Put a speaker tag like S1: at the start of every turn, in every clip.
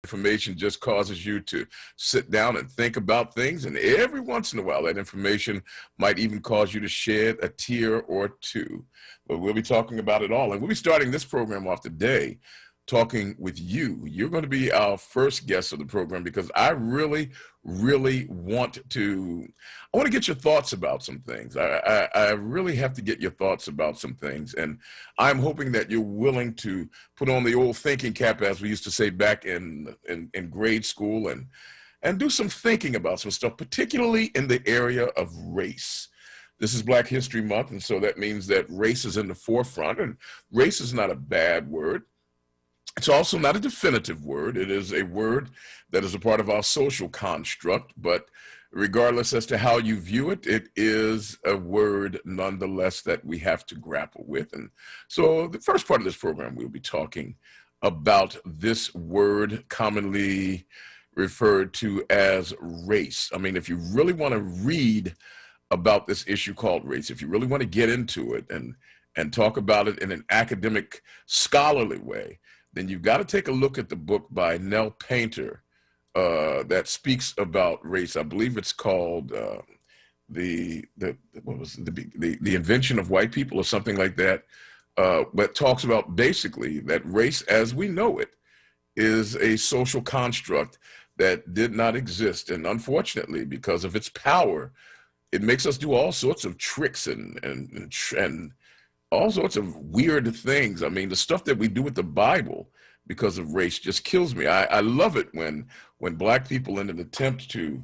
S1: Information just causes you to sit down and think about things, and every once in a while that information might even cause you to shed a tear or two. But we'll be talking about it all, and we'll be starting this program off today talking with you. You're going to be our first guest of the program because I really want to get your thoughts about some things. I really have to get your thoughts about some things, and I'm hoping that you're willing to put on the old thinking cap, as we used to say back in grade school, and do some thinking about some stuff, particularly in the area of race. This is Black History Month, and so that means that race is in the forefront, and race is not a bad word. It's also not a definitive word. It is a word that is a part of our social construct, but regardless as to how you view it, it is a word nonetheless that we have to grapple with. And so the first part of this program, we'll be talking about this word commonly referred to as race. I mean, if you really want to read about this issue called race, if you really want to get into it and talk about it in an academic, scholarly way, then you've got to take a look at the book by Nell Painter that speaks about race. I believe it's called the Invention of White People or something like that, but talks about basically that race as we know it is a social construct that did not exist. And unfortunately, because of its power, it makes us do all sorts of tricks and all sorts of weird things. I mean, the stuff that we do with the Bible because of race just kills me. I love it when Black people, in an attempt to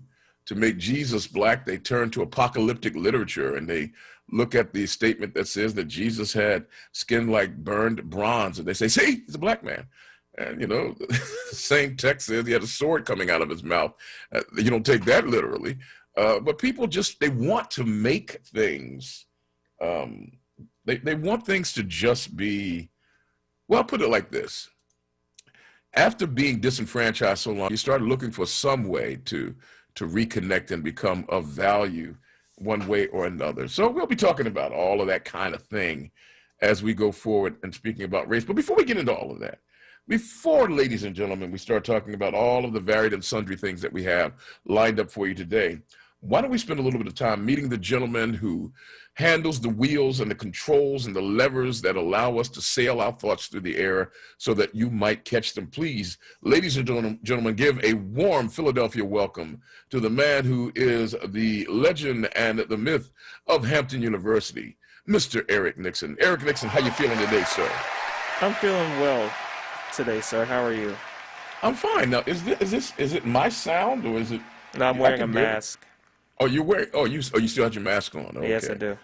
S1: make Jesus Black, they turn to apocalyptic literature and they look at the statement that says that Jesus had skin like burned bronze, and they say, see, he's a Black man. And, you know, the same text says he had a sword coming out of his mouth. You don't take that literally. But people just, they want to make things, they want things to just be, well, I'll put it like this. After being disenfranchised so long, you start looking for some way to reconnect and become of value one way or another. So we'll be talking about all of that kind of thing as we go forward and speaking about race. But before we get into all of that, before, ladies and gentlemen, we start talking about all of the varied and sundry things that we have lined up for you today, why don't we spend a little bit of time meeting the gentleman who handles the wheels and the controls and the levers that allow us to sail our thoughts through the air so that you might catch them. Please, ladies and gentlemen, give a warm Philadelphia welcome to the man who is the legend and the myth of Hampton University, Mr. Eric Nixon. Eric Nixon, how you feeling today, sir?
S2: I'm feeling well today, sir. How are you?
S1: I'm fine. Now, is it my sound or is it?
S2: No, I'm wearing a mask.
S1: Oh, you're wearing? Oh, you still have your mask on? Okay.
S2: Yes, I do.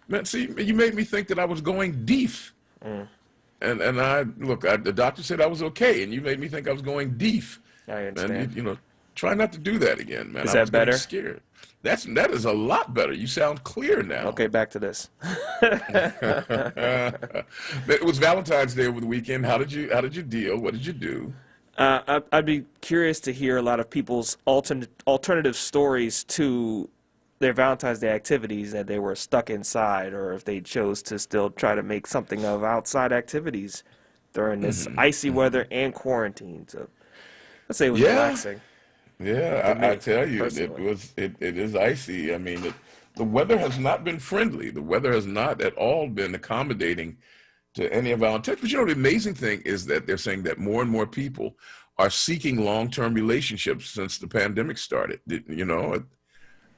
S1: Man, see, you made me think that I was going deaf. And the doctor said I was okay, and you made me think I was going deaf.
S2: I understand.
S1: And try not to do that again, man.
S2: Is that better?
S1: Scared. That is a lot better. You sound clear now.
S2: Okay, back to this.
S1: It was Valentine's Day over the weekend. How did you deal? What did you do?
S2: I'd be curious to hear a lot of people's alternative stories to their Valentine's Day activities, that they were stuck inside, or if they chose to still try to make something of outside activities during this icy weather and quarantine. So let's say it was relaxing.
S1: Yeah, I tell you,
S2: personally.
S1: it is icy. I mean, the weather has not been friendly. The weather has not at all been accommodating to any of our intents. But the amazing thing is that they're saying that more and more people are seeking long-term relationships since the pandemic started.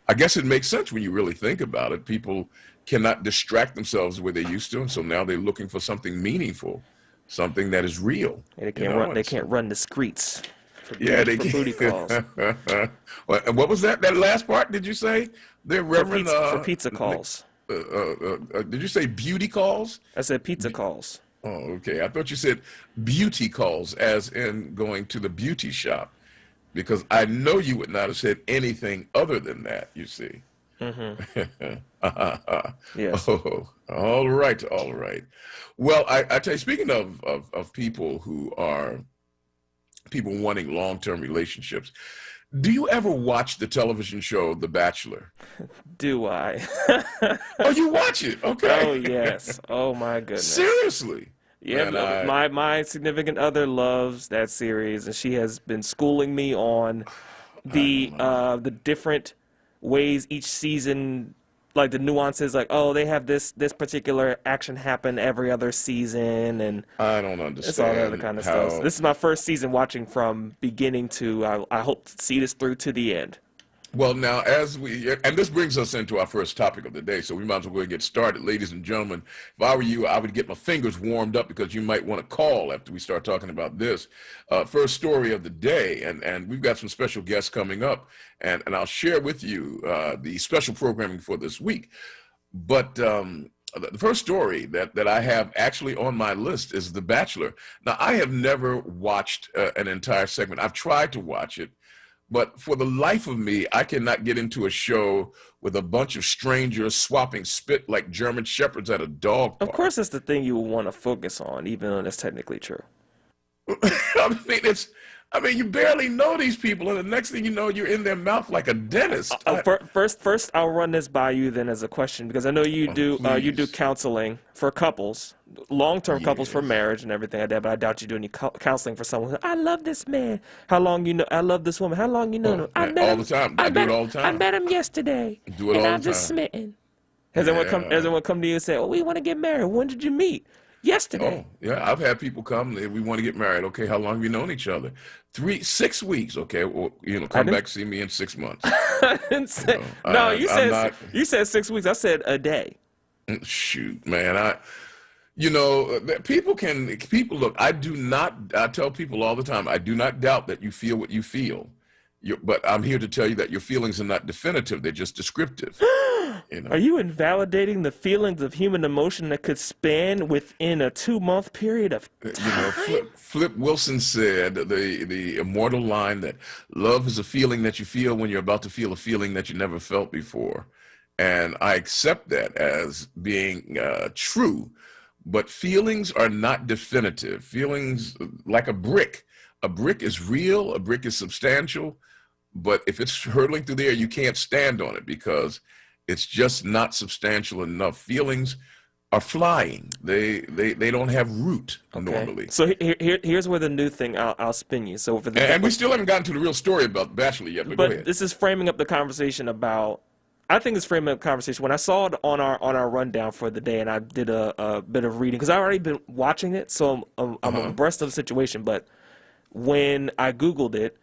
S1: I guess it makes sense when you really think about it. People cannot distract themselves the way they used to, and so now they're looking for something meaningful, something that is real.
S2: And they can't run the streets for booty calls.
S1: What was that last part? Did you say? They're Reverend
S2: for pizza calls.
S1: Did you say beauty calls?
S2: I said pizza calls.
S1: Oh, okay. I thought you said beauty calls, as in going to the beauty shop, because I know you would not have said anything other than that, you see.
S2: Yes.
S1: Oh, all right. Well, I tell you, speaking of people who are people wanting long-term relationships, do you ever watch the television show The Bachelor?
S2: Do I?
S1: Oh, you watch it? Okay.
S2: Oh, yes. Oh, my goodness.
S1: Seriously?
S2: Yeah,
S1: Man,
S2: my significant other loves that series, and she has been schooling me on
S1: I don't know.
S2: the different ways each season, like the nuances, like oh they have this particular action happen every other season, and
S1: I don't
S2: it's all that other
S1: understand
S2: kind of stuff. So
S1: how.
S2: this is my first season watching from beginning to. I hope to see this through to the end.
S1: Well, now, and this brings us into our first topic of the day, so we might as well go and get started. Ladies and gentlemen, if I were you, I would get my fingers warmed up because you might want to call after we start talking about this. First story of the day, and we've got some special guests coming up, and I'll share with you the special programming for this week. But the first story that I have actually on my list is The Bachelor. Now, I have never watched an entire segment. I've tried to watch it, but for the life of me, I cannot get into a show with a bunch of strangers swapping spit like German shepherds at a dog
S2: Of
S1: park.
S2: course, that's the thing you would want to focus on, even though that's technically true.
S1: I mean, you barely know these people, and the next thing you know, you're in their mouth like a dentist.
S2: First, I'll run this by you then as a question because I know you do
S1: Please.
S2: counseling for couples, long-term couples for
S1: Yes.
S2: marriage and everything like that. But I doubt you do any counseling for someone. I love this man. How long you know? I love this woman. How long you know them?
S1: Oh, man, all the time. I do it all the
S2: I
S1: time.
S2: met him yesterday,
S1: Do it
S2: and
S1: all
S2: I'm
S1: the
S2: just
S1: time.
S2: smitten. Has anyone come?
S1: Yeah.
S2: Has anyone come to you and say, "Oh, we want to get married"? When did you meet?
S1: Oh,
S2: Yesterday.
S1: yeah. I've had people come. We want to get married. Okay, how long have you known each other? 6 weeks. Okay, well,
S2: I
S1: come
S2: didn't.
S1: back see me in 6 months.
S2: I didn't say. No,
S1: I'm not.
S2: you said 6 weeks. I said a day.
S1: Shoot, man. People look. I do not. I tell people all the time. I do not doubt that you feel what you feel. But I'm here to tell you that your feelings are not definitive. They're just descriptive. You
S2: Are
S1: know.
S2: you invalidating the feelings of human emotion that could span within a 2 month period of time?
S1: Flip Wilson said the immortal line that love is a feeling that you feel when you're about to feel a feeling that you never felt before, and I accept that as being true. But feelings are not definitive. Feelings like a brick. A brick is real. A brick is substantial. But if it's hurtling through the air, you can't stand on it because it's just not substantial enough. Feelings are flying. They don't have root
S2: Okay.
S1: normally.
S2: So here's where the new thing I'll spin you. So for
S1: And we still haven't gotten to the real story about Bachelor yet, but go
S2: but
S1: ahead.
S2: this is framing up the conversation about. I think it's framing up the conversation. When I saw it on our rundown for the day, and I did a bit of reading because I already been watching it, so I'm
S1: Uh-huh.
S2: abreast of the situation. But when I Googled it.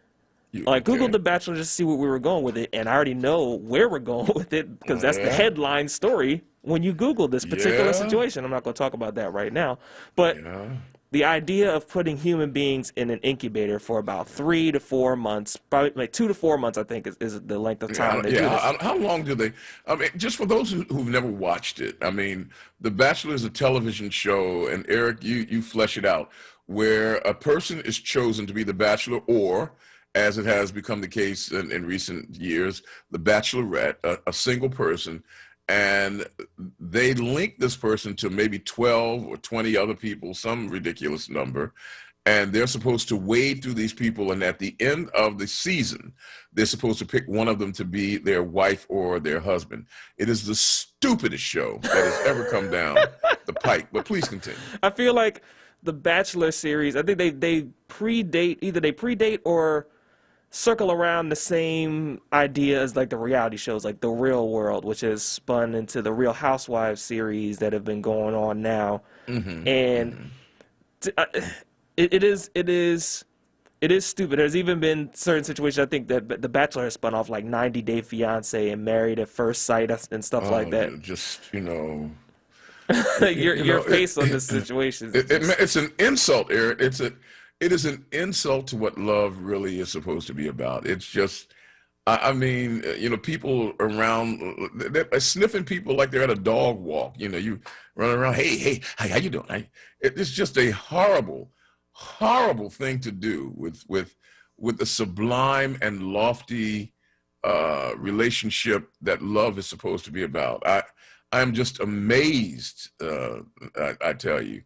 S2: I Googled
S1: Okay.
S2: The Bachelor just to see where we were going with it, and I already know where we're going with it because that's the
S1: Yeah.
S2: headline story when you Google this particular
S1: Yeah.
S2: situation. I'm not going to talk about that right now, but
S1: Yeah.
S2: the idea of putting human beings in an incubator for about 3 to 4 months, probably like 2 to 4 months, I think is the length of time they do
S1: Yeah.
S2: this.
S1: How long do they? I mean, just for those who've never watched it, I mean, The Bachelor is a television show, and Eric, you flesh it out, where a person is chosen to be the Bachelor, or as it has become the case in recent years, the Bachelorette, a single person, and they link this person to maybe 12 or 20 other people, some ridiculous number, and they're supposed to wade through these people, and at the end of the season, they're supposed to pick one of them to be their wife or their husband. It is the stupidest show that has ever come down the pike, but please continue.
S2: I feel like the Bachelor series. I think they predate either they predate or circle around the same idea as like the reality shows, like The Real World, which has spun into the Real Housewives series that have been going on now, and t- uh, it is stupid. There's even been certain situations. I think that The Bachelor has spun off like 90 Day Fiance and Married at First Sight and stuff like that.
S1: Just,
S2: Your face on this situation is just
S1: it's an insult, Eric. It is an insult to what love really is supposed to be about. It's just, I mean, people around, they're sniffing people like they're at a dog walk. You run around, hey, how you doing? It's just a horrible, horrible thing to do with the sublime and lofty relationship that love is supposed to be about. I'm just amazed. I tell you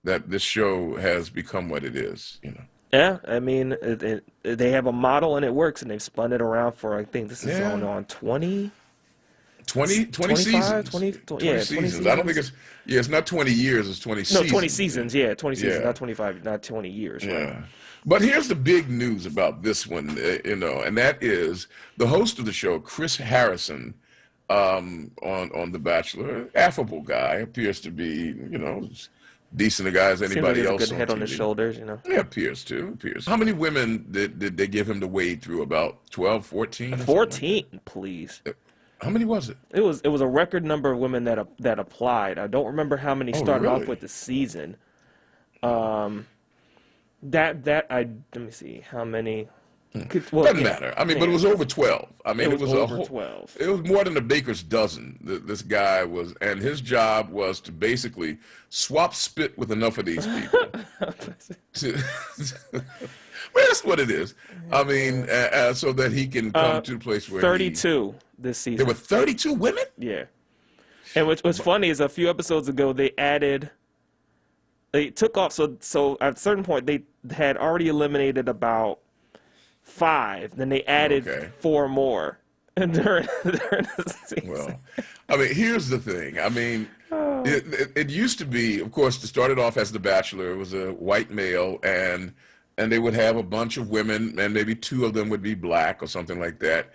S1: that this show has become what it is.
S2: yeah. I mean, they have a model and it works, and they've spun it around for I think this is
S1: Yeah.
S2: on 20.
S1: 20
S2: 25,
S1: seasons.
S2: 20,
S1: 20
S2: yeah, 20
S1: seasons. I don't think
S2: seasons.
S1: it's, yeah, it's not 20 years, it's 20
S2: No, 20
S1: seasons.
S2: seasons. Yeah, 20 seasons,
S1: Yeah.
S2: not 25, not 20 years, right?
S1: Yeah. But here's the big news about this one, and that is the host of the show, Chris Harrison, on The Bachelor, affable guy, appears to be, as decent a guy as
S2: Seems like he
S1: anybody
S2: has a
S1: else
S2: good
S1: on
S2: head on his
S1: TV.
S2: shoulders, you know.
S1: Yeah, appears. How many women did they give him to wade through? About 12, 14 or something like
S2: 14, please.
S1: that? How many was it?
S2: It was a record number of women that applied. I don't remember how many
S1: Oh,
S2: started off
S1: really?
S2: with the season. That I let me see how many. Well,
S1: Doesn't
S2: yeah,
S1: matter. I mean, but it
S2: yeah.
S1: was over 12. I mean,
S2: It
S1: it
S2: was
S1: was a
S2: over
S1: whole,
S2: 12.
S1: it was more than a baker's dozen. This guy was, and his job was to basically swap spit with enough of these people. Well, that's what it is. I mean, so that he can come to the place where
S2: 32 this
S1: there
S2: season.
S1: were 32 women?
S2: Yeah. And what's funny is a few episodes ago they took off, so at a certain point they had already eliminated about 5, then they added
S1: Okay.
S2: 4 more during the season.
S1: Well, I mean, here's the thing. I mean, it used to be, of course, it started off as The Bachelor. It was a white male, and they would have a bunch of women, and maybe 2 of them would be black or something like that.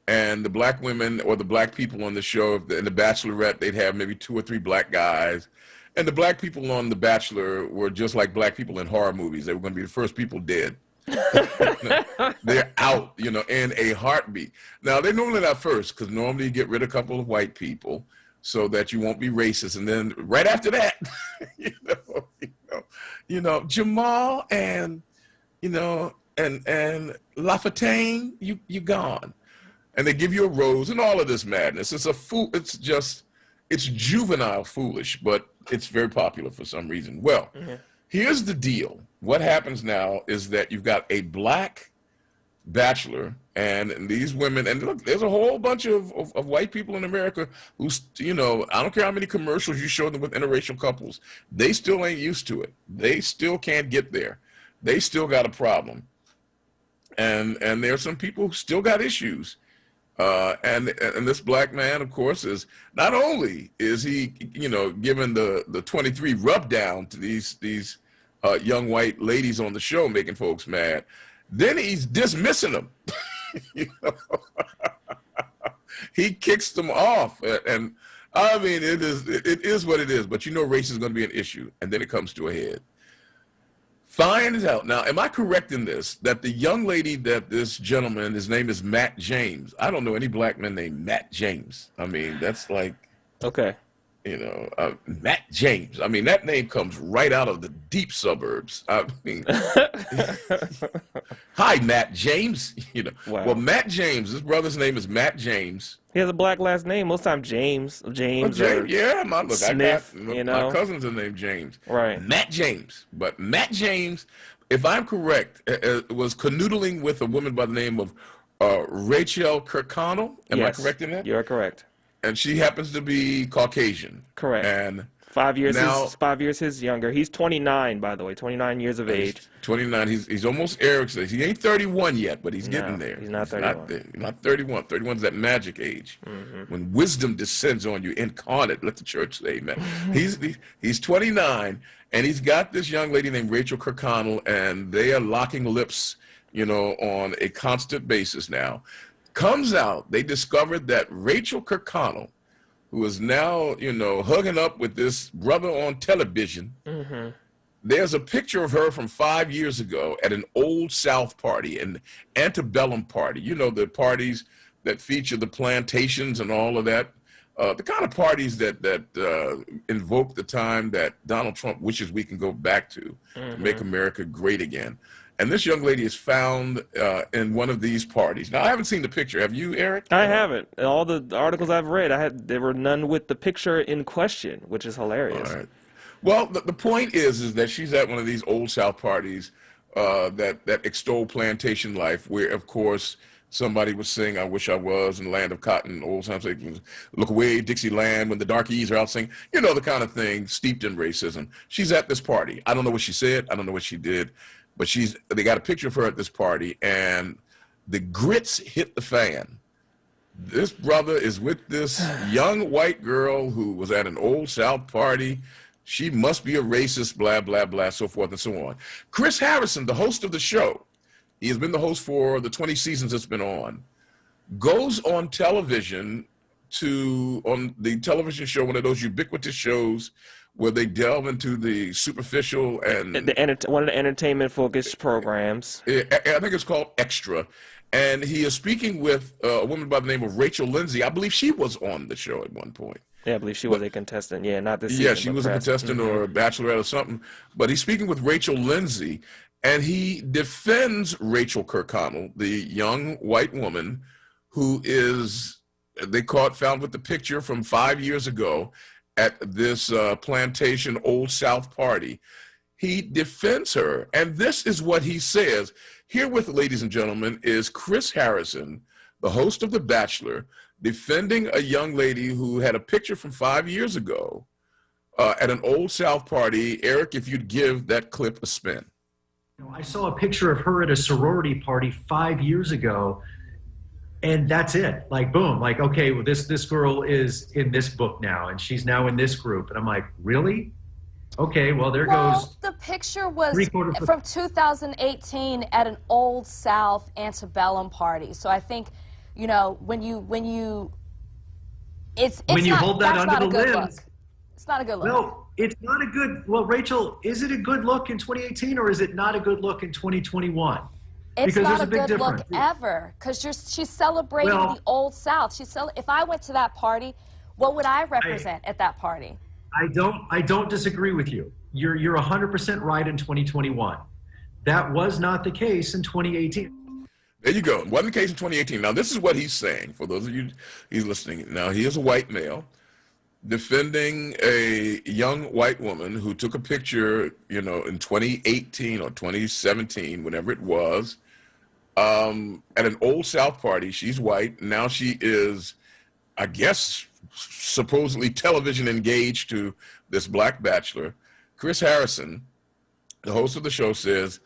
S1: And the black women or the black people on the show, in The Bachelorette, they'd have maybe 2 or 3 black guys. And the black people on The Bachelor were just like black people in horror movies. They were going to be the first people dead. They're out, in a heartbeat. Now, they're normally not first, because normally you get rid of a couple of white people so that you won't be racist. And then right after that, Jamal and, and LaFontaine, you gone. And they give you a rose and all of this madness. It's juvenile foolish, but it's very popular for some reason. Well, here's the deal. What happens now is that you've got a black bachelor, and these women, and look, there's a whole bunch of white people in America who, I don't care how many commercials you show them with interracial couples, they still ain't used to it. They still can't get there. They still got a problem. And there's some people who still got issues. And this black man, of course, is not only is he, giving the 23 rub down to these young white ladies on the show, making folks mad, then he's dismissing them. He kicks them off, and I mean, it is what it is. But race is going to be an issue, and then it comes to a head. Find out. Now, am I correct in this, that the young lady that this gentleman, his name is Matt James. I don't know any black man named Matt James. I mean, that's like,
S2: Okay.
S1: Matt James. I mean, that name comes right out of the deep suburbs. I mean, hi, Matt James.
S2: Wow.
S1: Well, Matt James, his brother's name is Matt James.
S2: He has a black last name. Most time James
S1: Oh,
S2: or
S1: James, yeah,
S2: Smith,
S1: my cousins are named James.
S2: Right.
S1: Matt James. But Matt James, if I'm correct, was canoodling with a woman by the name of Rachel Kirkconnell. Am I
S2: Yes,
S1: correct in that?
S2: You're correct.
S1: And she happens to be Caucasian.
S2: Correct.
S1: And
S2: 5 years
S1: now,
S2: 5 years his younger. He's 29, by the way, 29 years of age.
S1: 29. He's almost Eric's age. He ain't 31 yet, but he's getting there.
S2: He's not 31.
S1: He's not 31. 31's that magic age when wisdom descends on you incarnate. Let the church say amen. He's 29, and he's got this young lady named Rachel Kirkconnell, and they are locking lips, on a constant basis now. Comes out, they discovered that Rachel Kirkconnell, who is now, hugging up with this brother on television. There's a picture of her from 5 years ago at an Old South party, an antebellum party. The parties that feature the plantations and all of that. The kind of parties that invoke the time that Donald Trump wishes we can go back to make America great again. And this young lady is found in one of these parties. Now, I haven't seen the picture. Have you, Eric?
S2: I haven't. All the articles I've read, there were none with the picture in question, which is hilarious.
S1: All right. Well, the point is that she's at one of these Old South parties that extol plantation life, where, of course, somebody was sing, "I wish I was in the land of cotton." Old South, "Look away, Dixieland," when the darkies are out singing. The kind of thing steeped in racism. She's at this party. I don't know what she said. I don't know what she did. But they got a picture of her at this party, and the grits hit the fan. This brother is with this young white girl who was at an Old South party. She must be a racist, blah, blah, blah, so forth and so on. Chris Harrison, the host of the show, he has been the host for the 20 seasons it's been on, goes on television on the television show, one of those ubiquitous shows where they delve into the superficial and
S2: One of the entertainment focused programs.
S1: I think it's called Extra. And he is speaking with a woman by the name of Rachel Lindsay. I believe she was on the show at one point.
S2: Yeah, I believe she was a contestant. Yeah, not this season.
S1: Yeah, she was a contestant or a bachelorette or something. But he's speaking with Rachel Lindsay, and he defends Rachel Kirkconnell, the young white woman who is, found with the picture from 5 years ago at this plantation Old South party. He defends her, and this is what he says. Herewith, ladies and gentlemen, is Chris Harrison, the host of The Bachelor, defending a young lady who had a picture from 5 years ago at an Old South party. Eric, if you'd give that clip a spin.
S3: I saw a picture of her at a sorority party 5 years ago, and that's it. Like, boom, like, okay, well, this girl is in this book now, and she's now in this group. And I'm like, really? Okay, well, there goes.
S4: The picture was from 2018 at an Old South antebellum party. So I think, you know, when you
S3: hold that under the lens,
S4: it's not a good look.
S3: No, it's not a good. Well, Rachel, is it a good look in 2018 or is it not a good look in 2021?
S4: It's not a good look ever, because she's celebrating the Old South. If I went to that party, what would I represent at that party?
S3: I don't disagree with you. You're 100% right in 2021. That was not the case in 2018.
S1: There you go. It wasn't the case in 2018. Now, this is what he's saying. For those of you he's listening, now he is a white male defending a young white woman who took a picture, you know, in 2018 or 2017, whenever it was, at an Old South party. She's white. Now she is, I guess, supposedly television engaged to this black bachelor. Chris Harrison, the host of the show, says,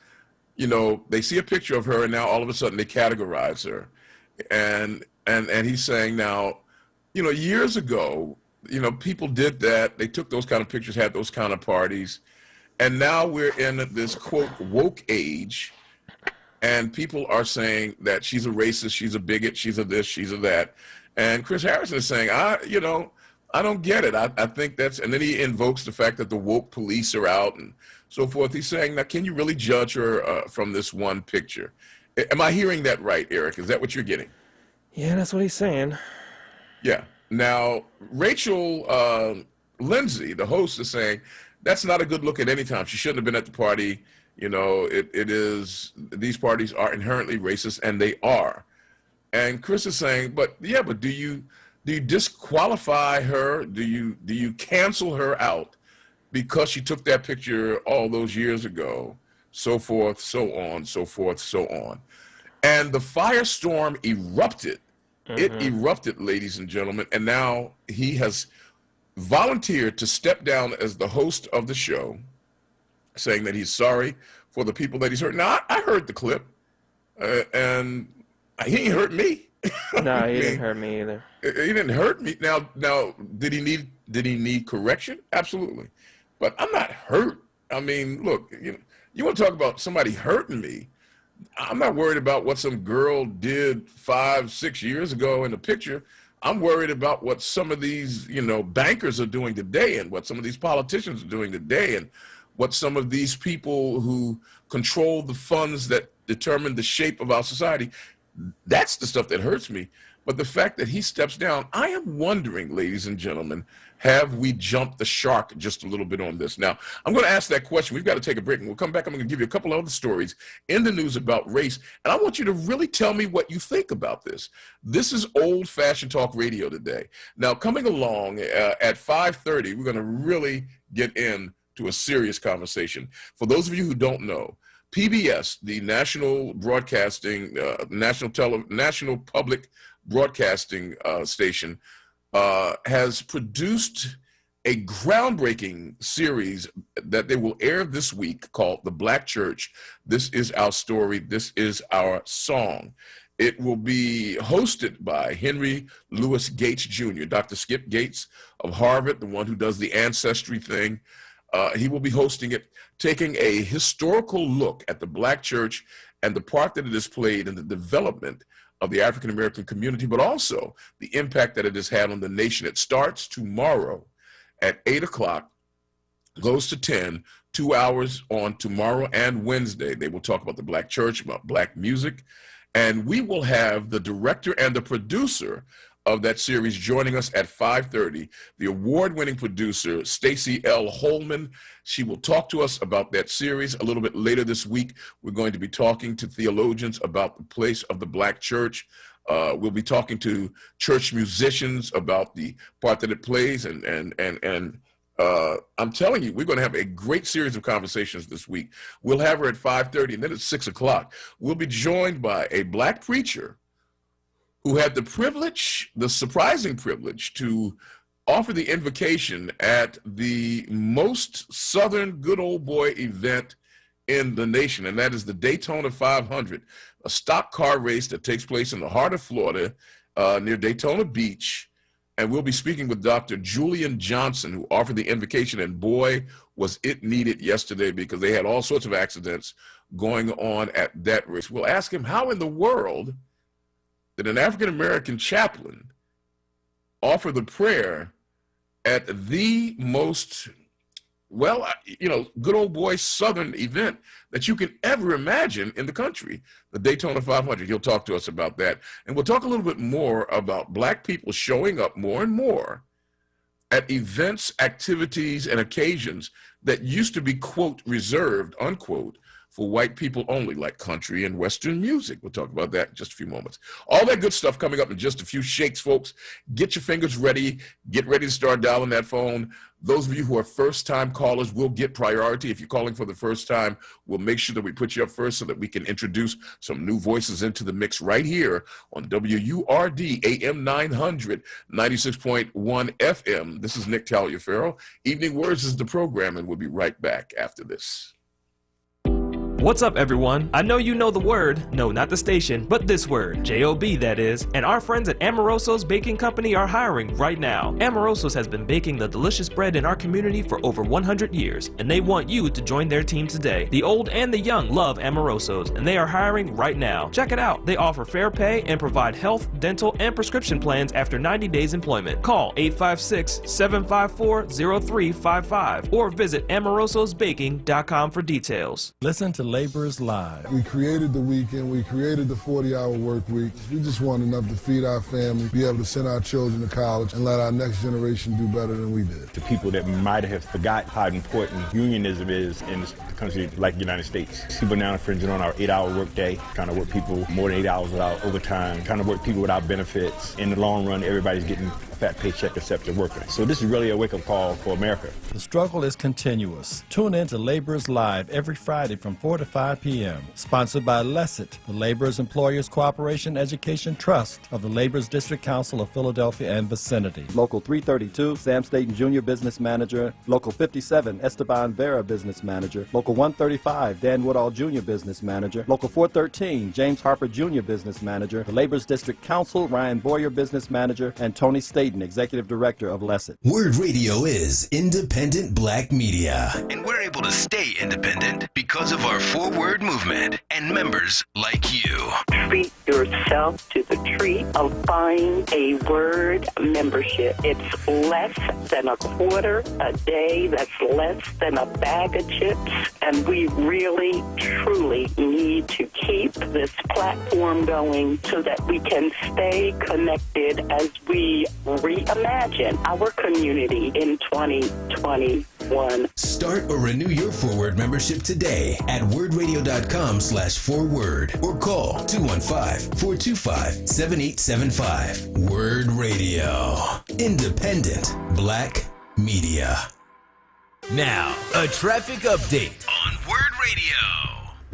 S1: you know, they see a picture of her and now all of a sudden they categorize her. And he's saying now, you know, years ago, you know, people did that. They took those kind of pictures, had those kind of parties. And now we're in this, quote, woke age. And people are saying that she's a racist, she's a bigot, she's a this, she's a that. And Chris Harrison is saying, I don't get it. I think that's, and then he invokes the fact that the woke police are out and so forth. He's saying, now, can you really judge her from this one picture? Am I hearing that right, Eric? Is that what you're getting?
S2: Yeah, that's what he's saying.
S1: Yeah. Now, Rachel Lindsay, the host, is saying, that's not a good look at any time. She shouldn't have been at the party. You know, these parties are inherently racist, and they are. And Chris is saying, but do you disqualify her? Do you cancel her out because she took that picture all those years ago? So forth, so on, so forth, so on. And the firestorm erupted. It erupted, ladies and gentlemen, and now he has volunteered to step down as the host of the show, saying that he's sorry for the people that he's hurt. Now, I heard the clip, and he ain't hurt me.
S2: No, he didn't hurt me either.
S1: He didn't hurt me. Now, did he need correction? Absolutely, but I'm not hurt. I mean, look, you want to talk about somebody hurting me? I'm not worried about what some girl did 5-6 years ago in a picture. I'm worried about what some of these, bankers are doing today, and what some of these politicians are doing today, and what some of these people who control the funds that determine the shape of our society. That's the stuff that hurts me. But the fact that he steps down, I am wondering, ladies and gentlemen, have we jumped the shark just a little bit on this? Now, I'm going to ask that question. We've got to take a break, and we'll come back. I'm going to give you a couple other stories in the news about race, and I want you to really tell me what you think about this. This is old-fashioned talk radio today. Now, coming along at 5:30, we're going to really get into a serious conversation. For those of you who don't know, PBS, the national broadcasting, national public broadcasting station, has produced a groundbreaking series that they will air this week called The Black Church. This is our story. This is our song. It will be hosted by Henry Louis Gates Jr., Dr. Skip Gates of Harvard, the one who does the ancestry thing. He will be hosting it, taking a historical look at the Black church and the part that it has played in the development of the African-American community, but also the impact that it has had on the nation. It starts tomorrow at 8 o'clock, goes to 10, 2 hours on tomorrow and Wednesday. They will talk about the Black church, about Black music, and we will have the director and the producer of that series joining us at 5:30, the award-winning producer, Stacey L. Holman. She will talk to us about that series. A little bit later this week, we're going to be talking to theologians about the place of the Black church. We'll be talking to church musicians about the part that it plays, and I'm telling you, we're going to have a great series of conversations this week. We'll have her at 5:30, and then at 6 o'clock, we'll be joined by a Black preacher who had the privilege, the surprising privilege, to offer the invocation at the most Southern good old boy event in the nation, and that is the Daytona 500, a stock car race that takes place in the heart of Florida, near Daytona Beach. And we'll be speaking with Dr. Julian Johnson, who offered the invocation, and boy, was it needed yesterday, because they had all sorts of accidents going on at that race. We'll ask him how in the world did an African-American chaplain offer the prayer at the most, well, good old boy Southern event that you can ever imagine in the country, the Daytona 500. He'll talk to us about that. And we'll talk a little bit more about Black people showing up more and more at events, activities, and occasions that used to be, quote, reserved, unquote, for white people only, like country and Western music. We'll talk about that in just a few moments. All that good stuff coming up in just a few shakes, folks. Get your fingers ready. Get ready to start dialing that phone. Those of you who are first-time callers will get priority. If you're calling for the first time, we'll make sure that we put you up first so that we can introduce some new voices into the mix right here on WURD AM 900, 96.1 FM. This is Nick Taliaferro. Evening Words is the program, and we'll be right back after this.
S2: What's up, everyone? I know you know the word, no, not the station, but this word, J-O-B, that is. And our friends at Amoroso's Baking Company are hiring right now. Amoroso's has been baking the delicious bread in our community for over 100 years, and they want you to join their team today. The old and the young love Amoroso's, and they are hiring right now. Check it out. They offer fair pay and provide health, dental, and prescription plans after 90 days employment. Call 856-754-0355 or visit amorososbaking.com for details.
S5: Listen to Laborers Live. We created the weekend, we created the 40-hour work week. We just want enough to feed our family, be able to send our children to college, and let our next generation do better than we did.
S6: To people that might have forgot how important unionism is in a country like the United States. People now infringing on our 8-hour work day, trying to work people more than 8 hours without overtime, trying to work people without benefits. In the long run, everybody's getting a fat paycheck except the worker. So this is really a wake-up call for America.
S5: The struggle is continuous. Tune in to Laborers Live every Friday from 4 to 5 p.m. Sponsored by LESIT, the Laborers Employers Cooperation Education Trust of the Laborers District Council of Philadelphia and vicinity.
S7: Local 332, Sam Staten Jr. Business Manager. Local 57, Esteban Vera Business Manager. Local 135, Dan Woodall Jr. Business Manager. Local 413, James Harper Jr. Business Manager. The Laborers District Council, Ryan Boyer Business Manager, and Tony Staten, Executive Director of LESIT.
S8: WURD Radio is independent Black media, and we're able to stay independent because of our onWURD movement and members like you.
S9: Treat yourself to the treat of buying a WURD membership. It's less than a quarter a day. That's less than a bag of chips. And we really, truly need to keep this platform going so that we can stay connected as we reimagine our community in 2021.
S8: Start or renew your onWURD membership today at wordradio.com/4word or call 215-425-7875. WURD Radio. Independent Black media.
S10: Now, a traffic update
S8: on WURD Radio.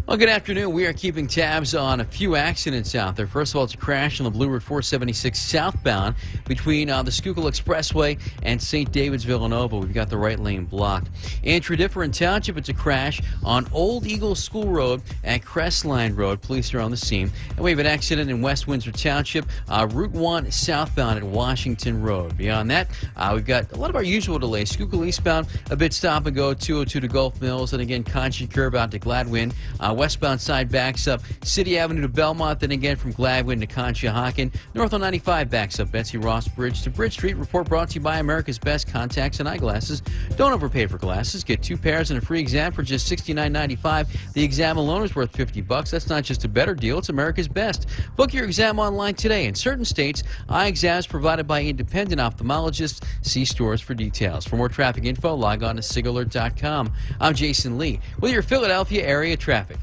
S10: Well, good afternoon. We are keeping tabs on a few accidents out there. First of all, it's a crash on the Blue Route 476 southbound between the Schuylkill Expressway and St. David's Villanova. We've got the right lane blocked. In Tredyffrin Township, it's a crash on Old Eagle School Road at Crestline Road. Police are on the scene. And we have an accident in West Windsor Township, Route 1 southbound at Washington Road. Beyond that, we've got a lot of our usual delays. Schuylkill eastbound, a bit stop and go, 202 to Gulf Mills, and again, Conchie curve out to Gladwin. Westbound side backs up City Avenue to Belmont, then again from Gladwin to Conshohocken. North on 95 backs up Betsy Ross Bridge to Bridge Street. Report brought to you by America's Best Contacts and Eyeglasses. Don't overpay for glasses. Get 2 pairs and a free exam for just $69.95. The exam alone is worth $50. That's not just a better deal, it's America's Best. Book your exam online today. In certain states, eye exams provided by independent ophthalmologists. See stores for details. For more traffic info, log on to SIGAlert.com. I'm Jason Lee with your Philadelphia area traffic.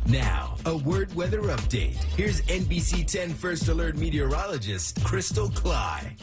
S8: Now, a word weather update. Here's NBC 10 First Alert meteorologist Crystal Cly.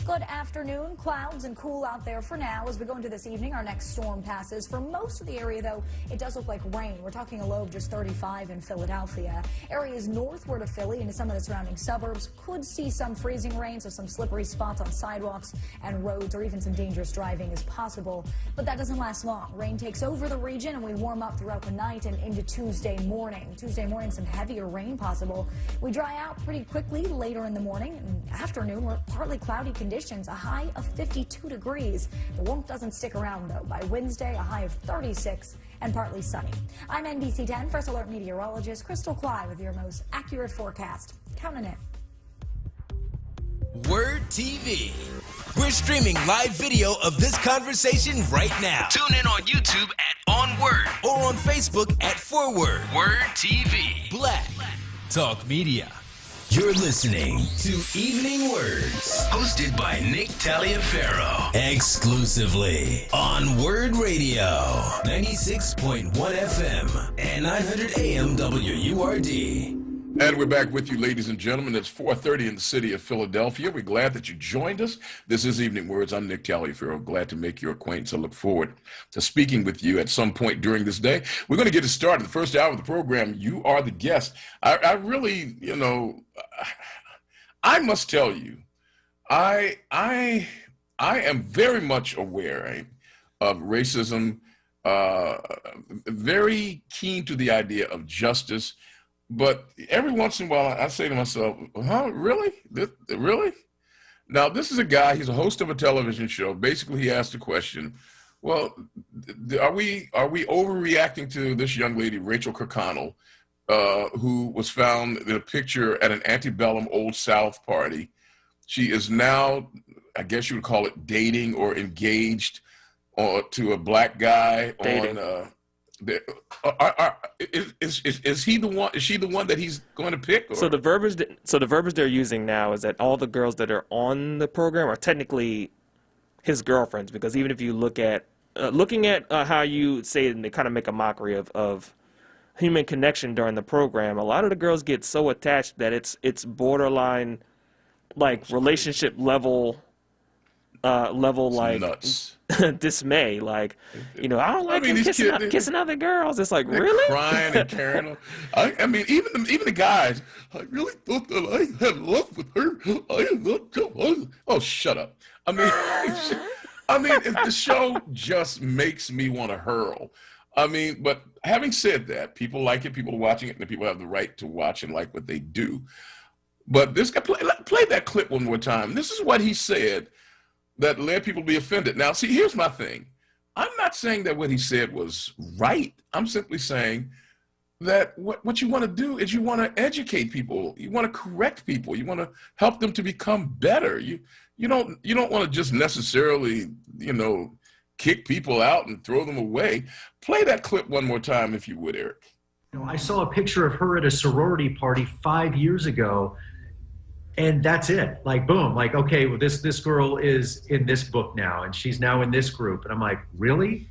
S11: Good afternoon. Clouds and cool out there for now. As we go into this evening, our next storm passes. For most of the area, though, it does look like rain. We're talking a low of just 35 in Philadelphia. Areas northward of Philly into some of the surrounding suburbs could see some freezing rain, so some slippery spots on sidewalks and roads, or even some dangerous driving is possible. But that doesn't last long. Rain takes over the region, and we warm up throughout the night and into Tuesday morning. Tuesday morning, some heavier rain possible. We dry out pretty quickly later in the morning. And afternoon, we're partly cloudy conditions. A high of 52 degrees. The warmth doesn't stick around, though. By Wednesday, a high of 36 and partly sunny. I'm NBC 10 First Alert meteorologist Crystal Cly with your most accurate forecast. Counting it.
S8: WURD TV. We're streaming live video of this conversation right now. Tune in on YouTube at onWURD or on Facebook at WURD. WURD TV. Black Talk Media. You're listening to Evening Words, hosted by Nick Taliaferro, exclusively on WURD Radio, 96.1 FM and 900 AM WURD.
S1: And we're back with you, ladies and gentlemen. It's 4:30 in the city of Philadelphia. We're glad that you joined us. This is Evening Words. I'm Nick Taliaferro. Glad to make your acquaintance. I look forward to speaking with you at some point during this day. We're going to get it started. The first hour of the program, you are the guest. I really, I must tell you, I am very much aware of racism, very keen to the idea of justice. But every once in a while, I say to myself, huh, really? Really? Now, this is a guy, he's a host of a television show. Basically, he asked the question, well, are we overreacting to this young lady, Rachel Kirkconnell, who was found in a picture at an antebellum Old South party? She is now, I guess you would call it dating or engaged to a black guy dating. Is he the one? Is she the one that he's going to pick? Or?
S2: So the verbiage they're using now is that all the girls that are on the program are technically his girlfriends, because even if you look at looking at how you say and they kind of make a mockery of human connection during the program, a lot of the girls get so attached that it's borderline like relationship level like nuts. Dismay, like, I don't like him kissing other girls. It's like, really?
S1: Crying and carrying on. I mean, even the guys, I really thought that I had love with her. Oh, shut up. I mean, the show just makes me want to hurl. I mean, but having said that, people like it, people are watching it, and people have the right to watch and like what they do. But this guy, play that clip one more time. This is what he said that led people to be offended. Now, see, here's my thing. I'm not saying that what he said was right. I'm simply saying that what you want to do is you want to educate people. You want to correct people. You want to help them to become better. You don't want to just necessarily, kick people out and throw them away. Play that clip one more time, if you would, Eric.
S3: I saw a picture of her at a sorority party 5 years ago. And that's it. Like, boom. Like, okay, well, this girl is in this book now, and she's now in this group. And I'm like, really?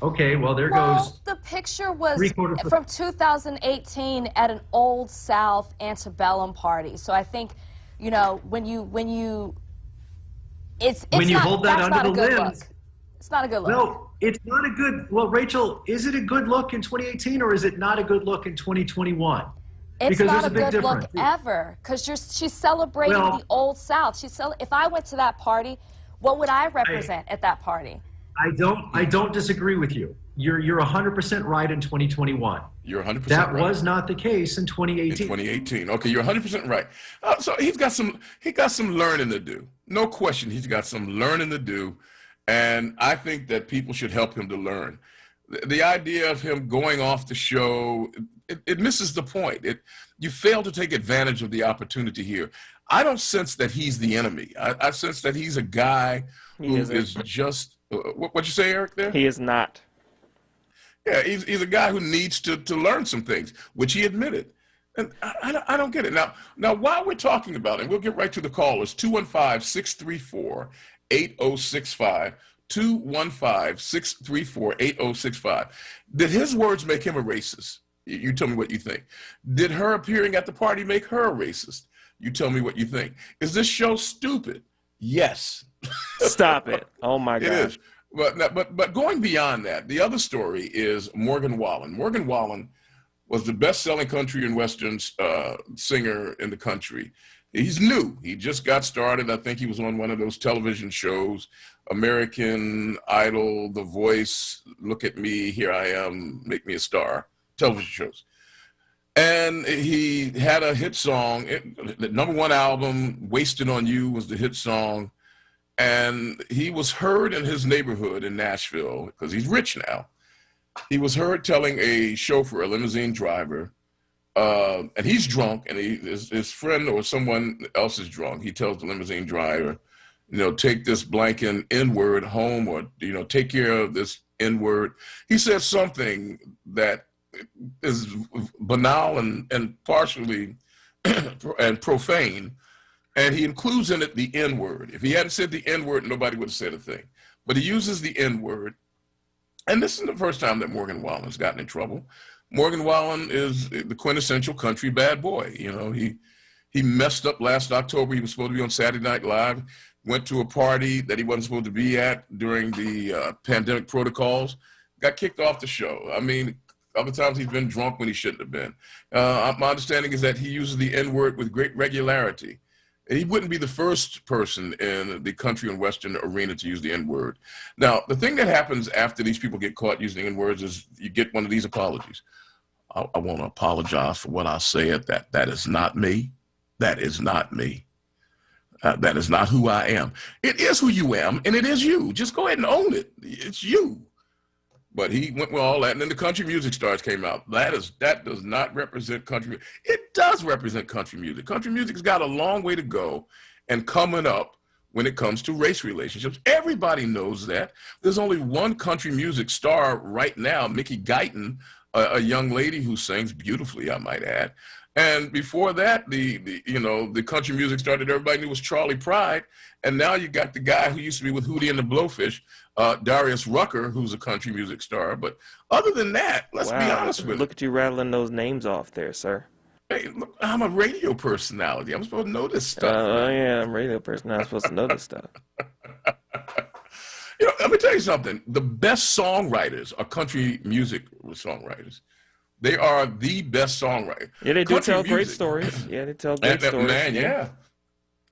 S3: Okay, well, there goes.
S4: The picture was from 2018 at an Old South antebellum party. So I think, when you
S3: when you hold that under the lens.
S4: It's not a good look.
S3: Well, it's not a good. Well, Rachel, is it a good look in 2018 or is it not a good look in 2021?
S4: It's
S3: because
S4: not
S3: there's
S4: a
S3: big
S4: good
S3: difference.
S4: look ever, because she's celebrating the Old South. If I went to that party, what would I represent at that party?
S3: I don't disagree with you. You're 100% right in 2021.
S1: You're 100%
S3: That
S1: right.
S3: was not the case in 2018.
S1: In 2018. Okay, you're 100% right. So he got some learning to do. No question, he's got some learning to do, and I think that people should help him to learn. The idea of him going off the show, it misses the point. You fail to take advantage of the opportunity here. I don't sense that he's the enemy. I sense that he's a guy who is just, what'd you say, Eric, there?
S2: He is not.
S1: Yeah, he's a guy who needs to learn some things, which he admitted. And I don't get it. Now, while we're talking about it, we'll get right to the callers, 215-634-8065, 215-634-8065. Did his words make him a racist? You tell me what you think. Did her appearing at the party make her a racist? You tell me what you think. Is this show stupid? Yes.
S2: Stop it. Oh, my gosh.
S1: It is. But going beyond that, the other story is Morgan Wallen. Morgan Wallen was the best-selling country and western singer in the country. He's new. He just got started. I think he was on one of those television shows, American Idol, The Voice, Look at Me, Here I Am, Make Me a Star, television shows. And he had a hit song. The #1 album, Wasted on You, was the hit song. And he was heard in his neighborhood in Nashville, because he's rich now. He was heard telling a chauffeur, a limousine driver, and he's drunk, and his friend or someone else is drunk. He tells the limousine driver, take this blanking N-word home, or, take care of this N-word. He says something that is banal and partially and profane. And he includes in it the N-word. If he hadn't said the N-word, nobody would have said a thing. But he uses the N-word. And this isn't the first time that Morgan Wallen's gotten in trouble. Morgan Wallen is the quintessential country bad boy. He messed up last October. He was supposed to be on Saturday Night Live, went to a party that he wasn't supposed to be at during the pandemic protocols, got kicked off the show. I mean, other times he's been drunk when he shouldn't have been. My understanding is that he uses the N-word with great regularity. He wouldn't be the first person in the country and western arena to use the N-word. Now, the thing that happens after these people get caught using N-words is you get one of these apologies. I want to apologize for what I said. That is not me. That is not me. That is not who I am. It is who you am, and it is you. Just go ahead and own it. It's you. But he went with all that, and then the country music stars came out. That does not represent country. It does represent country music. Country music's got a long way to go and coming up when it comes to race relationships. Everybody knows that. There's only one country music star right now, Mickey Guyton, a young lady who sings beautifully, I might add. And before that, the country music star that everybody knew was Charlie Pride. And now you got the guy who used to be with Hootie and the Blowfish, Darius Rucker, who's a country music star. But other than that, let's be honest with you.
S2: Look at you rattling those names off there, sir.
S1: Hey, look, I'm a radio personality. I'm supposed to know this stuff.
S2: Oh, yeah, I'm a radio personality. I'm supposed to know this stuff.
S1: Let me tell you something. The best songwriters are country music songwriters. They are the best songwriters.
S2: Yeah, they do tell great stories. Yeah, they tell great stories.
S1: Man, yeah.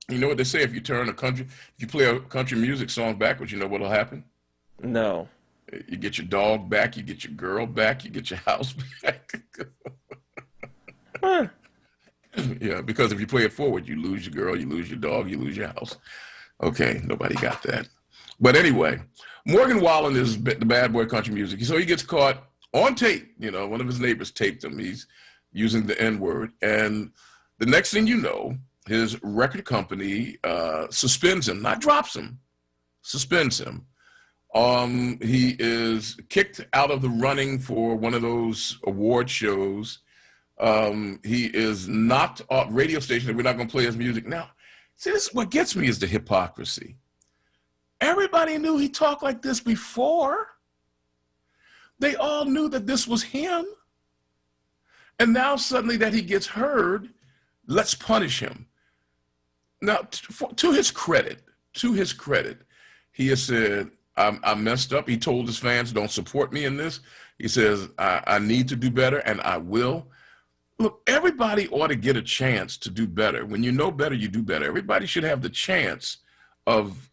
S1: You know what they say? If you play a country music song backwards, you know what'll happen?
S2: No.
S1: You get your dog back, you get your girl back, you get your house back.
S2: Huh.
S1: Yeah, because if you play it forward, you lose your girl, you lose your dog, you lose your house. Okay, nobody got that. But anyway, Morgan Wallen is the bad boy country music. So he gets caught on tape. One of his neighbors taped him. He's using the N-word. And the next thing you know, his record company suspends him, not drops him, suspends him. He is kicked out of the running for one of those award shows. He is knocked off radio station that we're not going to play his music. Now, see, this what gets me is the hypocrisy. Everybody knew he talked like this before. They all knew that this was him. And now suddenly that he gets heard, let's punish him. Now, to his credit, he has said, I messed up. He told his fans, don't support me in this. He says, I need to do better, and I will. Look, everybody ought to get a chance to do better. When you know better, you do better. Everybody should have the chance of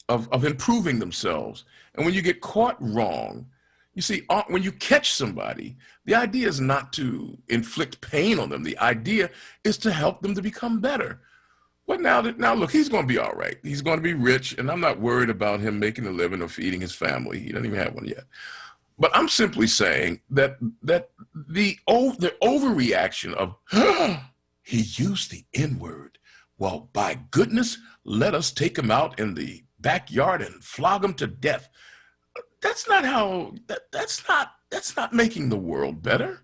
S1: improving themselves. And when you get caught wrong, you see, when you catch somebody, the idea is not to inflict pain on them. The idea is to help them to become better. But now look, he's going to be all right. He's going to be rich, and I'm not worried about him making a living or feeding his family. He doesn't even have one yet. But I'm simply saying that the overreaction of, he used the N-word. Well, by goodness, let us take him out in the backyard and flog him to death. That's not how, that's not making the world better.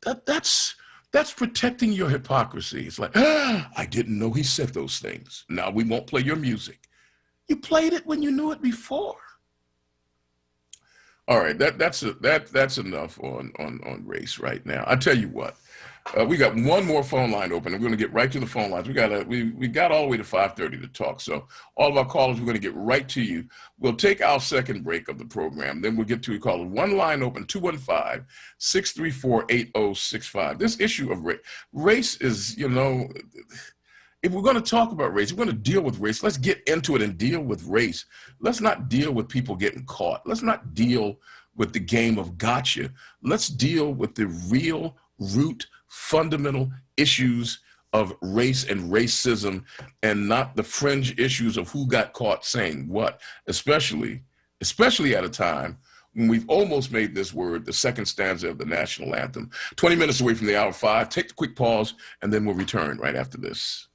S1: That's protecting your hypocrisy. It's like, I didn't know he said those things. Now we won't play your music. You played it when you knew it before. All right, that's enough on race right now. I tell you what, we got one more phone line open. We're going to get right to the phone lines. We got all the way to 5:30 to talk. So all of our callers, we're going to get right to you. We'll take our second break of the program. Then we'll get to your callers. One line open, 215-634-8065. This issue of race is, you know, if we're going to talk about race, we're going to deal with race. Let's get into it and deal with race. Let's not deal with people getting caught. Let's not deal with the game of gotcha. Let's deal with the real root fundamental issues of race and racism, and not the fringe issues of who got caught saying what, especially at a time when we've almost made this word the second stanza of the national anthem. 20 minutes away from the hour 5. Take the quick pause, and then we'll return right after this.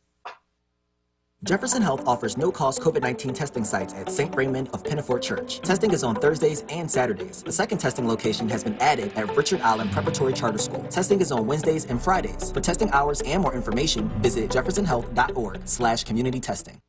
S12: Jefferson Health offers no-cost COVID-19 testing sites at St. Raymond of Pinafort Church. Testing is on Thursdays and Saturdays. A second testing location has been added at Richard Allen Preparatory Charter School. Testing is on Wednesdays and Fridays. For testing hours and more information, visit jeffersonhealth.org/community testing.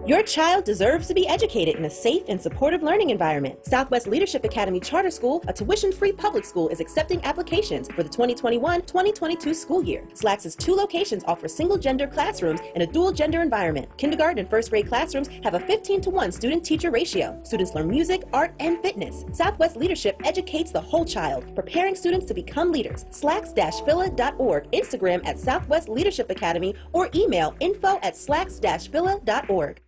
S13: Your child deserves to be educated in a safe and supportive learning environment. Southwest Leadership Academy Charter School, a tuition-free public school, is accepting applications for the 2021-2022 school year. SLAC's 2 locations offer single-gender classrooms in a dual-gender environment. Kindergarten and first-grade classrooms have a 15-to-1 student-teacher ratio. Students learn music, art, and fitness. Southwest Leadership educates the whole child, preparing students to become leaders. slacks-phila.org, Instagram at Southwest Leadership Academy, or email info@slacks-phila.org.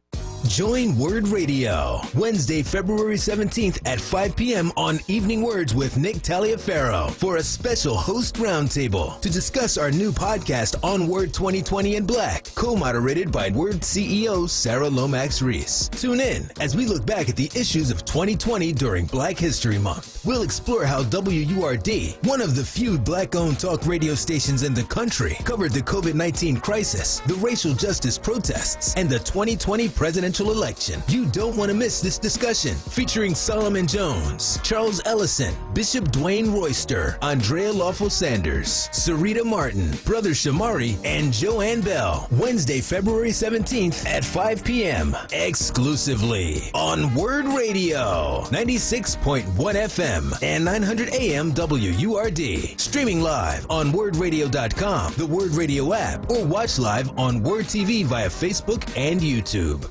S8: Join WURD Radio, Wednesday, February 17th at 5 p.m. on Evening Words with Nick Taliaferro for a special host roundtable to discuss our new podcast, onWURD 2020 in Black, co-moderated by WURD CEO Sarah Lomax-Reese. Tune in as we look back at the issues of 2020 during Black History Month. We'll explore how WURD, one of the few Black-owned talk radio stations in the country, covered the COVID-19 crisis, the racial justice protests, and the 2020 presidential election. You don't want to miss this discussion, featuring Solomon Jones, Charles Ellison, Bishop Dwayne Royster, Andrea Lawful Sanders, Sarita Martin, Brother Shamari, and Joanne Bell. Wednesday, February 17th at 5 p.m. exclusively on WURD Radio, 96.1 FM and 900 AM WURD. Streaming live on WURDradio.com, the WURD Radio app, or watch live on WURD TV via Facebook and YouTube.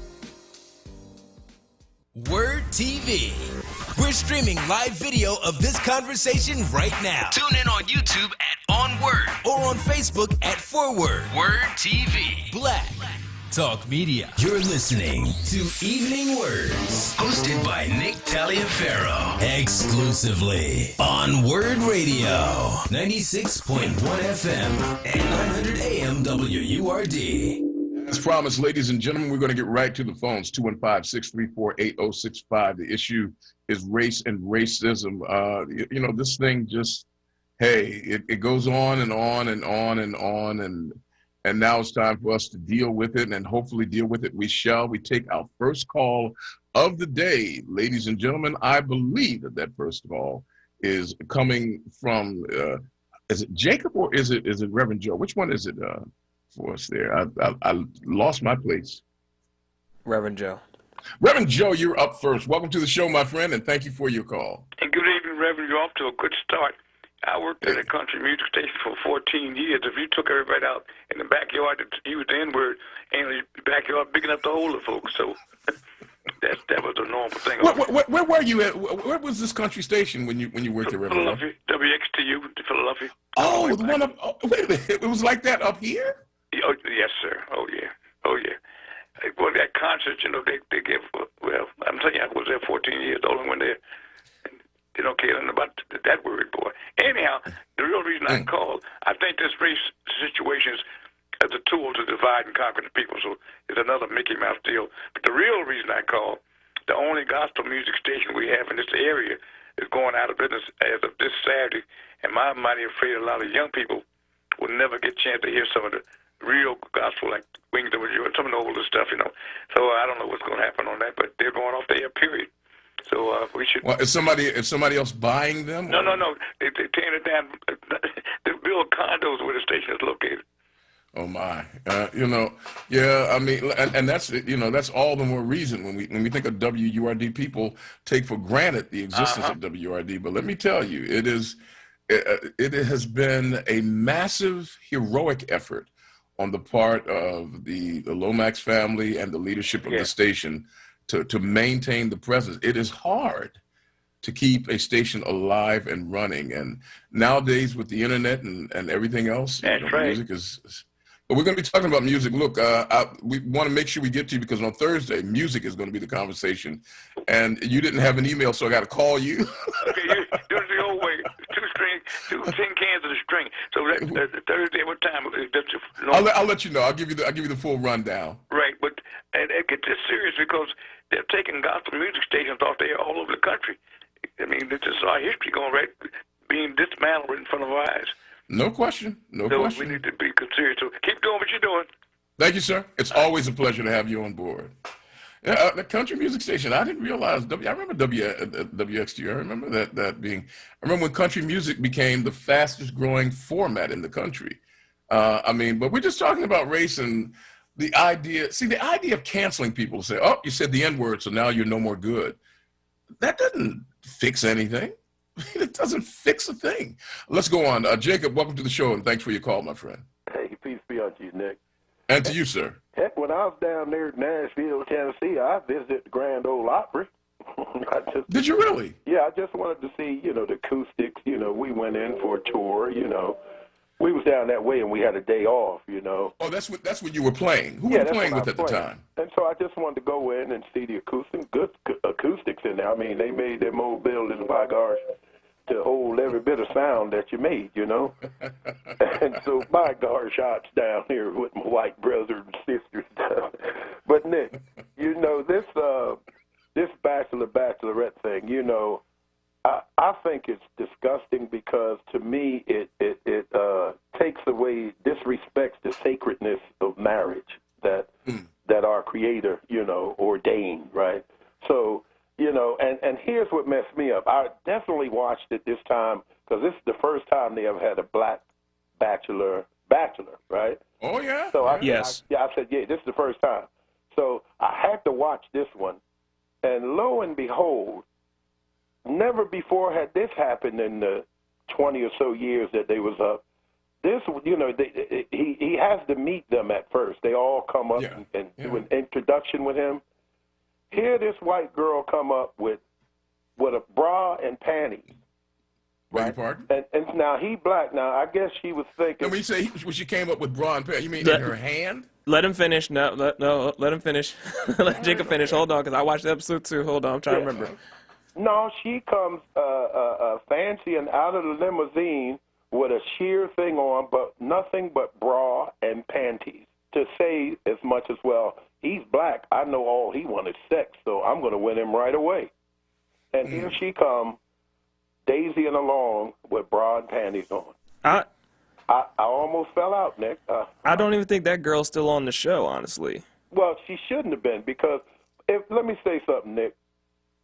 S8: WURD TV. We're streaming live video of this conversation right now. Tune in on YouTube at onWURD or on Facebook at ForWord. WURD TV. Black Talk Media. You're listening to Evening Words, hosted by Nick Taliaferro, exclusively on WURD Radio, 96.1 FM and 900 AM WURD.
S1: As promised, ladies and gentlemen, we're going to get right to the phones, 215-634-8065. The issue is race and racism. You know, this thing just, hey, it goes on and on and on and on. And now it's time for us to deal with it, and hopefully deal with it we shall. We take our first call of the day. Ladies and gentlemen, I believe that first call is coming from, is it Jacob or is it Reverend Joe? Which one is it? For us there. I lost my place.
S2: Reverend Joe.
S1: Reverend Joe, you're up first. Welcome to the show, my friend, and thank you for your call.
S14: And good evening, Reverend. You're off to a good start. I worked at a country music station for 14 years. If you took everybody out in the backyard to use the N-word, and the backyard big enough to hold the folks. So That was the normal thing.
S1: Where were you at? Where was this country station when you worked at Reverend?
S14: Philadelphia, WXTU, Philadelphia.
S1: Oh, the one up. Oh, wait a minute. It was like that up here?
S14: Oh, yes, sir. Oh, yeah. Oh, yeah. Well, that concert, they give, well, I'm telling you, I was there 14 years old and went there. They don't care nothing about that word, boy. Anyhow, the real reason I called, I think this race situation is as a tool to divide and conquer the people, so it's another Mickey Mouse deal. But the real reason I called, the only gospel music station we have in this area is going out of business as of this Saturday, and I'm mighty afraid a lot of young people will never get a chance to hear some of the real gospel, like Wings of You and some of the older stuff, So I don't know what's going to happen on that, but they're going off the air, period. So we should.
S1: Well, is somebody else buying them?
S14: No. They're tearing it down. They build condos where the station is located.
S1: Oh my, yeah. I mean, and that's that's all the more reason when we think of WURD, people take for granted the existence of WURD. But let me tell you, it has been a massive heroic effort on the part of the Lomax family and the leadership of the station to maintain the presence. It is hard to keep a station alive and running, and nowadays with the internet and everything else, music is. But we're going to be talking about music. Look, we want to make sure we get to you because on Thursday, music is going to be the conversation. And you didn't have an email, so I got to call you.
S14: Okay, do it the old way. Two tin cans of the string. So that Thursday, what time?
S1: I'll let you know. I'll give you the full rundown.
S14: Right, but it gets this serious because they're taking gospel music stations off the air all over the country. I mean, this is our history going being dismantled right in front of our eyes.
S1: No question. No question.
S14: We need to be serious. So keep doing what you're doing.
S1: Thank you, sir. It's always a pleasure to have you on board. Yeah, the country music station. I didn't realize. I remember WXTU. I remember that being. I remember when country music became the fastest growing format in the country. But we're just talking about race and the idea. See, the idea of canceling people, say, "Oh, you said the N-word, so now you're no more good." That doesn't fix anything. It doesn't fix a thing. Let's go on. Jacob, welcome to the show, and thanks for your call, my friend.
S15: Hey, peace be unto you, Nick.
S1: And to you, sir.
S15: Heck, when I was down there in Nashville, Tennessee, I visited the Grand Ole Opry.
S1: Did you really?
S15: Yeah, I just wanted to see, the acoustics. We went in for a tour, We was down that way, and we had a day off,
S1: Oh, that's when you were playing. Who were you playing with at the time?
S15: And so I just wanted to go in and see the good acoustics in there. I mean, they made their mobile buildings, by gosh, to hold every bit of sound that you made, And so, by gosh, shots down here with my white brothers and sisters. But Nick, this bachelorette thing, I think it's disgusting because to me it takes away, disrespects the sacredness of marriage that our Creator, ordained, right? So, and here's what messed me up. I definitely watched it this time because this is the first time they ever had a black bachelor, right?
S1: Oh, yeah?
S15: So I said, this is the first time. So I had to watch this one, and lo and behold, never before had this happened in the 20 or so years that they was up. This, he has to meet them at first. They all come up and do an introduction with him. Here, this white girl come up with a bra and panties.
S1: Beg your pardon?
S15: And now he black. Now I guess she was thinking.
S1: And when you say when she came up with bra and panties, you mean in her hand?
S2: Let him finish. No, let him finish. Let Jacob finish. Hold on, because I watched the episode too. Hold on, I'm trying to remember.
S15: No, she comes fancy and out of the limousine with a sheer thing on, but nothing but bra and panties. To say as much as, well, he's black, I know all he wanted sex, so I'm going to win him right away. And here she come, daisying along with bra and panties on. I almost fell out, Nick.
S2: I don't even think that girl's still on the show, honestly.
S15: Well, she shouldn't have been, because let me say something, Nick.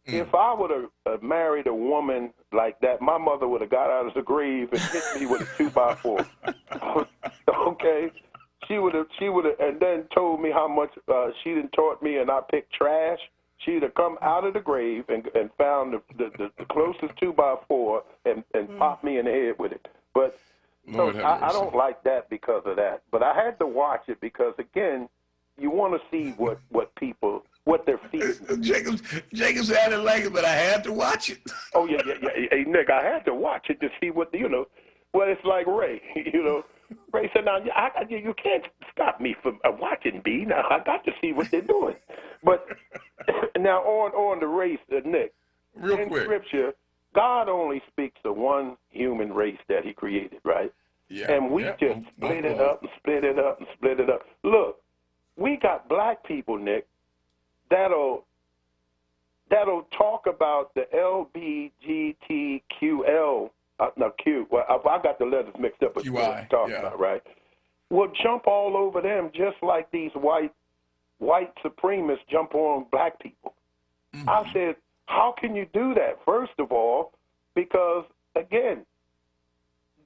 S15: If I would have married a woman like that, my mother would have got out of the grave and hit me with a 2x4. Okay? She would have, and then told me how much she done taught me, and I picked trash. She'd have come out of the grave and found the closest 2x4 and popped me in the head with it. But so I don't like that because of that. But I had to watch it because, again, you want to see what people what they're feeding.
S1: Jacob's added language, but I had to watch it.
S15: Oh yeah. Hey Nick, I had to watch it to see what Well, it's like Ray. Ray said, "Now you can't stop me from watching B. Now I got to see what they're doing." But now on the race, Nick.
S1: Real
S15: in
S1: quick.
S15: Scripture, God only speaks to one human race that He created, right?
S1: Yeah.
S15: And we just split it up and split it up and split it up. Look, we got black people, Nick, that'll talk about the LBGTQL. No, Q. Well, I got the letters mixed up. But
S1: QI.
S15: What I'm talking about, right? We'll jump all over them just like these white supremacists jump on black people.
S1: Mm-hmm.
S15: I said, how can you do that? First of all, because, again,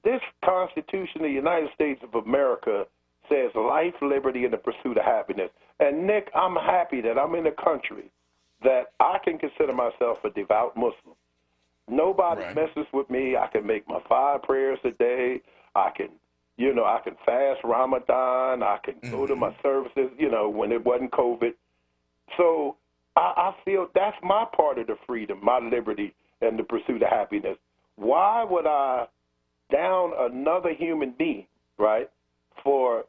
S15: this Constitution of the United States of America says life, liberty, and the pursuit of happiness. And, Nick, I'm happy that I'm in a country that I can consider myself a devout Muslim. Nobody messes with me. I can make my 5 prayers a day. I can fast Ramadan. I can go to my services, when it wasn't COVID. So I feel that's my part of the freedom, my liberty, and the pursuit of happiness. Why would I down another human being, right, for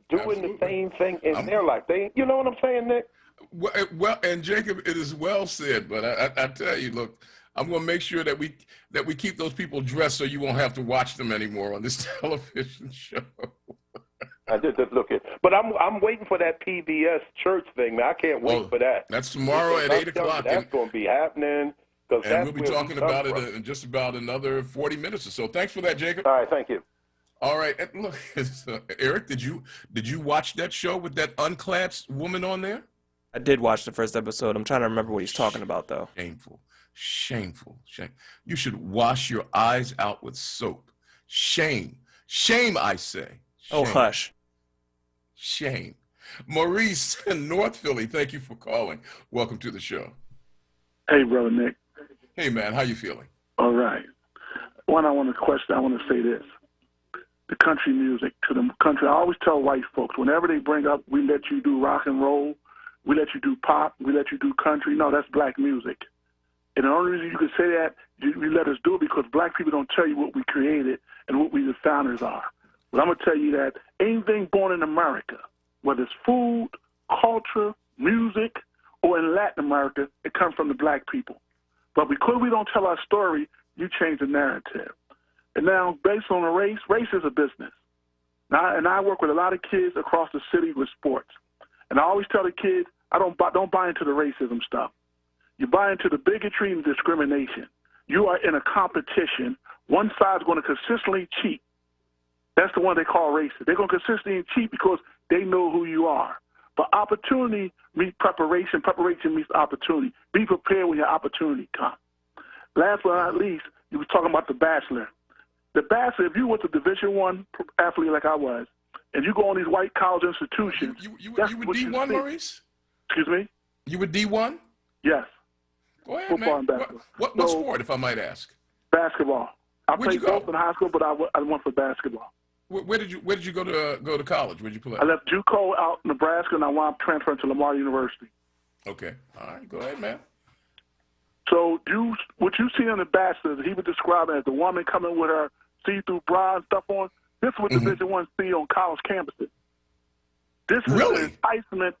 S15: doing the same thing in their life? You know what I'm saying, Nick?
S1: Well, and Jacob, it is well said, but I tell you, look, I'm going to make sure that we keep those people dressed so you won't have to watch them anymore on this television show.
S15: I just look at, but I'm waiting for that PBS church thing, man. I can't wait for that.
S1: That's tomorrow at 8 o'clock.
S15: That's going to be happening.
S1: And we'll be talking about it in just about another 40 minutes or so. Thanks for that, Jacob.
S15: All right, thank you.
S1: All right, and look, Eric, did you watch that show with that unclad woman on there?
S2: I did watch the first episode. I'm trying to remember what he's talking about, though.
S1: Shameful. You should wash your eyes out with soap. Shame, I say. Shame.
S2: Oh, hush.
S1: Shame. Maurice in North Philly, thank you for calling. Welcome to the show.
S16: Hey, Brother Nick.
S1: Hey, man, how you feeling?
S16: All right. I want to say this. The country music to the country. I always tell white folks, whenever they bring up, we let you do rock and roll, we let you do pop, we let you do country. No, that's black music. And the only reason you can say that, you let us do it because black people don't tell you what we created and what we the founders are. But I'm going to tell you that anything born in America, whether it's food, culture, music, or in Latin America, it comes from the black people. But because we don't tell our story, you change the narrative. And now, based on the race is a business. Now, and I work with a lot of kids across the city with sports. And I always tell the kids, don't buy into the racism stuff. You buy into the bigotry and discrimination. You are in a competition. One side's going to consistently cheat. That's the one they call racist. They're going to consistently cheat because they know who you are. But opportunity meets preparation. Preparation meets opportunity. Be prepared when your opportunity comes. Last but not least, you were talking about The Bachelor. The Bachelor, if you were a Division I athlete like I was, and you go on these white college institutions,
S1: you were D1, Maurice?
S16: Excuse me?
S1: You were D1?
S16: Yes.
S1: Go ahead,
S16: Football
S1: man.
S16: And basketball.
S1: What sport, if I might ask?
S16: Basketball. I played golf in high school, but I went for basketball.
S1: Where did you go to college? Where did you play?
S16: I left JUCO out in Nebraska, and I wound up transferring to Lamar University.
S1: Okay. All right. Go ahead, man.
S16: So what you see in The Bachelor, he would describe it as the woman coming with her see-through bra and stuff on. This is what Division I see on college campuses. This is an enticement.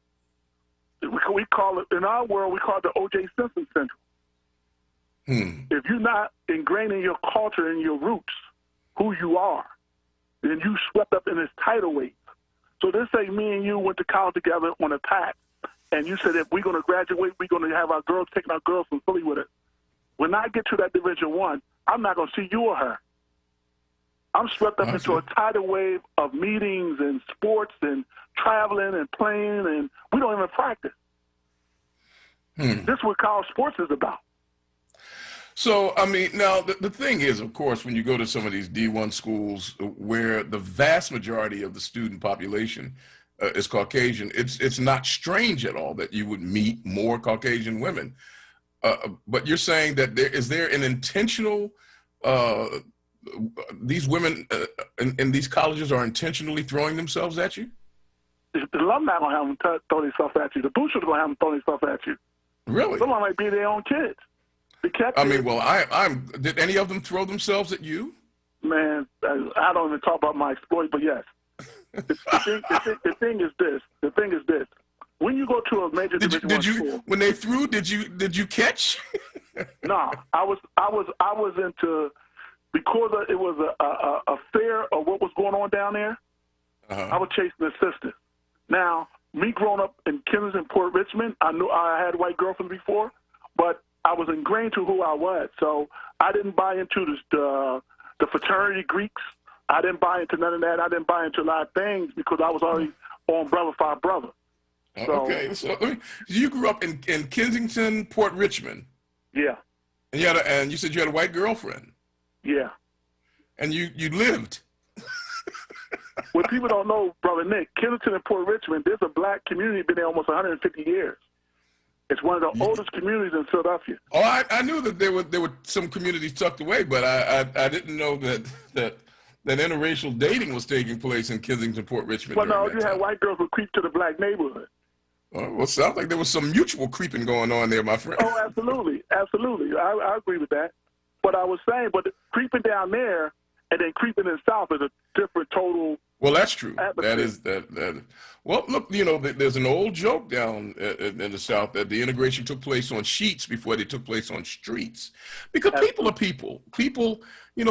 S16: We call it, in our world, we call it the O.J. Simpson syndrome. If you're not ingrained in your culture and your roots, who you are, then you swept up in this tidal wave. So this say me and you went to college together on a pact, and you said if we're going to graduate, we're going to have our girls, taking our girls from Philly with us. When I get to that Division I, I'm not going to see you or her. I'm swept up into a tidal wave of meetings and sports and traveling and playing, and we don't even practice. This is what college sports is about.
S1: So, I mean, now the thing is, of course, when you go to some of these D1 schools where the vast majority of the student population is Caucasian, it's not strange at all that you would meet more Caucasian women. But you're saying that is there an intentional, these women in these colleges are intentionally throwing themselves at you?
S16: the alumni gonna have them throw themselves at you. The boosters gonna have them throw themselves at you.
S1: Really?
S16: Some of them might be their own kids.
S1: I mean, well, did any of them throw themselves at you?
S16: Man, I don't even talk about my exploit, but yes. The thing is this. When you go to a major Division I school,
S1: when they threw, did you catch?
S16: No, I was into, because it was a fear of what was going on down there. I was chasing the assistant. Now, me growing up in Kensington, Port Richmond, I knew I had white girlfriends before, but I was ingrained to who I was. So I didn't buy into the fraternity Greeks. I didn't buy into none of that. I didn't buy into a lot of things because I was already on brother fight brother. So,
S1: okay, so you grew up in Kensington, Port Richmond.
S16: Yeah.
S1: And you said you had a white girlfriend.
S16: Yeah.
S1: And you lived.
S16: What people don't know, Brother Nick, Kensington and Port Richmond, there's a black community been there almost 150 years. It's one of the oldest communities in Philadelphia.
S1: Oh, I knew that there were some communities tucked away, but I didn't know that interracial dating was taking place in Kensington, Port Richmond.
S16: Well, no, you had white girls who creep to the black neighborhood.
S1: Well, it sounds like there was some mutual creeping going on there, my friend.
S16: Oh, absolutely. I agree with that. But I was saying, creeping down there and then creeping in the South is a different total.
S1: Well, that's true.
S16: Atmosphere.
S1: That is that. Well, look, there's an old joke down in the South that the integration took place on sheets before they took place on streets, because people are people. People, they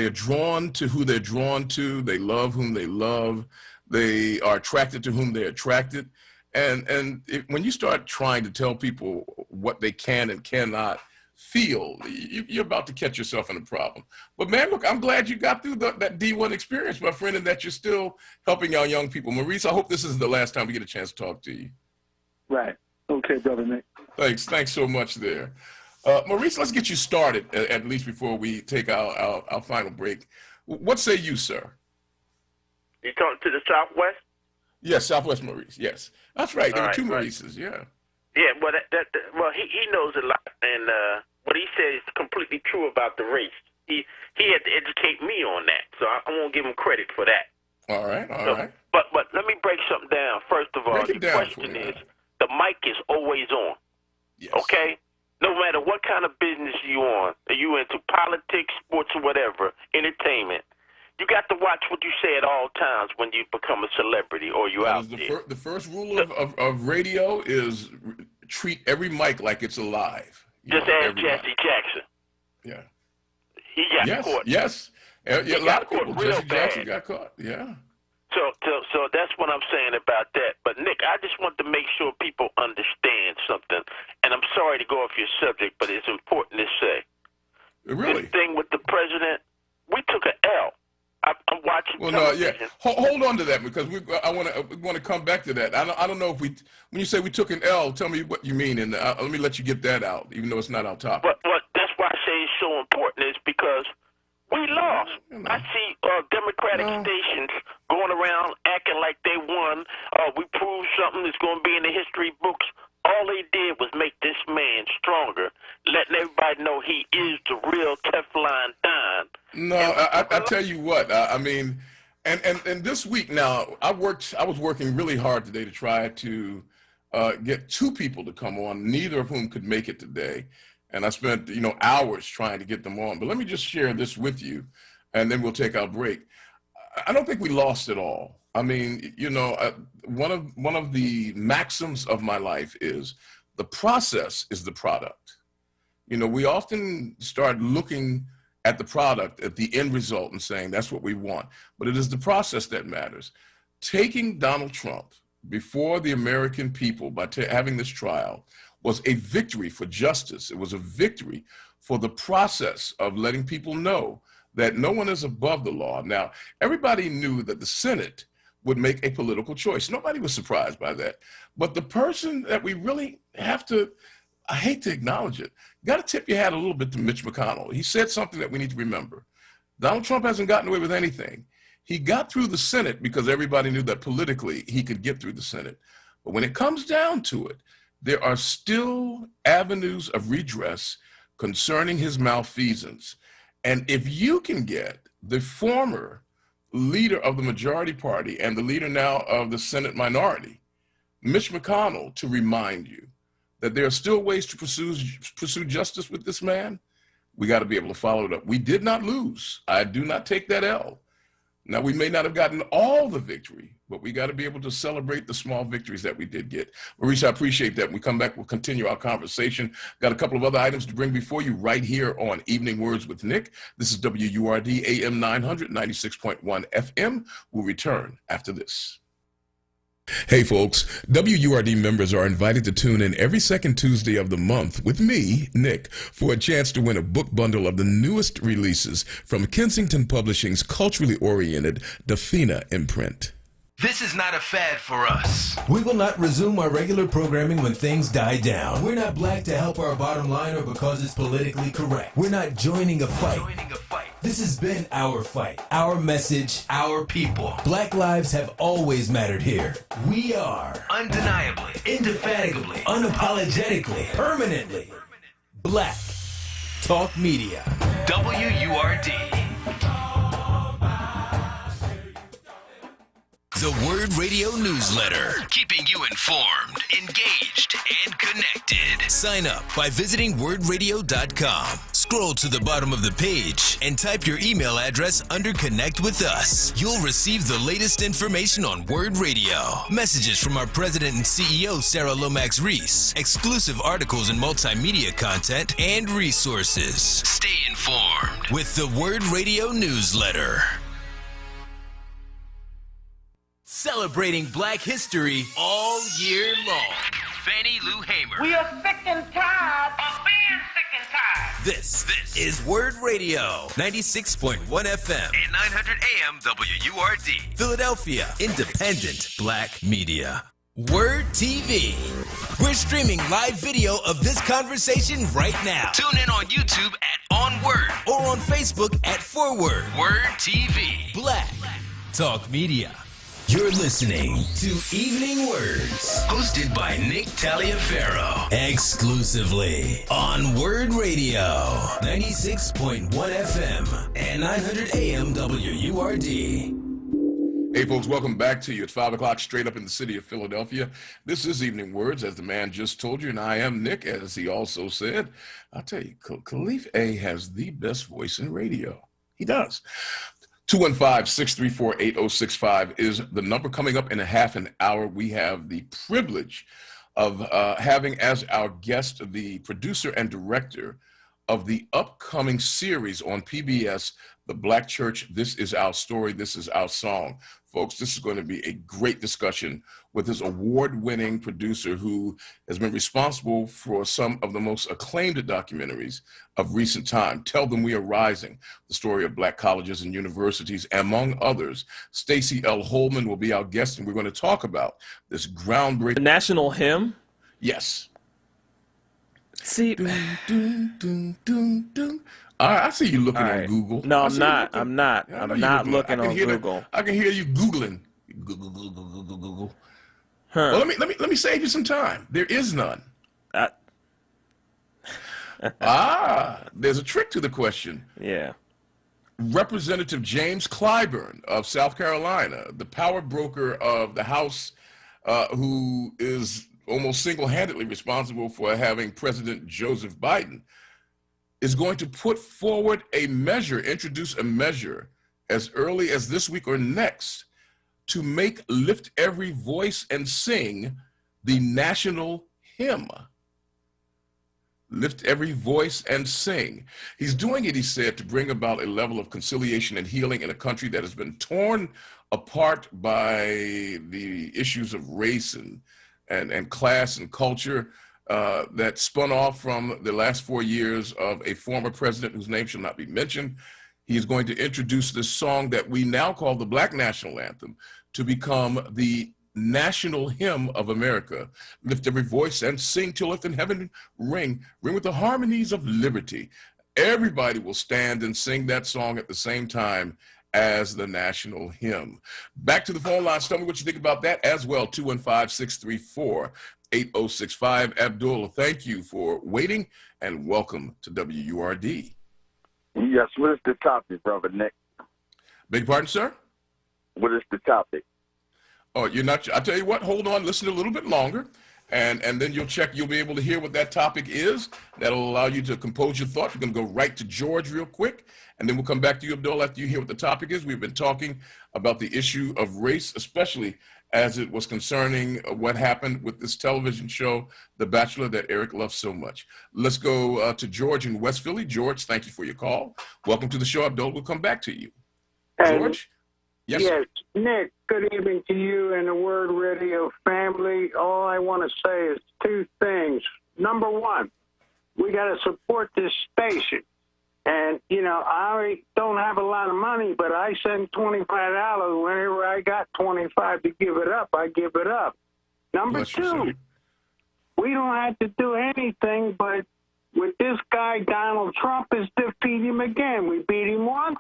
S1: are drawn to who they're drawn to. They love whom they love. They are attracted to whom they're attracted. And when you start trying to tell people what they can and cannot feel, you're about to catch yourself in a problem. But man, look, I'm glad you got through that D1 experience, my friend, and that you're still helping our young people. Maurice, I hope this isn't the last time we get a chance to talk to you.
S16: Right. Okay, Brother Nick.
S1: Thanks so much there. Maurice, let's get you started, at least before we take our final break. What say you, sir?
S17: You talking to the Southwest?
S1: Yes, Southwest Maurice, yes. That's right, there were two Maurices, yeah.
S17: Yeah, well, he knows a lot, and what he said is completely true about the race. He had to educate me on that, so I won't give him credit for that.
S1: All right.
S17: But let me break something down. First of all, the question is, the mic is always on.
S1: Yes.
S17: Okay? No matter what kind of business you on, are you into politics, sports, or whatever, entertainment, you got to watch what you say at all times when you become a celebrity or you out there.
S1: The first rule of radio is treat every mic like it's alive.
S17: Just ask Jesse Jackson.
S1: Yeah.
S17: He got caught.
S1: Yes. A lot of people.
S17: Jesse
S1: Jackson got caught. Yeah.
S17: So that's what I'm saying about that. But Nick, I just want to make sure people understand something. And I'm sorry to go off your subject, but it's important to say.
S1: Really?
S17: This thing with the president, we took an L. I'm watching.
S1: Well, no, yeah. Hold on to that, because I want to come back to that. I don't know if when you say we took an L, tell me what you mean, and let me let you get that out, even though it's not our topic.
S17: But that's why I say it's so important, is because we lost. I see Democratic stations going around acting like they won. We proved something that's going to be in the history books. All they did was make this man stronger, letting everybody know he is the real Teflon Don.
S1: No, I tell you what, I mean, and this week now, I was working really hard today to try to get two people to come on, neither of whom could make it today. And I spent, hours trying to get them on. But let me just share this with you, and then we'll take our break. I don't think we lost it all. I mean, one of the maxims of my life is the process is the product. We often start looking at the product, at the end result, and saying that's what we want. But it is the process that matters. Taking Donald Trump before the American people by having this trial was a victory for justice. It was a victory for the process of letting people know that no one is above the law. Now, everybody knew that the Senate would make a political choice. Nobody was surprised by that. But the person that we really have to, I hate to acknowledge it, got to tip your hat a little bit to Mitch McConnell. He said something that we need to remember. Donald Trump hasn't gotten away with anything. He got through the Senate because everybody knew that politically he could get through the Senate. But when it comes down to it, there are still avenues of redress concerning his malfeasance. And if you can get the former leader of the majority party and the leader now of the Senate minority, Mitch McConnell, to remind you that there are still ways to pursue justice with this man. We got to be able to follow it up. We did not lose. I do not take that L. Now, we may not have gotten all the victory, but we got to be able to celebrate the small victories that we did get. Maurice, I appreciate that. When we come back, we'll continue our conversation. Got a couple of other items to bring before you right here on Evening Words with Nick. This is WURD AM 900, 96.1 FM. We'll return after this. Hey folks, WURD members are invited to tune in every second Tuesday of the month with me, Nick, for a chance to win a book bundle of the newest releases from Kensington Publishing's culturally oriented Dafina imprint.
S8: This is not a fad for us.
S18: We will not resume our regular programming when things die down. We're not black to help our bottom line or because it's politically correct. We're not joining a fight. This has been our fight, our message, our people. Black lives have always mattered here. We are
S8: Undeniably,
S18: indefatigably, unapologetically, permanently Black Talk Media.
S8: WURD. The Word Radio newsletter, keeping you informed, engaged, and connected. Sign up by visiting wordradio.com. Scroll to the bottom of the page and type your email address under Connect with Us. You'll receive the latest information on Word Radio, messages from our president and CEO, Sarah Lomax Reese, exclusive articles and multimedia content, and resources. Stay informed with the Word Radio newsletter. Celebrating Black history all year long. Fannie Lou Hamer.
S17: We are sick and tired of being sick and tired.
S8: This is Word Radio, 96.1 FM and 900 AM WURD. Philadelphia, independent Black media. Word TV. We're streaming live video of this conversation right now. Tune in on YouTube at onWURD or on Facebook at WURD. Word TV. Black Talk Media. You're listening to Evening Words, hosted by Nick Taliaferro, exclusively on Word Radio, 96.1 FM and 900 AM WURD.
S1: Hey folks, welcome back to you at 5 o'clock straight up in the city of Philadelphia. This is Evening Words, as the man just told you, and I am Nick, as he also said. I'll tell you, Khalif A has the best voice in radio. He does. 215-634-8065 is the number. Coming up in a half an hour, we have the privilege of having as our guest the producer and director of the upcoming series on PBS, The Black Church, This Is Our Story, This Is Our Song. Folks, this is going to be a great discussion with this award-winning producer who has been responsible for some of the most acclaimed documentaries of recent time. Tell Them We Are Rising, the story of Black colleges and universities, among others. Stacey L. Holman will be our guest, and we're going to talk about this groundbreaking...
S2: The national hymn?
S1: Yes.
S2: See...
S1: I see you looking on Google.
S2: No, I'm not. I'm not looking on Google.
S1: I can hear you Googling. Google.
S2: Huh.
S1: Well, let me save you some time. There is none. There's a trick to the question.
S2: Yeah.
S1: Representative James Clyburn of South Carolina, the power broker of the House, who is almost single-handedly responsible for having President Joseph Biden, is going to put forward introduce a measure as early as this week or next to make Lift Every Voice and Sing the national hymn. Lift every voice and sing. He's doing it, he said, to bring about a level of conciliation and healing in a country that has been torn apart by the issues of race and class and culture, that spun off from the last 4 years of a former president whose name shall not be mentioned. He is going to introduce this song that we now call the Black National Anthem to become the national hymn of America. Lift every voice and sing till earth and heaven ring with the harmonies of liberty. Everybody will stand and sing that song at the same time as the national hymn. Back to the phone lines. Tell me what you think about that as well. 215-634-8065. Abdul, thank you for waiting and welcome to WURD.
S19: Yes, what is the topic, Brother Nick?
S1: Beg your pardon, sir?
S19: what is the topic?
S1: Oh, you're not. I tell you what. Hold on. Listen a little bit longer, and then you'll check. You'll be able to hear what that topic is. That'll allow you to compose your thoughts. We're going to go right to George real quick, and then we'll come back to you, Abdul, after you hear what the topic is. We've been talking about the issue of race, especially as it was concerning what happened with this television show, The Bachelor, that Eric loves so much. Let's go to George in West Philly. George, thank you for your call. Welcome to the show, Abdul. We'll come back to you. George? Yes,
S20: yes,
S1: sir.
S20: Nick, good evening to you and the Word Radio family. All I want to say is two things. Number one, we got to support this station. And, you know, I don't have a lot of money, but I send $25 whenever I got 25 to give it up. I give it up. Number two, we don't have to do anything, but with this guy, Donald Trump, is defeat him again. We beat him once.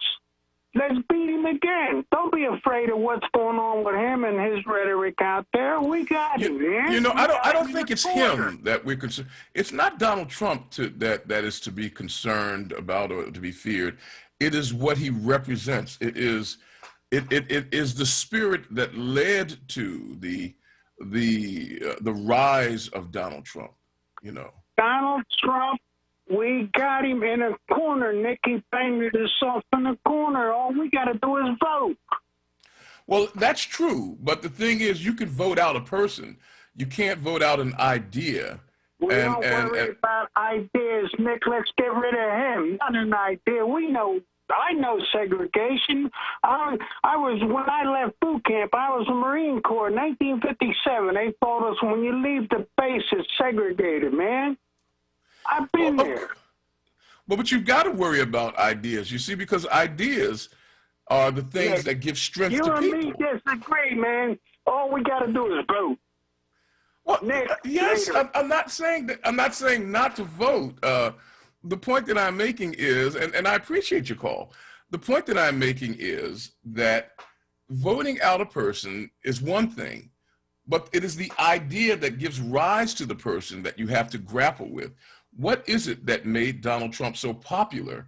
S20: Let's beat him again. Don't be afraid of what's going on with him and his rhetoric out there. We got him, man.
S1: You know, I don't think it's him that we're concerned. It's not Donald Trump that is to be concerned about or to be feared. It is what he represents. It is the spirit that led to the rise of Donald Trump. You know,
S20: Donald Trump. We got him in a corner. Nikki painted himself in a corner. All we got to do is vote.
S1: Well, that's true. But the thing is, you can vote out a person. You can't vote out an idea.
S20: We don't worry about ideas, Nick. Let's get rid of him. Not an idea. We know. I know segregation. I was, when I left boot camp, I was a Marine Corps in 1957. They told us when you leave the base, it's segregated, man. I've been there.
S1: Well, but you've got to worry about ideas, you see, because ideas are the things that give strength to people.
S20: You and me disagree, man. All we got to do is vote.
S1: Well,
S20: Nick,
S1: yes, I'm not saying that. I'm not saying not to vote. The point that I'm making is, and I appreciate your call. The point that I'm making is that voting out a person is one thing, but it is the idea that gives rise to the person that you have to grapple with. What is it that made Donald Trump so popular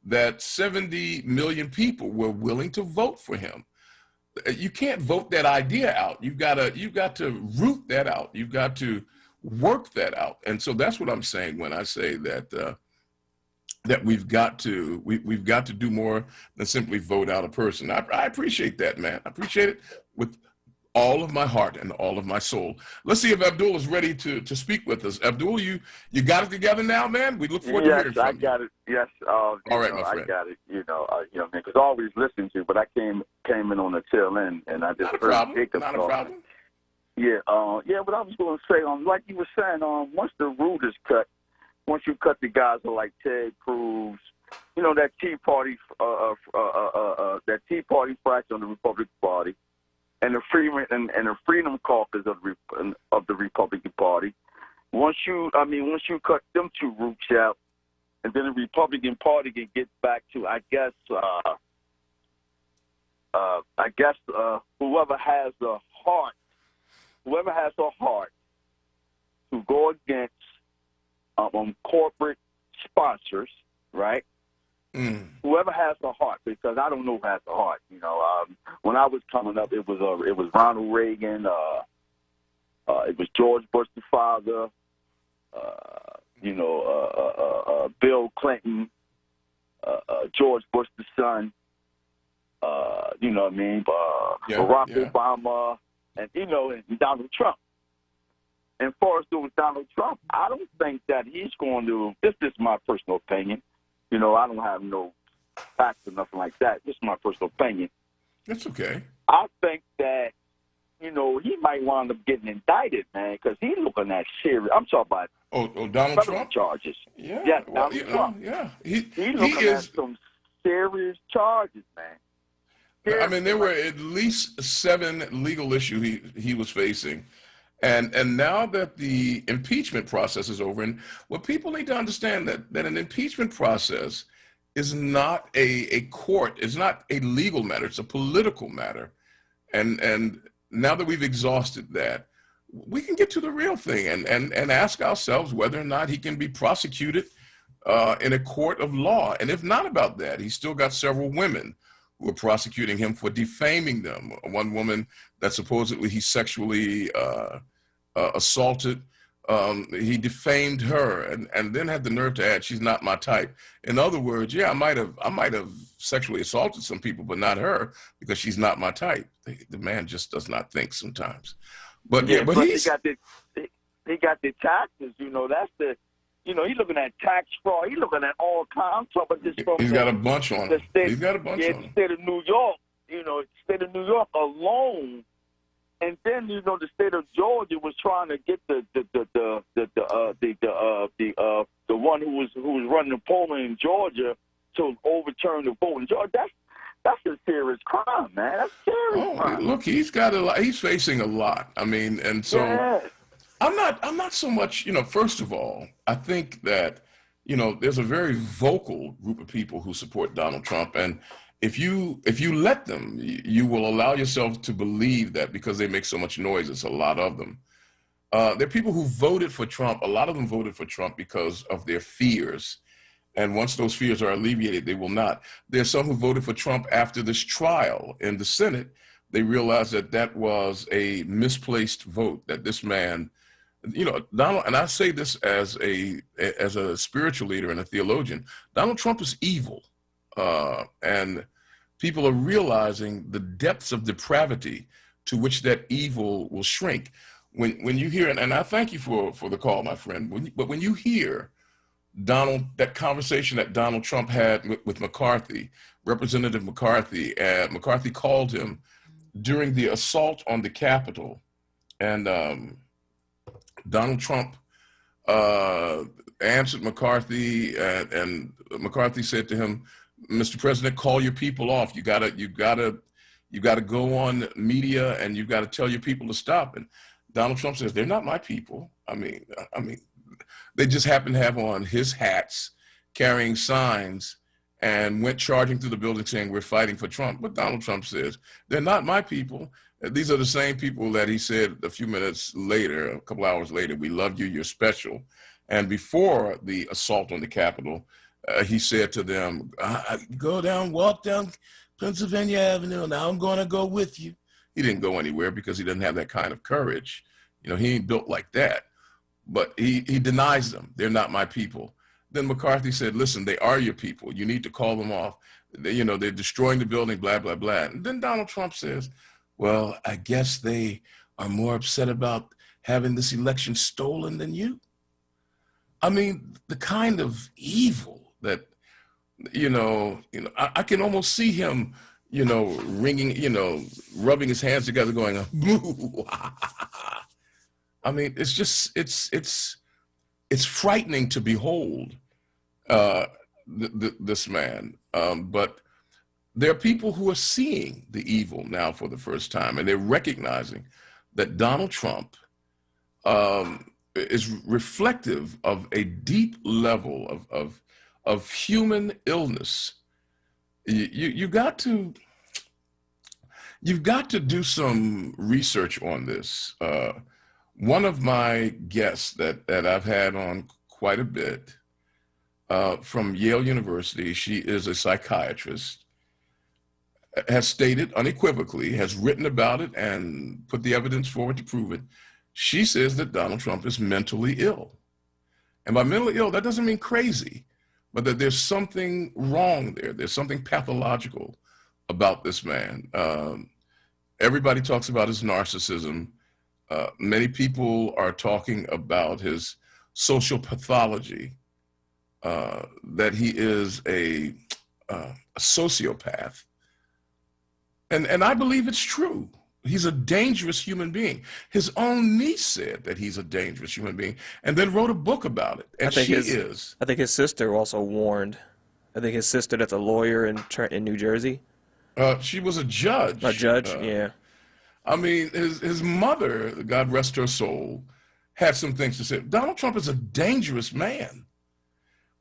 S1: that 70 million people were willing to vote for him? You can't vote that idea out. You've got to root that out. You've got to work that out. And so that's what I'm saying when I say that that we've got to do more than simply vote out a person. I appreciate that, man. I appreciate it with all of my heart and all of my soul. Let's see if Abdul is ready to speak with us. Abdul, you got it together now, man? We look forward to hearing from you.
S19: Yes, I got it. Yes.
S1: All right, my friend.
S19: I got it. Because always listening to you, but I came in on the tail end, and I just heard Jacob
S1: Not a problem.
S19: Yeah, but I was going to say, like you were saying, once the root is cut, once you cut the guys like Ted Cruz, that Tea Party, fraction of the Republican Party, and the Freedom Caucus of the Republican Party. Once you cut them two roots out, and then the Republican Party can get back to, whoever has the heart to go against corporate sponsors, right? Whoever has the heart, because I don't know who has the heart. When I was coming up, it was Ronald Reagan, it was George Bush the father, Bill Clinton, George Bush the son, Barack Obama, and and Donald Trump. And as far as doing Donald Trump, I don't think that he's going to. This is my personal opinion. I don't have no facts or nothing like that. This is my personal opinion.
S1: That's okay.
S19: I think that, he might wind up getting indicted, man, because he's looking at serious. I'm talking about
S1: Donald Trump
S19: charges.
S1: Yeah.
S19: Yes,
S1: well,
S19: Donald Trump.
S1: Yeah.
S19: He's looking at some serious charges, man.
S1: I mean, there were at least 7 legal issues he was facing. And now that the impeachment process is over, and what people need to understand that an impeachment process is not a court, it's not a legal matter, it's a political matter. And now that we've exhausted that, we can get to the real thing and ask ourselves whether or not he can be prosecuted in a court of law. And if not about that, he's still got several women who are prosecuting him for defaming them. One woman that supposedly he sexually assaulted, he defamed her, and then had the nerve to add, "She's not my type." In other words, yeah, I might have sexually assaulted some people, but not her, because she's not my type. The man just does not think sometimes. But yeah, but
S19: he got the taxes. That's the. He's looking at tax fraud. He's looking at all kinds of this from.
S1: He's got a bunch on him. He's got a bunch on him.
S19: The state of New York. State of New York alone. And then the state of Georgia was trying to get the one who was running the polling in Georgia to overturn the vote in Georgia. That's a serious crime, man. That's a serious crime.
S1: Look, he's got a lot. He's facing a lot. I mean, and so I'm not so much. First of all, I think that there's a very vocal group of people who support Donald Trump, and if you let them, you will allow yourself to believe that because they make so much noise. It's a lot of them. There are people who voted for Trump. A lot of them voted for Trump because of their fears. And once those fears are alleviated, they will not. There's some who voted for Trump after this trial in the Senate. They realized that that was a misplaced vote, that this man, Donald, and I say this as a spiritual leader and a theologian, Donald Trump is evil. And people are realizing the depths of depravity to which that evil will shrink. When you hear, and I thank you for the call, my friend, but when you hear that conversation that Donald Trump had with McCarthy, Representative McCarthy, McCarthy called him during the assault on the Capitol, and Donald Trump answered McCarthy, and McCarthy said to him, "Mr. President, call your people off. You gotta go on media, and you've got to tell your people to stop." And Donald Trump says, "They're not my people. I mean, they just happen to have on his hats, carrying signs, and went charging through the building saying, 'We're fighting for Trump.'" But Donald Trump says, "They're not my people. These are the same people that he said a few minutes later, a couple hours later, 'We love you, you're special.'" And before the assault on the Capitol, he said to them, walk down Pennsylvania Avenue, and I'm going to go with you." He didn't go anywhere because he doesn't have that kind of courage. He ain't built like that. But he denies them. "They're not my people." Then McCarthy said, "Listen, they are your people. You need to call them off. They're destroying the building, blah, blah, blah." And then Donald Trump says, "Well, I guess they are more upset about having this election stolen than you." I mean, the kind of evil that, I can almost see him, ringing, rubbing his hands together going, "Boo." I mean, it's just, it's frightening to behold this man. But there are people who are seeing the evil now for the first time, and they're recognizing that Donald Trump is reflective of a deep level of human illness. You've got to do some research on this. One of my guests that I've had on quite a bit from Yale University, she is a psychiatrist, has stated unequivocally, has written about it and put the evidence forward to prove it. She says that Donald Trump is mentally ill. And by mentally ill, that doesn't mean crazy, but that there's something wrong there. There's something pathological about this man. Everybody talks about his narcissism. Many people are talking about his social pathology, that he is a sociopath. And I believe it's true. He's a dangerous human being. His own niece said that he's a dangerous human being and then wrote a book about it. And she is.
S2: I think his sister also warned. I think his sister, that's a lawyer in New Jersey.
S1: She was a judge.
S2: A judge, yeah.
S1: I mean, his mother, God rest her soul, had some things to say. Donald Trump is a dangerous man.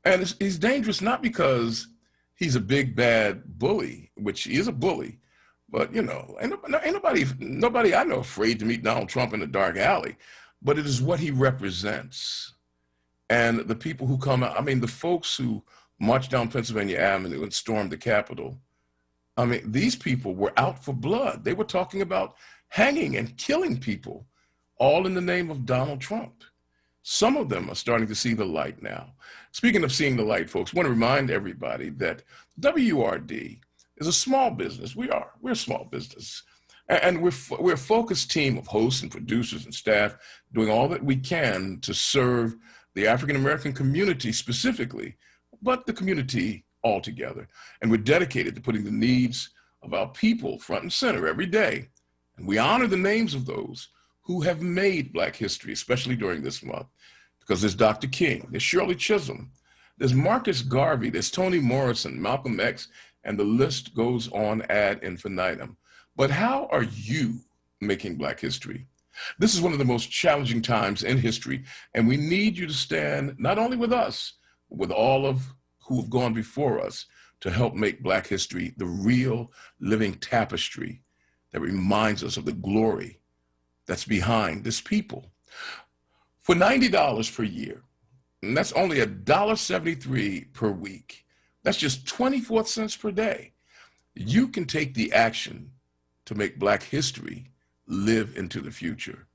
S1: And he's dangerous not because he's a big, bad bully, which he is a bully. But, ain't nobody I know afraid to meet Donald Trump in a dark alley. But it is what he represents. And the people who come out, I mean, the folks who marched down Pennsylvania Avenue and stormed the Capitol, I mean, these people were out for blood. They were talking about hanging and killing people, all in the name of Donald Trump. Some of them are starting to see the light now. Speaking of seeing the light, folks, I want to remind everybody that WURD is a small business. We're a small business. And we're a focused team of hosts and producers and staff doing all that we can to serve the African-American community specifically, but the community altogether. And we're dedicated to putting the needs of our people front and center every day. And we honor the names of those who have made Black history, especially during this month, because there's Dr. King, there's Shirley Chisholm, there's Marcus Garvey, there's Toni Morrison, Malcolm X, and the list goes on ad infinitum. But how are you making Black history? This is one of the most challenging times in history, and we need you to stand not only with us, but with all of who have gone before us to help make Black history the real living tapestry that reminds us of the glory that's behind this people. For $90 per year, and that's only $1.73 per week, that's just 24 cents per day, you can take the action to make Black history live into the future.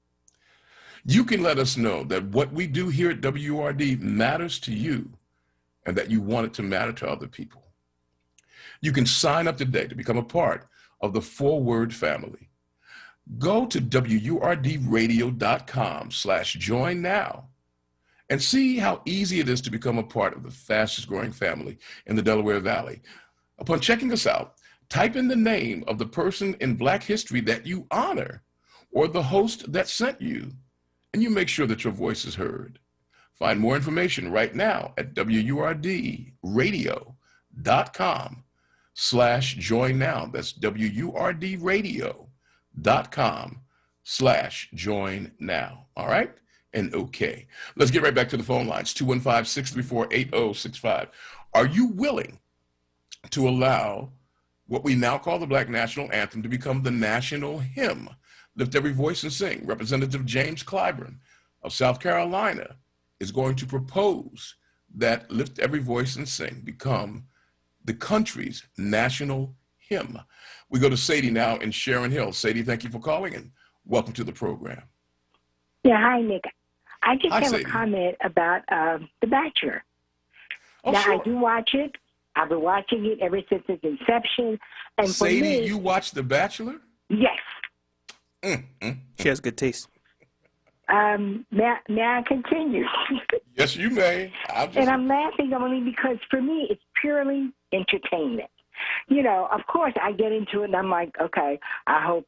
S1: You can let us know that what we do here at WURD matters to you and that you want it to matter to other people. You can sign up today to become a part of the 4WURD family. Go to WURDradio.com/join now and see how easy it is to become a part of the fastest growing family in the Delaware Valley. Upon checking us out, type in the name of the person in Black history that you honor or the host that sent you, and you make sure that your voice is heard. Find more information right now at WURDradio.com/join now. That's WURDradio.com/join now. All right? And okay. Let's get right back to the phone lines. 215-634-8065. Are you willing to allow what we now call the Black National Anthem to become the national hymn? Lift every voice and sing. Representative James Clyburn of South Carolina is going to propose that Lift Every Voice and Sing become the country's national hymn. We go to Sadie now in Sharon Hill. Sadie, thank you for calling and welcome to the program.
S21: Yeah, hi, Nick. I just have
S1: Sadie.
S21: a comment about The Bachelor.
S1: Oh,
S21: now,
S1: sure.
S21: I do watch it. I've been watching it ever since its inception. And
S1: Sadie,
S21: for me,
S1: you watch The Bachelor?
S21: yes.
S2: She has good taste.
S21: May I continue?
S1: Yes, you may.
S21: And I'm laughing only because for me, it's purely entertainment. You know, of course, I get into it and I'm like, okay, I hope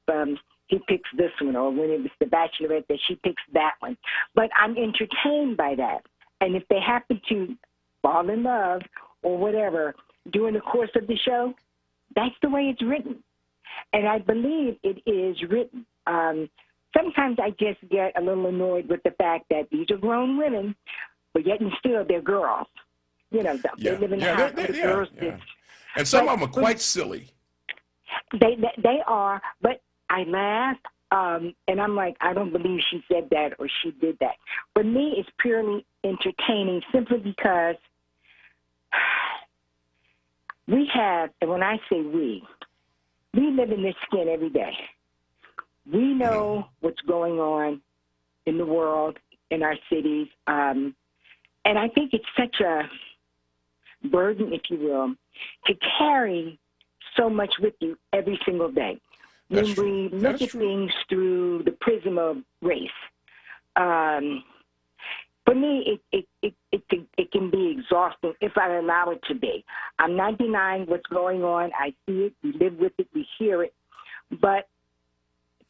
S21: he picks this one, or when it was The Bachelorette that she picks that one. But I'm entertained by that. And if they happen to fall in love or whatever during the course of the show, that's the way it's written. And I believe it is written. Sometimes I just get a little annoyed with the fact that these are grown women, but yet and still they're girls. You know, they live in the house. The girls
S1: And some of them are quite silly.
S21: They are, but I laugh, and I'm like, I don't believe she said that or she did that. For me, it's purely entertaining simply because we have, and when I say we live in this skin every day. We know what's going on in the world, in our cities, and I think it's such a burden, if you will, to carry so much with you every single day. When we look at things through the prism of race, for me, it can be exhausting if I allow it to be. I'm not denying what's going on. I see it, we live with it, we hear it, but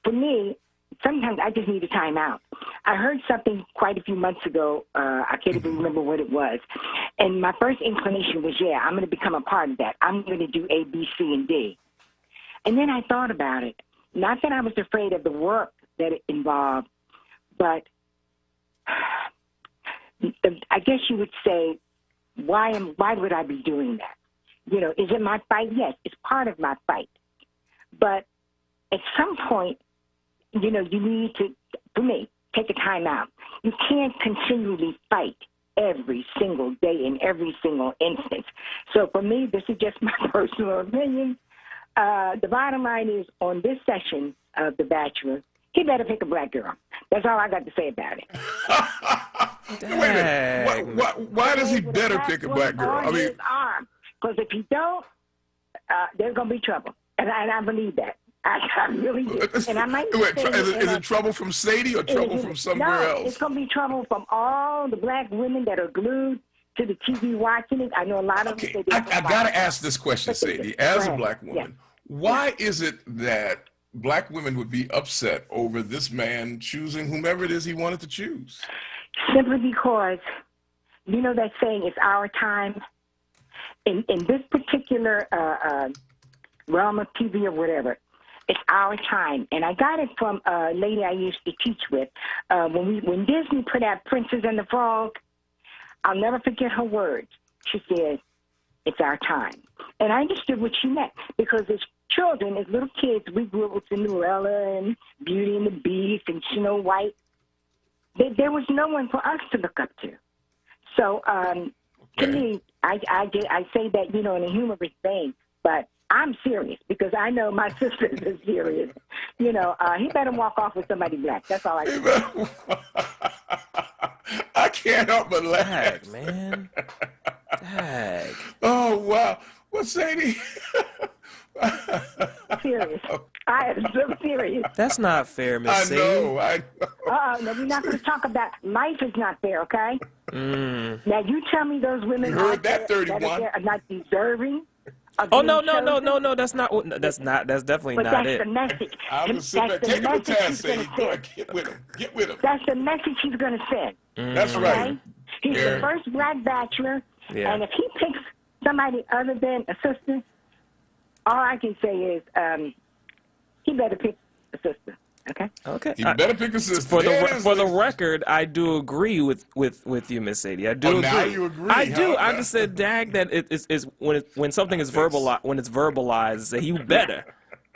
S21: for me, sometimes I just need a time out. I heard something quite a few months ago. I can't even remember what it was. And my first inclination was, yeah, I'm going to become a part of that. I'm going to do A, B, C, and D. And then I thought about it. Not that I was afraid of the work that it involved, but I guess you would say, why would I be doing that? You know, is it my fight? Yes, it's part of my fight. But at some point, you know, you need to, for me, take a time out. You can't continually fight every single day in every single instance. So for me, this is just my personal opinion. The bottom line is, on this session of The Bachelor, he better pick a black girl. That's all I got to say about it.
S1: Wait a minute. Why does he better pick a black girl? I mean,
S21: because if he don't, there's gonna be trouble, and I believe that. I really do. And I might
S1: is it trouble from Sadie or trouble from somewhere else?
S21: It's gonna be trouble from all the black women that are glued to the TV watching it. I know a lot of them.
S1: I gotta ask this question, Sadie, as a black woman. Why is it that black women would be upset over this man choosing whomever it is he wanted to choose?
S21: Simply because, you know that saying, it's our time. In this particular realm of TV or whatever, it's our time. And I got it from a lady I used to teach with. When Disney put out Princess and the Frog, I'll never forget her words. She said, it's our time. And I understood what she meant, because as children, as little kids, we grew up with Cinderella and Beauty and the Beast and Snow White. There was no one for us to look up to. So to me, I say that, you know, in a humorous vein, but I'm serious because I know my sisters are serious. You know, he better walk off with somebody black. That's all I can say.
S1: I can't help but laugh.
S2: Dag, man. Dag.
S1: Oh, wow. Well, Sadie.
S21: Serious. I am so serious.
S2: That's not fair, Miss Sadie.
S1: I know.
S21: No, we're not going to talk about life is not fair, okay? Now, you tell me those women
S1: heard that 31
S21: are not deserving.
S2: Oh no! That's not. That's definitely
S21: but
S2: not
S21: that's
S2: it.
S21: the message.
S1: I'm just sitting there taking the test, Sadie. Go ahead, get with him. Get with him.
S21: That's the message he's going to send.
S1: That's right.
S21: He's the first black bachelor, and if he picks somebody other than a sister, all I can say is he better pick a sister. Okay.
S1: He better pick a sister.
S2: For the record, I do agree with you, Miss Sadie. I do agree.
S1: Now you agree.
S2: I do. I just said, dag, that is when something is verbalized, say he better.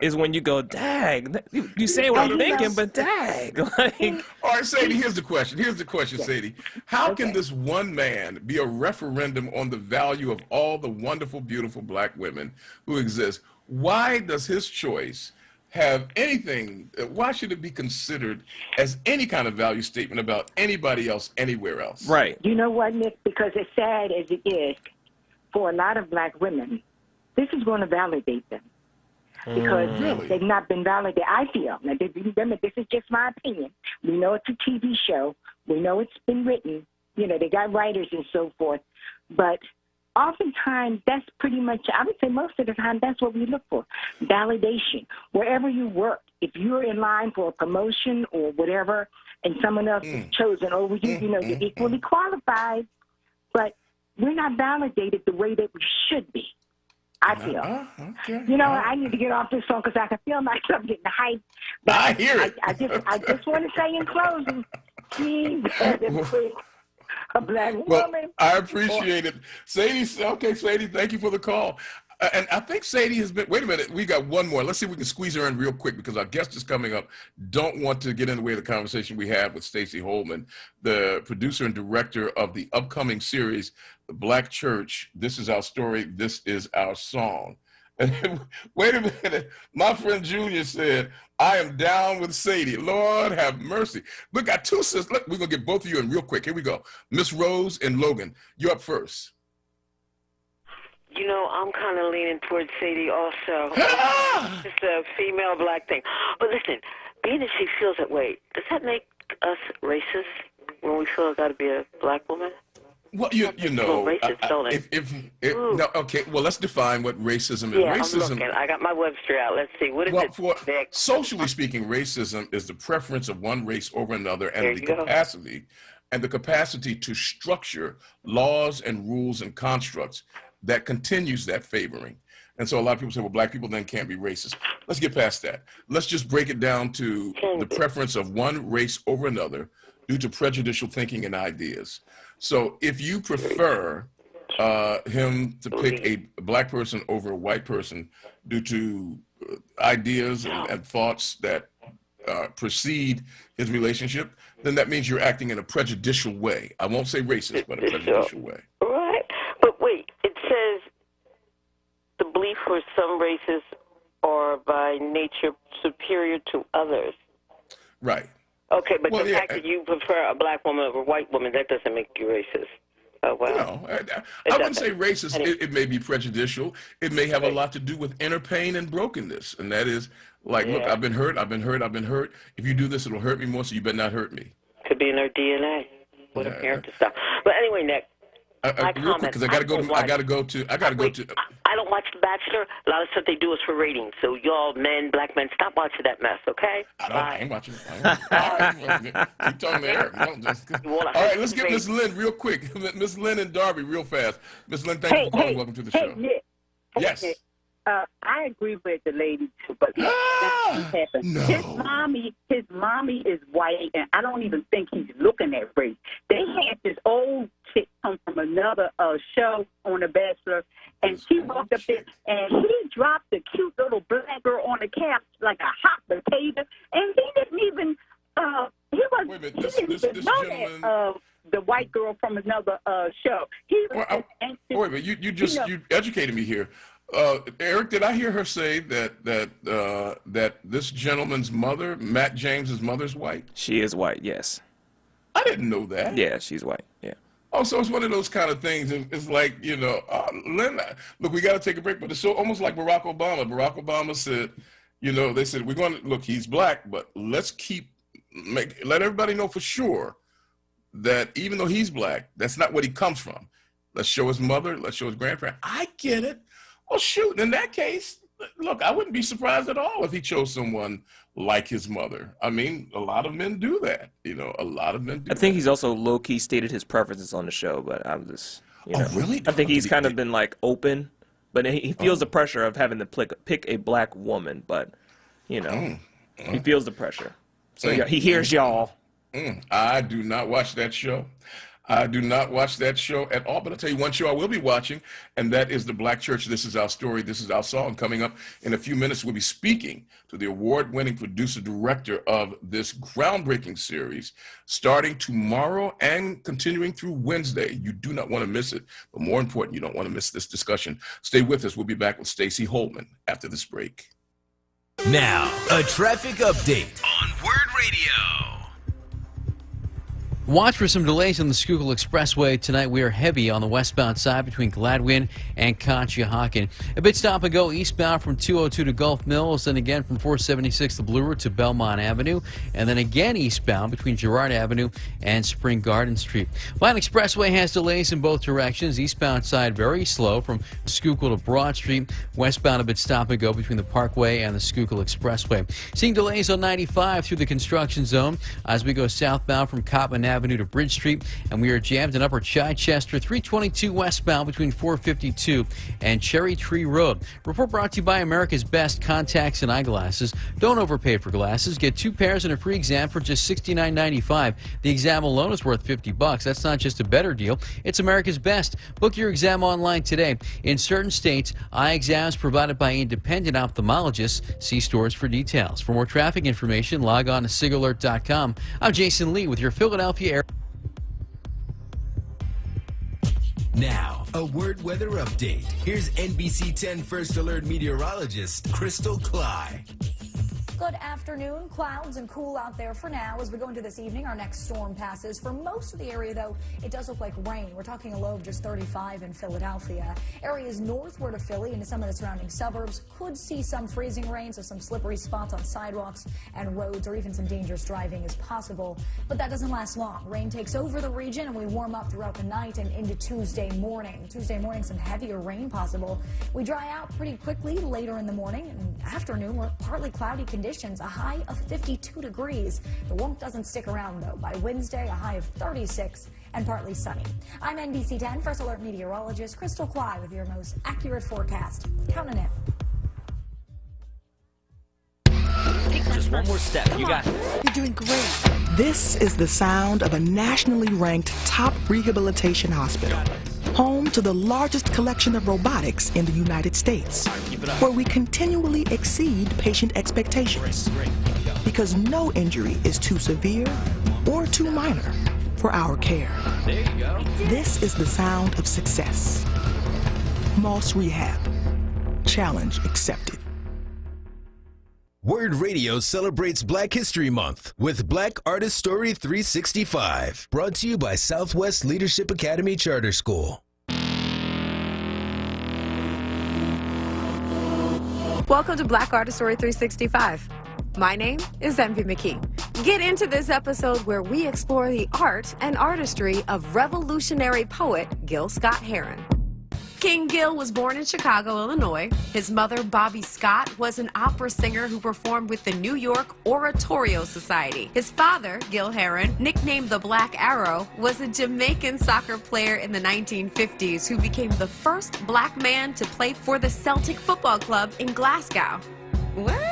S2: Is when you go, dag. You say what I'm thinking, but dag. Like,
S1: all right, Sadie, here's the question, Sadie. How can this one man be a referendum on the value of all the wonderful, beautiful black women who exist? Why does his choice have anything, why should it be considered as any kind of value statement about anybody else, anywhere else?
S2: Right.
S21: You know what, Nick? Because as sad as it is for a lot of black women, this is going to validate them. Because they've not been validated, I feel. Now, this is just my opinion. We know it's a TV show. We know it's been written. You know, they got writers and so forth. But oftentimes, that's pretty much, I would say most of the time, that's what we look for. Validation. Wherever you work, if you're in line for a promotion or whatever, and someone else is chosen over you, you know, you're equally qualified. But we're not validated the way that we should be, I feel. You know, I need to get off this phone because I can feel myself getting hyped. But
S1: I hear it.
S21: I just want to say in closing, he better pick a black woman.
S1: I appreciate it. Sadie, Sadie, thank you for the call. And I think Sadie has been, wait a minute, we got one more. Let's see if we can squeeze her in real quick because our guest is coming up. Don't want to get in the way of the conversation we have with Stacey Holman, the producer and director of the upcoming series, The Black Church. This is our story. This is our song. And wait a minute. My friend Junior said, I am down with Sadie. Lord have mercy. We got two sisters. Look, we're going to get both of you in real quick. Here we go. Miss Rose and Logan, you're up first.
S6: You know, I'm kind of leaning towards Sadie also. It's a female black thing. But listen, being that she feels that way, does that make us racist when we feel it's got to be a black woman?
S1: Well, you know,
S6: racist, don't it?
S1: No, okay, well, let's define what racism is.
S6: Yeah,
S1: racism,
S6: I'm looking. I got my Webster out. Let's see. What is it?
S1: Socially speaking, racism is the preference of one race over another and the capacity to structure laws and rules and constructs that continues that favoring. And so a lot of people say, well, black people then can't be racist. Let's get past that. Let's just break it down to the preference of one race over another due to prejudicial thinking and ideas. So if you prefer him to pick a black person over a white person due to ideas and thoughts that precede his relationship, then that means you're acting in a prejudicial way. I won't say racist, but a prejudicial way.
S6: Right. But wait, it says the belief for some races are by nature superior to others.
S1: Right.
S6: Okay, but the fact that you prefer a black woman over a white woman, that doesn't make you racist. Oh, well.
S1: No, I wouldn't say racist. It may be prejudicial. It may have a lot to do with inner pain and brokenness. And that is like, look, I've been hurt. If you do this, it'll hurt me more, so you better not hurt me.
S6: Could be in her DNA. What a parent to stuff. But anyway, Nick.
S1: Real quick, because I gotta go to.
S6: I don't watch The Bachelor. A lot of stuff they do is for ratings. So y'all, black men, stop watching that mess, okay?
S1: I ain't watching it. All right, keep talking there. All right, let's get Miss Lynn real quick. Miss Lynn and Darby, real fast. Miss Lynn, thank you for calling. Welcome to the show.
S5: Nick.
S1: Yes.
S5: Nick. I agree with the lady too, but happened.
S1: No.
S5: His mommy is white, and I don't even think he's looking at race. They had this old chick come from another show on The Bachelor, and she walked up there, and he dropped the cute little black girl on the couch like a hot potato, and he didn't even the white girl from another show. He was
S1: wait a minute, you educated me here. Eric, did I hear her say that this gentleman's mother, Matt James's mother's white?
S2: She is white, yes.
S1: I didn't know that.
S2: Yeah, she's white, yeah.
S1: Oh, so it's one of those kind of things. It's like, Lynn, look, we got to take a break, but it's so almost like Barack Obama. Barack Obama said, they said, we're going to, look, he's black, but let's let everybody know for sure that even though he's black, that's not what he comes from. Let's show his mother, let's show his grandparents. I get it. Well, shoot, in that case, look, I wouldn't be surprised at all if he chose someone like his mother. I mean, a lot of men do that. A lot of men do that.
S2: I think he's also low-key stated his preferences on the show, but I'm just,
S1: really?
S2: I think he's kind of been, open, but he feels the pressure of having to pick a black woman, but, he feels the pressure. So he hears y'all.
S1: I do not watch that show. I do not watch that show at all, but I'll tell you one show I will be watching, and that is The Black Church. This is our story. This is our song. Coming up in a few minutes, we'll be speaking to the award-winning producer-director of this groundbreaking series, starting tomorrow and continuing through Wednesday. You do not want to miss it, but more important, you don't want to miss this discussion. Stay with us. We'll be back with Stacey Holman after this break.
S8: Now, a traffic update on WURD Radio.
S10: Watch for some delays on the Schuylkill Expressway. Tonight we are heavy on the westbound side between Gladwin and Conshohocken. A bit stop and go eastbound from 202 to Gulf Mills, then again from 476 to Blue Route to Belmont Avenue, and then again eastbound between Girard Avenue and Spring Garden Street. Line Expressway has delays in both directions. Eastbound side very slow from Schuylkill to Broad Street. Westbound a bit stop and go between the Parkway and the Schuylkill Expressway. Seeing delays on 95 through the construction zone as we go southbound from Cottman Avenue to Bridge Street, and we are jammed in Upper Chichester, 322 westbound between 452 and Cherry Tree Road. Report brought to you by America's Best Contacts and Eyeglasses. Don't overpay for glasses. Get 2 pairs and a free exam for just $69.95. The exam alone is worth $50. That's not just a better deal, it's America's Best. Book your exam online today. In certain states, eye exams provided by independent ophthalmologists. See stores for details. For more traffic information, log on to SIGAlert.com. I'm Jason Lee with your Philadelphia area.
S8: Now, a WURD weather update. Here's NBC 10 First Alert meteorologist Crystal Cly.
S11: Good afternoon. Clouds and cool out there for now. As we go into this evening, our next storm passes. For most of the area, though, it does look like rain. We're talking a low of just 35 in Philadelphia. Areas northward of Philly and some of the surrounding suburbs could see some freezing rain, so some slippery spots on sidewalks and roads, or even some dangerous driving is possible. But that doesn't last long. Rain takes over the region, and we warm up throughout the night and into Tuesday morning. Tuesday morning, some heavier rain possible. We dry out pretty quickly later in the morning and afternoon. We're partly cloudy conditions, a high of 52 degrees. The warmth doesn't stick around, though. By Wednesday, a high of 36 and partly sunny. I'm NBC 10 First Alert meteorologist Crystal Cly with your most accurate forecast. Counting it.
S22: Just one more step. You got it.
S23: You're doing great. This is the sound of a nationally ranked top rehabilitation hospital, home to the largest collection of robotics in the United States, where we continually exceed patient expectations. Because no injury is too severe or too minor for our care.
S22: There you go.
S23: This is the sound of success. Moss Rehab. Challenge accepted.
S18: WURD Radio celebrates Black History Month with Black Artist Story 365, brought to you by Southwest Leadership Academy Charter School.
S4: Welcome to Black Artist Story 365. My name is Envy McKee. Get into this episode where we explore the art and artistry of revolutionary poet Gil Scott Heron. King Gil was born in Chicago, Illinois. His mother, Bobby Scott, was an opera singer who performed with the New York Oratorio Society. His father, Gil Heron, nicknamed the Black Arrow, was a Jamaican soccer player in the 1950s who became the first black man to play for the Celtic Football Club in Glasgow. What?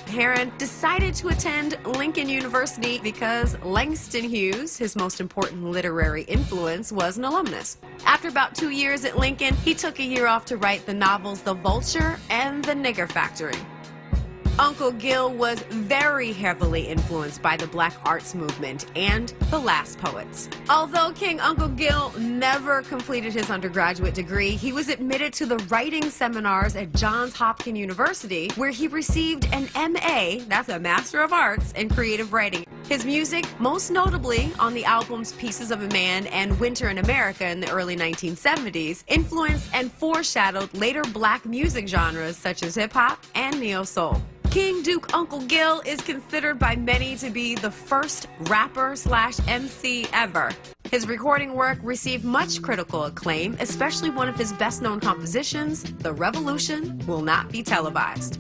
S4: Heron decided to attend Lincoln University because Langston Hughes, his most important literary influence, was an alumnus. After about 2 years at Lincoln, he took a year off to write the novels The Vulture and The Nigger Factory. Uncle Gil was very heavily influenced by the Black arts movement and the Last Poets. Although King Uncle Gil never completed his undergraduate degree, he was admitted to the writing seminars at Johns Hopkins University, where he received an MA, that's a Master of Arts, in creative writing. His music, most notably on the albums Pieces of a Man and Winter in America in the early 1970s, influenced and foreshadowed later Black music genres such as hip-hop and neo-soul. King Duke Uncle Gil is considered by many to be the first rapper/MC ever. His recording work received much critical acclaim, especially one of his best-known compositions, The Revolution Will Not Be Televised.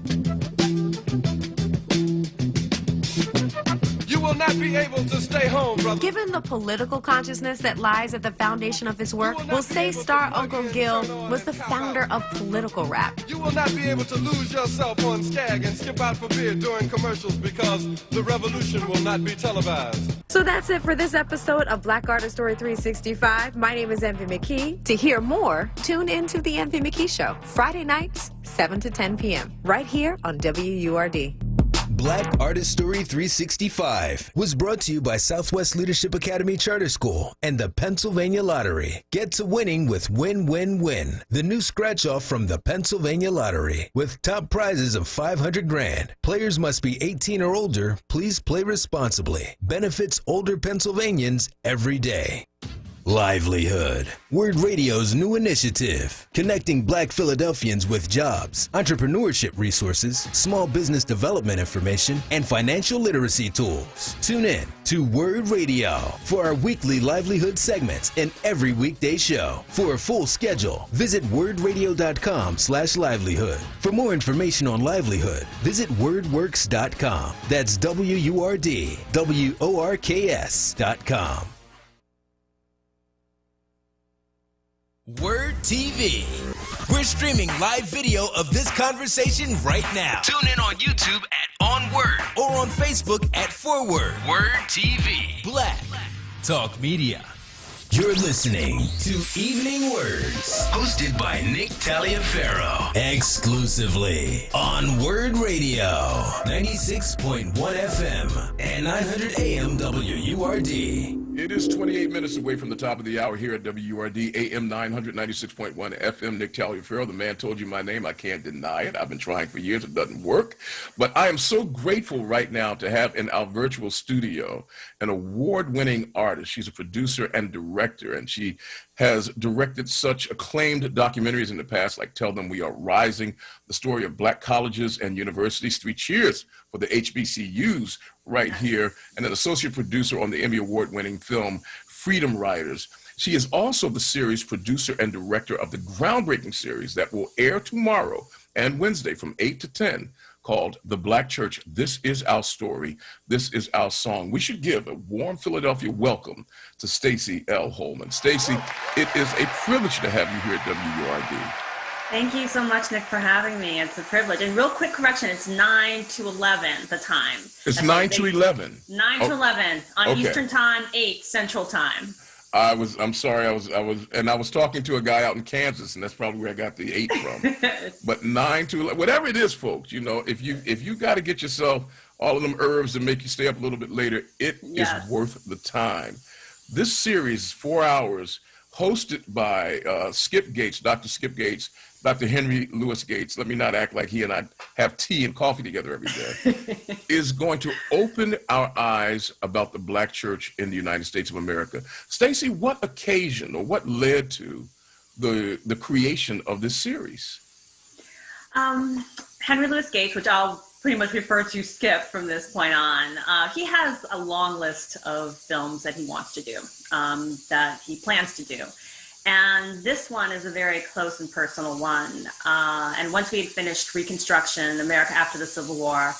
S7: You will not be able to stay home, brother.
S4: Given the political consciousness that lies at the foundation of his work, we'll say star Uncle Gil was the founder of political rap.
S7: You will not be able to lose yourself on Skag and skip out for beer during commercials because the revolution will not be televised.
S4: So that's it for this episode of Black Artist Story 365. My name is Envy McKee. To hear more, tune in to The Envy McKee Show, Friday nights, 7 to 10 p.m., right here on WURD.
S18: Black Artist Story 365 was brought to you by Southwest Leadership Academy Charter School and the Pennsylvania Lottery. Get to winning with Win, Win, Win, the new scratch-off from the Pennsylvania Lottery, with top prizes of $500,000. Players must be 18 or older. Please play responsibly. Benefits older Pennsylvanians every day. Livelihood, WURD Radio's new initiative, connecting Black Philadelphians with jobs, entrepreneurship resources, small business development information, and financial literacy tools. Tune in to WURD Radio for our weekly livelihood segments and every weekday show. For a full schedule, visit wordradio.com/livelihood. For more information on livelihood, visit wordworks.com. That's WURDWORKS.com.
S8: WURD TV. We're streaming live video of this conversation right now. Tune in on YouTube at onWURD or on Facebook at ForWord. WURD TV. Black Talk Media. You're listening to Evening Words, hosted by Nick Taliaferro, exclusively on WURD Radio, 96.1 FM and 900 AM WURD.
S1: It is 28 minutes away from the top of the hour here at WURD, AM 996.1 FM. Nick Taliaferro, the man told you my name. I can't deny it. I've been trying for years. It doesn't work. But I am so grateful right now to have in our virtual studio an award-winning artist. She's a producer and director, and she has directed such acclaimed documentaries in the past, like Tell Them We Are Rising, the story of Black colleges and universities. 3 cheers for the HBCUs right here, and an associate producer on the Emmy Award-winning film Freedom Riders. She is also the series producer and director of the groundbreaking series that will air tomorrow and Wednesday from 8 to 10, called The Black Church, This Is Our Story, This Is Our Song. We should give a warm Philadelphia welcome to Stacey L. Holman. Stacey, it is a privilege to have you here at WURD.
S9: Thank you so much, Nick, for having me. It's a privilege. And real quick correction, it's 9 to 11, the time.
S1: It's 9 to 11?
S9: 9 to 11 on
S1: okay.
S9: Eastern Time, 8 Central Time.
S1: I'm sorry, I was talking to a guy out in Kansas, and that's probably where I got the 8 from. But 9 to 11, whatever it is, folks, you know, if you got to get yourself all of them herbs to make you stay up a little bit later, it is worth the time. This series, 4 hours, hosted by Skip Gates, Dr. Skip Gates, Dr. Henry Louis Gates. Let me not act like he and I have tea and coffee together every day. Is going to open our eyes about the Black church in the United States of America. Stacey, what occasion or what led to the creation of this series?
S9: Henry Louis Gates, which I'll pretty much refer to Skip from this point on, he has a long list of films that he wants to do, that he plans to do. And this one is a very close and personal one. And once we had finished Reconstruction, America After the Civil War,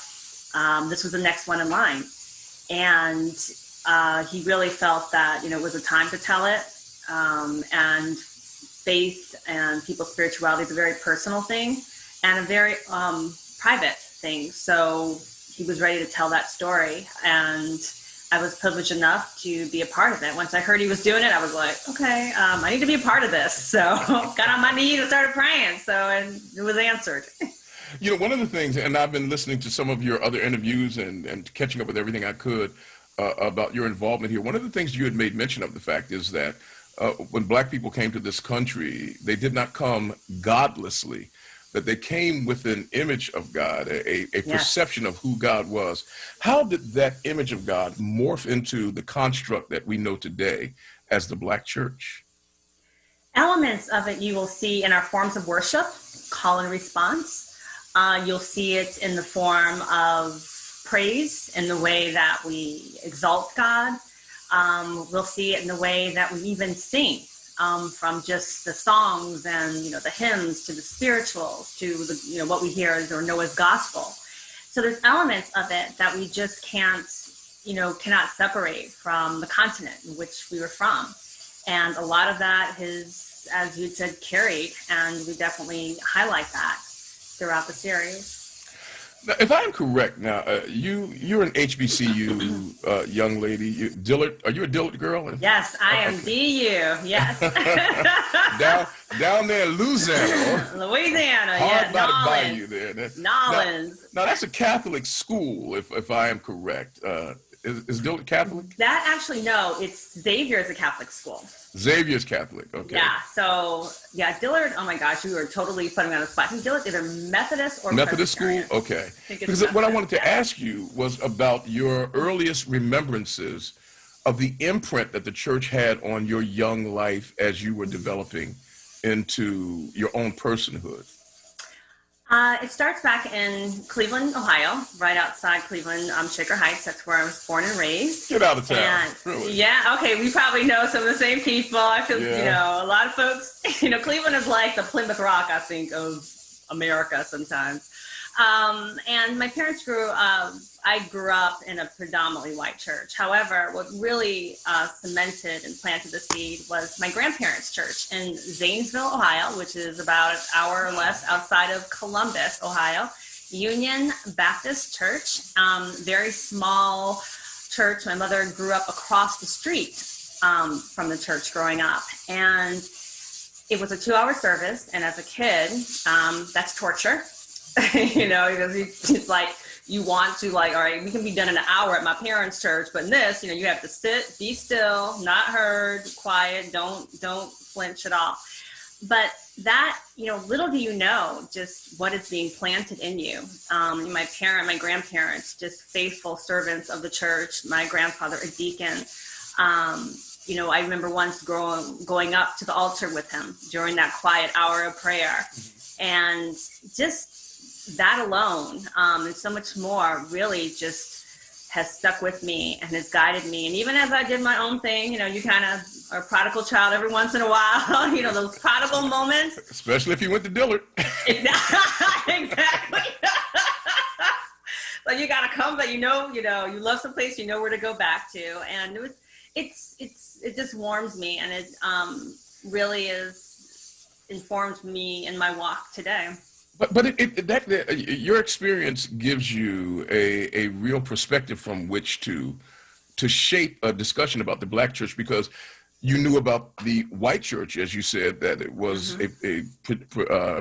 S9: this was the next one in line. And he really felt that, it was a time to tell it. And faith and people's spirituality is a very personal thing and a very private thing. So he was ready to tell that story. And I was privileged enough to be a part of it. Once I heard he was doing it, I was like, okay, I need to be a part of this. So got on my knees and started praying. And it was answered.
S1: One of the things, and I've been listening to some of your other interviews and catching up with everything I could about your involvement here. One of the things you had made mention of the fact is that when Black people came to this country, they did not come godlessly, that they came with an image of God, a perception of who God was. How did that image of God morph into the construct that we know today as the Black church?
S9: Elements of it you will see in our forms of worship, call and response. You'll see it in the form of praise, in the way that we exalt God. We'll see it in the way that we even sing. From just the songs and the hymns to the spirituals to the what we hear as or know as gospel. So there's elements of it that we just cannot separate from the continent in which we were from, and a lot of that is, as you said, carried, and we definitely highlight that throughout the series.
S1: Now, if I'm correct, now you're an HBCU young lady. Dillard, are you a Dillard girl?
S9: Yes, I am DU. Yes.
S1: down there in Louisiana,
S9: Louisiana.
S1: By you there.
S9: Nolens.
S1: Now that's a Catholic school, if I am correct. Is Dillard Catholic?
S9: That actually, no, it's Xavier is a Catholic school.
S1: Xavier's Catholic, okay.
S9: Yeah, so, Dillard, oh my gosh, you were totally putting me on the spot. I think Dillard is either Methodist or
S1: Methodist school? Okay. Because what I wanted to ask you was about your earliest remembrances of the imprint that the church had on your young life as you were developing into your own personhood.
S9: It starts back in Cleveland, Ohio, right outside Cleveland, Shaker Heights. That's where I was born and raised.
S1: Get out of town.
S9: And,
S1: really?
S9: Yeah, okay, we probably know some of the same people. I feel, a lot of folks, Cleveland is like the Plymouth Rock, I think, of America sometimes. And my parents I grew up in a predominantly white church. However, what really cemented and planted the seed was my grandparents' church in Zanesville, Ohio, which is about an hour or less outside of Columbus, Ohio. Union Baptist Church, very small church. My mother grew up across the street from the church growing up. And it was a 2-hour service. And as a kid, that's torture. Because it's like, you want to all right, we can be done in an hour at my parents' church, but in this, you have to sit, be still, not heard, quiet, don't flinch at all. But that, little do you know just what is being planted in you. My grandparents, just faithful servants of the church, my grandfather, a deacon. I remember once going up to the altar with him during that quiet hour of prayer. And just that alone, and so much more, really just has stuck with me and has guided me. And even as I did my own thing, you kind of are a prodigal child every once in a while, those prodigal moments.
S1: Especially if you went to Dillard.
S9: Exactly. But you got to come, but you love some place, you know where to go back to. And it just warms me, and it really is informed me in my walk today.
S1: But your experience gives you a real perspective from which to shape a discussion about the Black church, because you knew about the white church, as you said, that it was a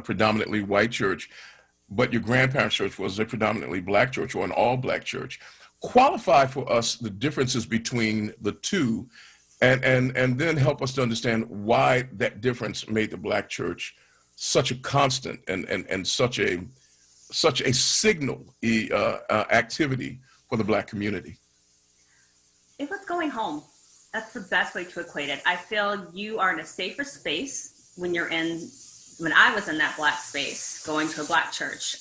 S1: predominantly white church, but your grandparents' church was a predominantly Black church, or an all-Black church. Qualify for us the differences between the two and then help us to understand why that difference made the Black church such a constant and such a signal activity for the Black community.
S9: It was going home. That's the best way to equate it. I feel you are in a safer space when I was in that Black space, going to a Black church.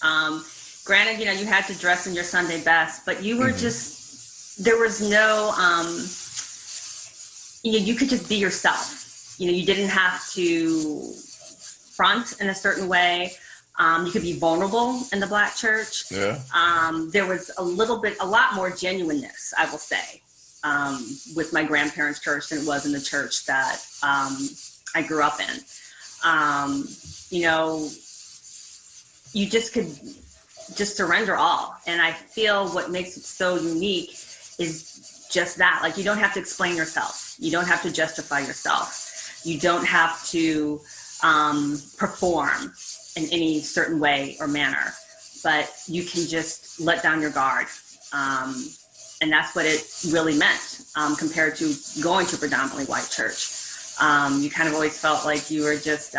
S9: Granted, you had to dress in your Sunday best, but you were just, there was no, you could just be yourself. You didn't have to front in a certain way. You could be vulnerable in the Black church.
S1: Yeah.
S9: There was a lot more genuineness, I will say, with my grandparents' church than it was in the church that I grew up in. You just could just surrender all. And I feel what makes it so unique is just that. Like, you don't have to explain yourself. You don't have to justify yourself. You don't have to perform in any certain way or manner, but you can just let down your guard. And that's what it really meant compared to going to a predominantly white church. You kind of always felt like you were just,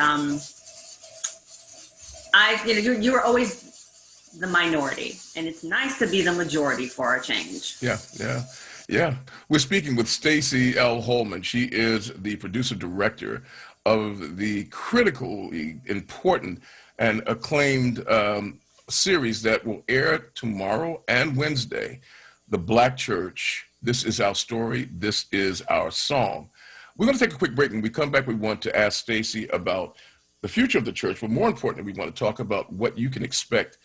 S9: you were always the minority, and it's nice to be the majority for a change.
S1: Yeah. We're speaking with Stacey L. Holman. She is the producer director of the critically important and acclaimed series that will air tomorrow and Wednesday, The Black Church. This is our story. This is our song. We're going to take a quick break. When we come back, we want to ask Stacey about the future of the church, but more importantly, we want to talk about what you can expect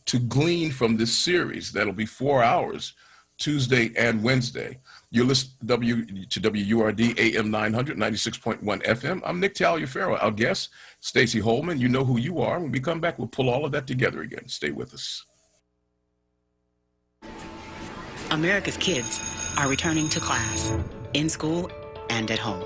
S1: to glean from this series. That'll be 4 hours, Tuesday and Wednesday. You're listening to WURD AM 900, 96.1 FM. I'm Nick Taliaferro. Our guest, Stacey Holman. You know who you are. When we come back, we'll pull all of that together again. Stay with us.
S3: America's kids are returning to class, in school and at home.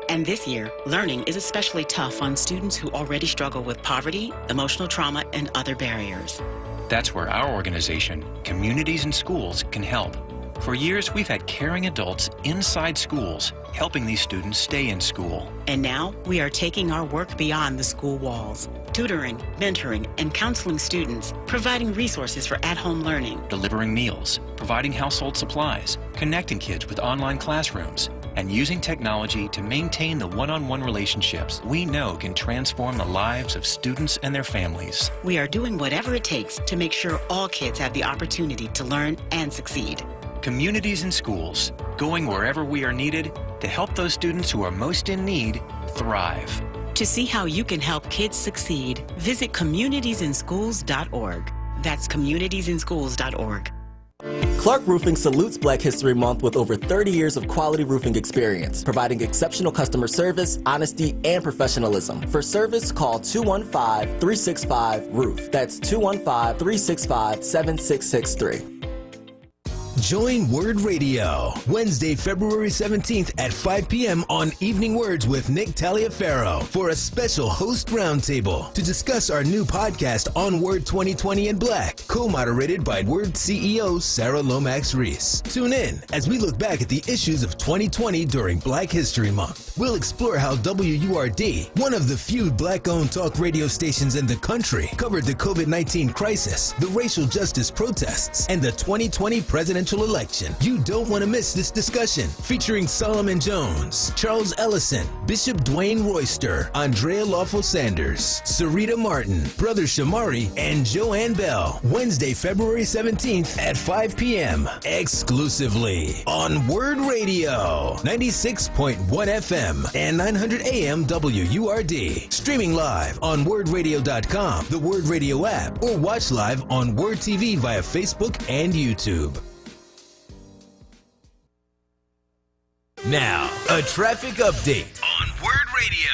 S3: And this year, learning is especially tough on students who already struggle with poverty, emotional trauma, and other barriers.
S12: That's where our organization, Communities in Schools, can help. For years, we've had caring adults inside schools, helping these students stay in school.
S3: And now, we are taking our work beyond the school walls, tutoring, mentoring, and counseling students, providing resources for at-home learning,
S12: Delivering meals, providing household supplies, connecting kids with online classrooms, and using technology to maintain the one-on-one relationships we know can transform the lives of students and their families.
S3: We are doing whatever it takes to make sure all kids have the opportunity to learn and succeed.
S12: Communities in Schools, going wherever we are needed to help those students who are most in need thrive.
S3: To see how you can help kids succeed, visit communitiesinschools.org. That's communitiesinschools.org.
S13: Clark Roofing salutes Black History Month with over 30 years of quality roofing experience, providing exceptional customer service, honesty, and professionalism. For service, call 215-365-ROOF. That's 215-365-7663.
S18: Join WURD Radio, Wednesday, February 17th at 5 p.m. on Evening Words with Nick Taliaferro for a special host roundtable to discuss our new podcast, onWURD 2020 in Black, co-moderated by WURD CEO Sarah Lomax-Reese. Tune in as we look back at the issues of 2020 during Black History Month. We'll explore how WURD, one of the few Black-owned talk radio stations in the country, covered the COVID-19 crisis, the racial justice protests, and the 2020 presidential election. You don't want to miss this discussion, featuring Solomon Jones, Charles Ellison, Bishop Dwayne Royster, Andrea Lawful Sanders, Sarita Martin, Brother Shamari, and Joanne Bell. Wednesday, February 17th at 5 p.m. exclusively on WURD Radio, 96.1 FM and 900 AM WURD. Streaming live on WURDradio.com, the WURD Radio app, or watch live on WURD TV via Facebook and YouTube. Now, a traffic update
S8: on WURD Radio.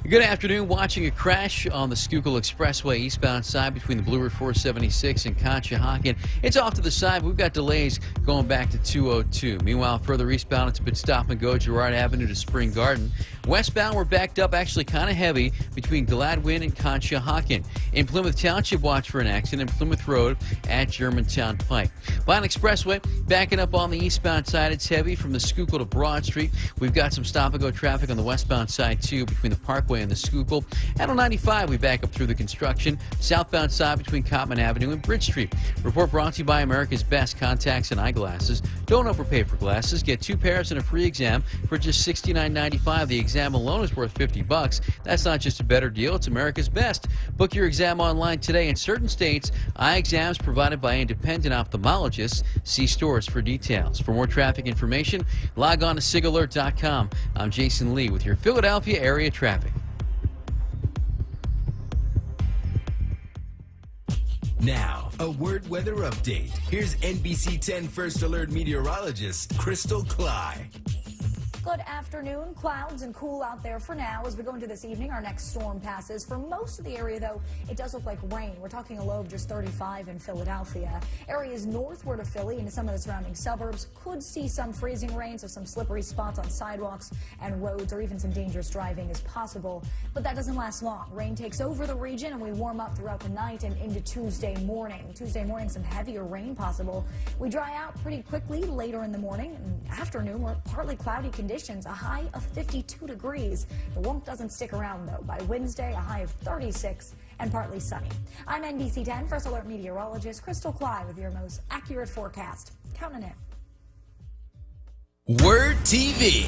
S10: Good afternoon. Watching a crash on the Schuylkill Expressway eastbound side between the Blue Route 476 and Conshohocken. It's off to the side. We've got delays going back to 202. Meanwhile, further eastbound, it's a bit stop and go, Girard Avenue to Spring Garden. Westbound, we're backed up actually kind of heavy between Gladwin and Conshohocken. In Plymouth Township, watch for an accident. Plymouth Road at Germantown Pike. Vine Expressway, backing up on the eastbound side. It's heavy from the Schuylkill to Broad Street. We've got some stop-and-go traffic on the westbound side, too, between the Parkway and the Schuylkill. And on 95, we back up through the construction. Southbound side between Cotman Avenue and Bridge Street. Report brought to you by America's Best Contacts and Eyeglasses. Don't overpay for glasses. Get 2 pairs and a free exam for just $69.95. The exam alone is worth $50. That's not just a better deal, it's America's Best. Book your exam online today. In certain states, eye exams provided by independent ophthalmologists. See stores for details. For more traffic information, log on to sigalert.com. I'm Jason Lee with your Philadelphia area traffic.
S18: Now, a word weather update. Here's NBC 10 First Alert meteorologist Crystal Cly.
S11: Good afternoon. Clouds and cool out there for now. As we go into this evening, our next storm passes. For most of the area, though, it does look like rain. We're talking a low of just 35 in Philadelphia. Areas northward of Philly into some of the surrounding suburbs could see some freezing rain, so some slippery spots on sidewalks and roads, or even some dangerous driving is possible. But that doesn't last long. Rain takes over the region, and we warm up throughout the night and into Tuesday morning. Tuesday morning, some heavier rain possible. We dry out pretty quickly later in the morning and afternoon. We're partly cloudy conditions, a high of 52 degrees. The warmth doesn't stick around, though. By Wednesday, a high of 36 and partly sunny. I'm NBC 10 First Alert meteorologist Crystal Cly with your most accurate forecast. Counting it.
S8: WURD TV.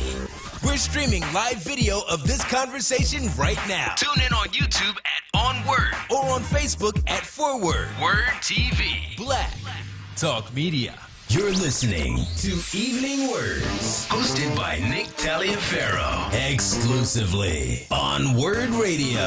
S8: We're streaming live video of this conversation right now. Tune in on YouTube at onWURD or on Facebook at WURD. WURD TV. Black Talk Media. You're listening to Evening Words, hosted by Nick Taliaferro, exclusively on WURD Radio,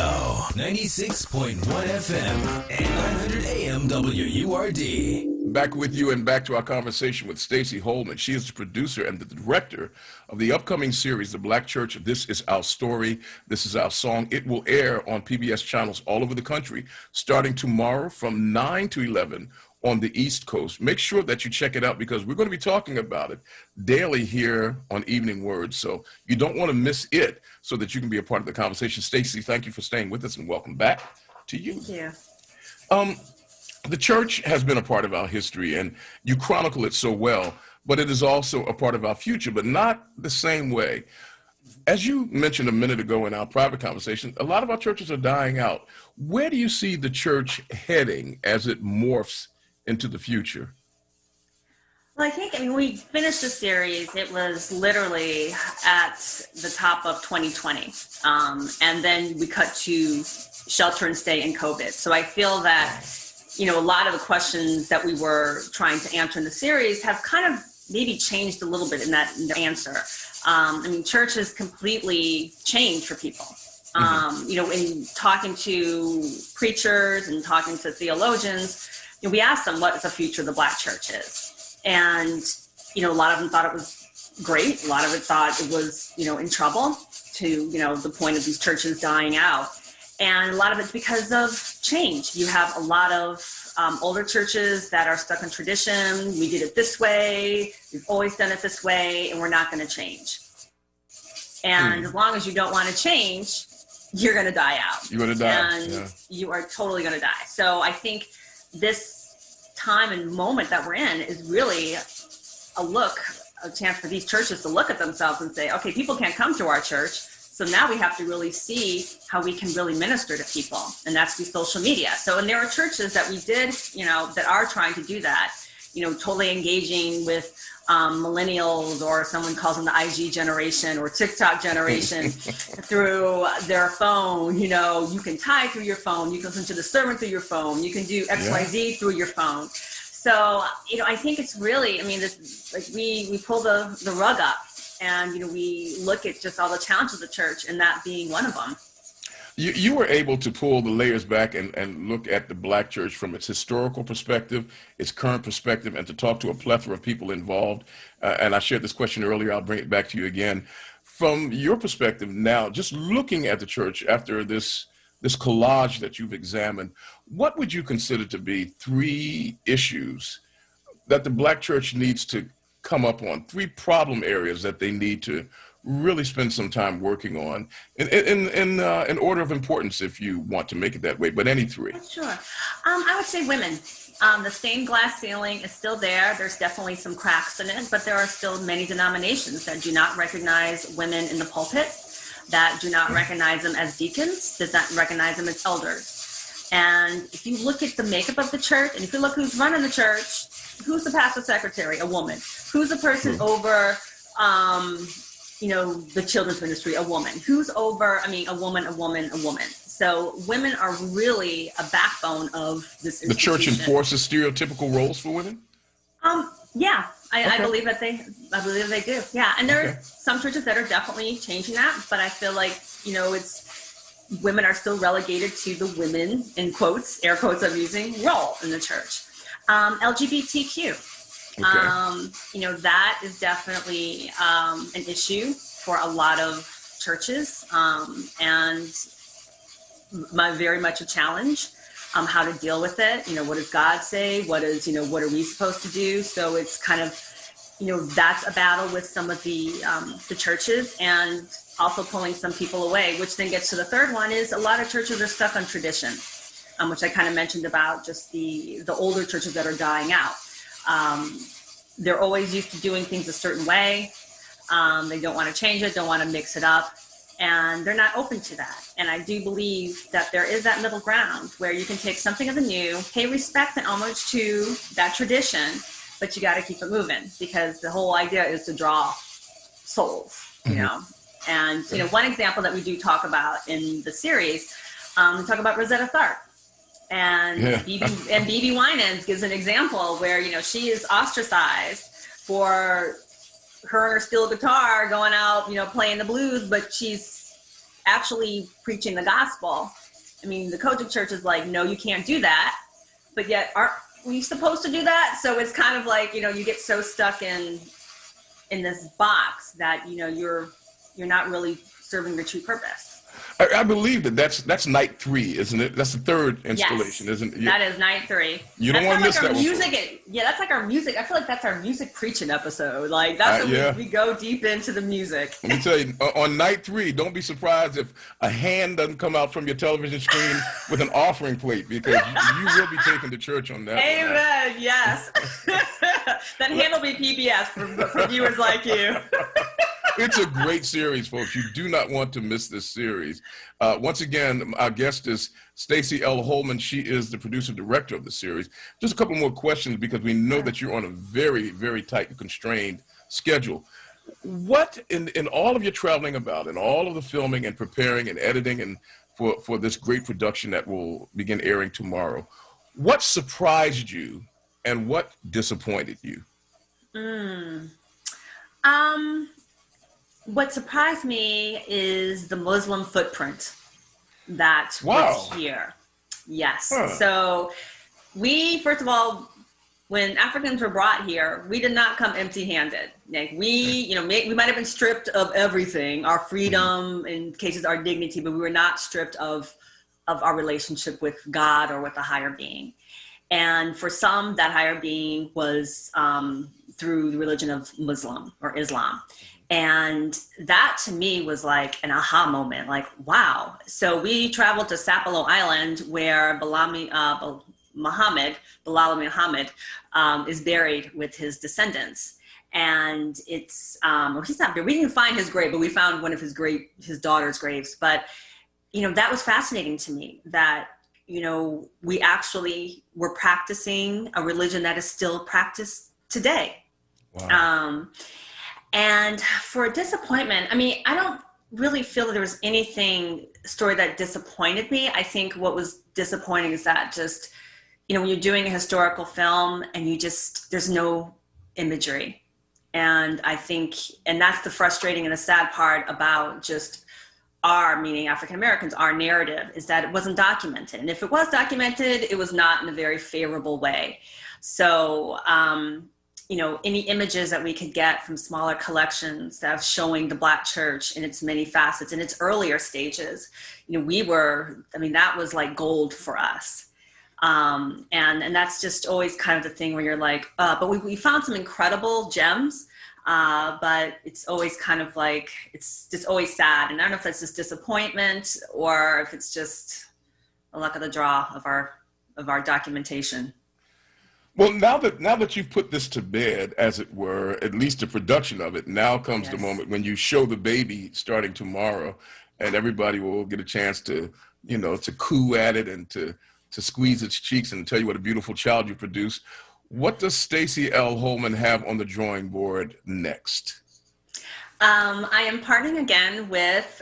S8: 96.1 FM and 900 AM WURD.
S1: Back with you and back to our conversation with Stacey Holman. She is the producer and the director of the upcoming series, The Black Church, This Is Our Story, This Is Our Song. It will air on PBS channels all over the country, starting tomorrow from 9 to 11 on the East Coast. Make sure that you check it out because we're going to be talking about it daily here on Evening Words. So you don't want to miss it so that you can be a part of the conversation. Stacey, thank you for staying with us and welcome back to you.
S9: Thank you.
S1: The church has been a part of our history and you chronicle it so well, but it is also a part of our future, but not the same way. As you mentioned a minute ago in our private conversation, a lot of our churches are dying out. Where do you see the church heading as it morphs into the future?
S9: Well, I mean, we finished the series. It was literally at the top of 2020. And then we cut to shelter and stay and COVID. So I feel that, you know, a lot of the questions that we were trying to answer in the series have kind of maybe changed a little bit in that answer. I mean, church has completely changed for people. You know, in talking to preachers and talking to theologians, you know, we asked them what the future of the Black church is. And, you know, a lot of them thought it was great. A lot of it thought it was, you know, in trouble to, you know, the point of these churches dying out. And a lot of it's because of change. You have a lot of older churches that are stuck in tradition. We did it this way. We've always done it this way, and we're not going to change. And as long as you don't want to change, you're going to die out.
S1: You're going to die.
S9: And you are totally going to die. So I think this time and moment that we're in is really a chance for these churches to look at themselves and say, okay, people can't come to our church. So now we have to really see how we can really minister to people, and that's through social media. So, and there are churches that we did, you know, that are trying to do that, you know, totally engaging with millennials, or someone calls them the IG generation or TikTok generation through their phone. You know, you can tithe through your phone, you can listen to the sermon through your phone, you can do XYZ through your phone. So, you know, I think it's really, I mean, this, like we pull the rug up. And, you know, we look at just all the challenges of the church, and that being one of them.
S1: You were able to pull the layers back and look at the Black church from its historical perspective, its current perspective, and to talk to a plethora of people involved. And I shared this question earlier. I'll bring it back to you again. From your perspective now, just looking at the church after this collage that you've examined, what would you consider to be 3 issues that the Black church needs to come up on, 3 problem areas that they need to really spend some time working on in order of importance, if you want to make it that way, but any three?
S9: Sure. I would say women. The stained glass ceiling is still there. There's definitely some cracks in it, but there are still many denominations that do not recognize women in the pulpit, that do not recognize them as deacons, does not recognize them as elders. And if you look at the makeup of the church, and if you look who's running the church, who's the pastor secretary? A woman. Who's the person over, the children's ministry? A woman. Who's over, a woman, a woman, a woman. So women are really a backbone of this institution.
S1: The church enforces stereotypical roles for women?
S9: Yeah, I
S1: Okay.
S9: believe that they do. Yeah, and there are some churches that are definitely changing that, but I feel like, it's women are still relegated to the women, in quotes, air quotes I'm using, role in the church. LGBTQ. That is definitely an issue for a lot of churches, and very much a challenge. How to deal with it. What does God say? What are we supposed to do? So it's kind of, that's a battle with some of the churches, and also pulling some people away, which then gets to the third one is a lot of churches are stuck on tradition, which I kind of mentioned about just the older churches that are dying out. They're always used to doing things a certain way. They don't want to change it, don't want to mix it up. And they're not open to that. And I do believe that there is that middle ground where you can take something of the new, pay respect and homage to that tradition, but you got to keep it moving, because the whole idea is to draw souls, you know. And, one example that we do talk about in the series, we talk about Rosetta Tharpe. And BB Winans gives an example where, she is ostracized for her and her steel guitar going out, playing the blues, but she's actually preaching the gospel. The Kojic church is like, no, you can't do that. But yet, aren't we supposed to do that? So it's kind of like, you get so stuck in this box that, you're not really serving the true purpose.
S1: I believe that's night 3, isn't it? That's the third installation, isn't it?
S9: That is night 3.
S1: You don't want to miss that one.
S9: That's like our music. I feel like that's our music preaching episode. Like that's when we go deep into the music.
S1: Let me tell you, on night 3, don't be surprised if a hand doesn't come out from your television screen with an offering plate, because you will be taken to church on that.
S9: Amen. Yes. That hand will be PBS for viewers like you.
S1: It's a great series, folks. You do not want to miss this series. Once again, our guest is Stacey L. Holman. She is the producer director of the series. Just a couple more questions, because we know that you're on a very, very tight and constrained schedule. What, in all of your traveling about, and all of the filming and preparing and editing and for this great production that will begin airing tomorrow, what surprised you and what disappointed you?
S9: What surprised me is the Muslim footprint that was here. Yes. So we, first of all, when Africans were brought here, we did not come empty-handed. Like we might have been stripped of everything, our freedom, in cases our dignity, but we were not stripped of our relationship with God or with a higher being. And for some, that higher being was through the religion of Muslim or Islam. And that to me was like an aha moment, like, wow. So we traveled to Sapelo Island, where Bilal Muhammad is buried with his descendants. And it's, he's not buried. We didn't find his grave, but we found one of his daughter's graves. But, that was fascinating to me, that, we actually were practicing a religion that is still practiced today. Wow. And for disappointment, I don't really feel that there was story that disappointed me. I think what was disappointing is that just, when you're doing a historical film and there's no imagery. And I think, and that's the frustrating and the sad part about just meaning African Americans, our narrative, is that it wasn't documented. And if it was documented, it was not in a very favorable way. So, any images that we could get from smaller collections that showing the Black church in its many facets, in its earlier stages, that was like gold for us. And that's just always kind of the thing where you're like, but we found some incredible gems, but it's always kind of like, it's just always sad. And I don't know if that's just disappointment or if it's just the luck of the draw of our documentation.
S1: Well, now that you've put this to bed, as it were, at least the production of it, now comes the moment when you show the baby starting tomorrow, and everybody will get a chance to, to coo at it and to squeeze its cheeks and tell you what a beautiful child you produced. What does Stacey L. Holman have on the drawing board next?
S9: I am partnering again with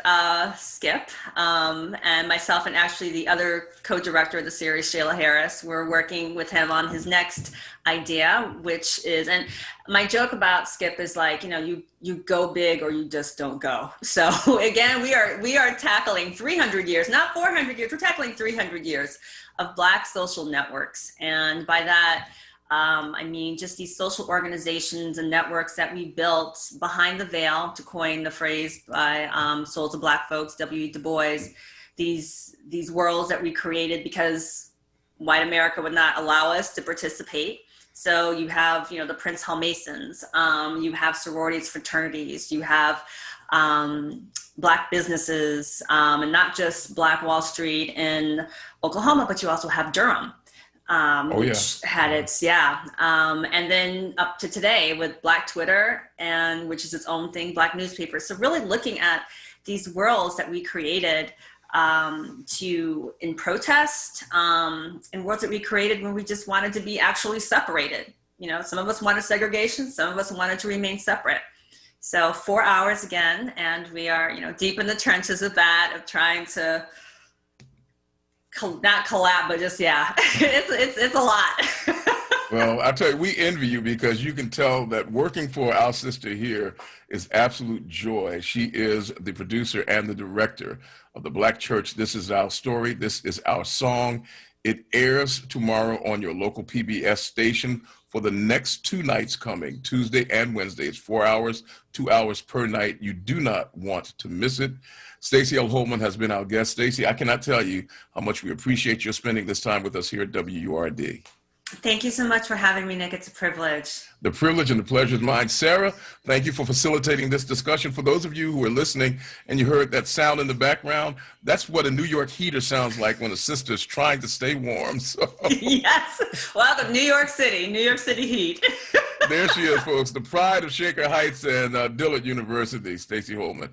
S9: Skip and myself, and actually the other co-director of the series, Shayla Harris. We're working with him on his next idea, which is, and my joke about Skip is like, you go big or you just don't go. So again, we are tackling 300 years, not 400 years. We're tackling 300 years of Black social networks, and by that, I mean, just these social organizations and networks that we built behind the veil, to coin the phrase by Souls of Black Folks, W.E. Du Bois, these worlds that we created because white America would not allow us to participate. So you have, the Prince Hall Masons, you have sororities, fraternities, you have Black businesses, and not just Black Wall Street in Oklahoma, but you also have Durham. Which had its, and then up to today with Black Twitter, and which is its own thing, Black newspapers. So really looking at these worlds that we created in protest, and worlds that we created when we just wanted to be actually separated. Some of us wanted segregation, some of us wanted to remain separate. So 4 hours again, and we are, deep in the trenches of that, of trying to not collab, but just, it's a lot.
S1: Well, I tell you, we envy you because you can tell that working for our sister here is absolute joy. She is the producer and the director of the Black Church. This is our story. This is our song. It airs tomorrow on your local PBS station for the next 2 nights coming, Tuesday and Wednesday. It's 4 hours, 2 hours per night. You do not want to miss it. Stacey L. Holman has been our guest. Stacey, I cannot tell you how much we appreciate your spending this time with us here at WURD.
S9: Thank you so much for having me, Nick. It's a privilege.
S1: The privilege and the pleasure is mine. Sarah, thank you for facilitating this discussion. For those of you who are listening and you heard that sound in the background, that's what a New York heater sounds like when a sister's trying to stay warm. So.
S9: Yes. Welcome, New York City heat.
S1: There she is, folks. The pride of Shaker Heights and Dillard University, Stacey Holman.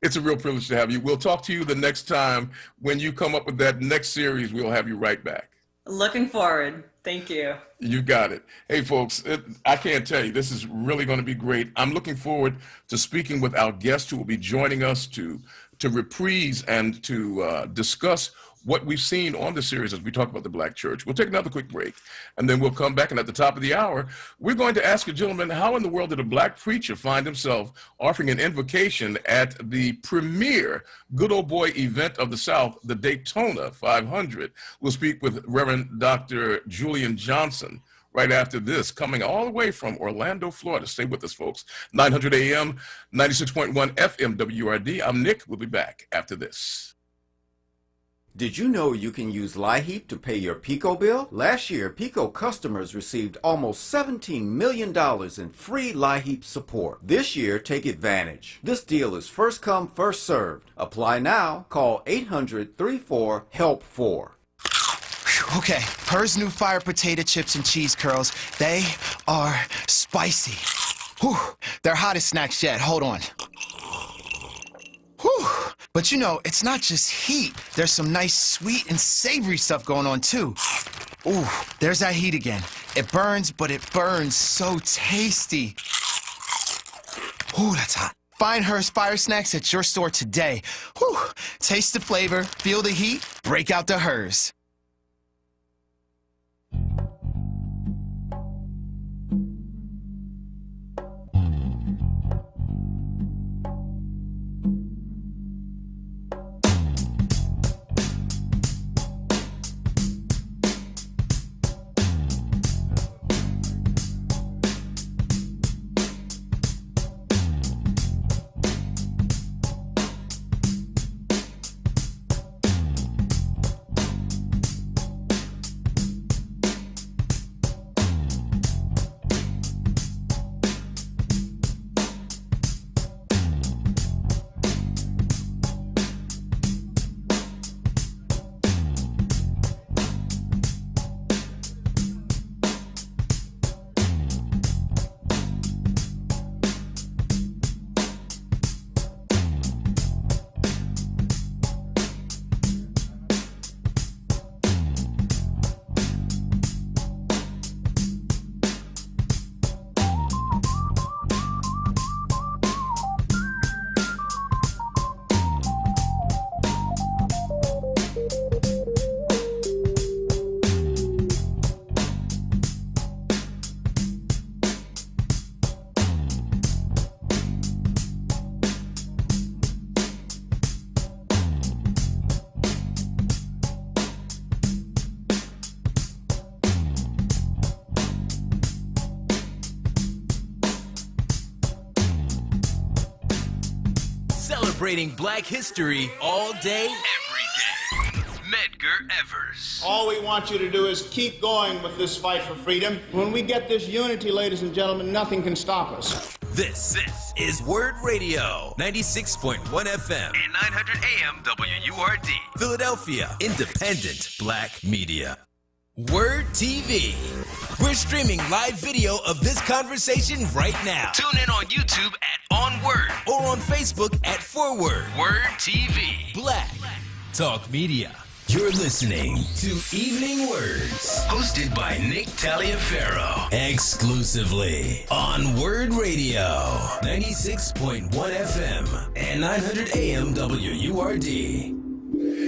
S1: It's a real privilege to have you. We'll talk to you the next time when you come up with that next series. We'll have you right back.
S9: Looking forward. Thank you.
S1: You got it. Hey, folks, I can't tell you, this is really going to be great. I'm looking forward to speaking with our guest who will be joining us to reprise and to discuss what we've seen on the series as we talk about the Black Church. We'll take another quick break, and then we'll come back, and at the top of the hour, we're going to ask a gentleman, how in the world did a Black preacher find himself offering an invocation at the premier good old boy event of the South, the Daytona 500? We'll speak with Reverend Dr. Julian Johnson right after this, coming all the way from Orlando, Florida. Stay with us, folks. 900 AM, 96.1 FM WURD. I'm Nick. We'll be back after this.
S14: Did you know you can use LIHEAP to pay your PICO bill? Last year, PICO customers received almost $17 million in free LIHEAP support. This year, take advantage. This deal is first come, first served. Apply now. Call 800-34-HELP-4.
S15: Okay, Her's new fire potato chips and cheese curls, they are spicy. Whew, they're hottest snacks yet. Hold on. Whew. But it's not just heat. There's some nice sweet and savory stuff going on too. Ooh, there's that heat again. It burns, but it burns so tasty. Ooh, that's hot. Find Her's Fire Snacks at your store today. Whew. Taste the flavor, feel the heat, break out the Her's.
S8: Celebrating Black history all day, every day. Medgar Evers.
S16: All we want you to do is keep going with this fight for freedom. When we get this unity, ladies and gentlemen, nothing can stop us.
S8: This is WURD Radio, 96.1 FM and 900 AM WURD. Philadelphia, independent Black media. WURD TV. We're streaming live video of this conversation right now. Tune in on YouTube at onWURD or on Facebook at ForWord. WURD TV. Black Talk Media. You're listening to Evening Words, hosted by Nick Taliaferro, exclusively on WURD Radio, 96.1 FM and 900 AM WURD.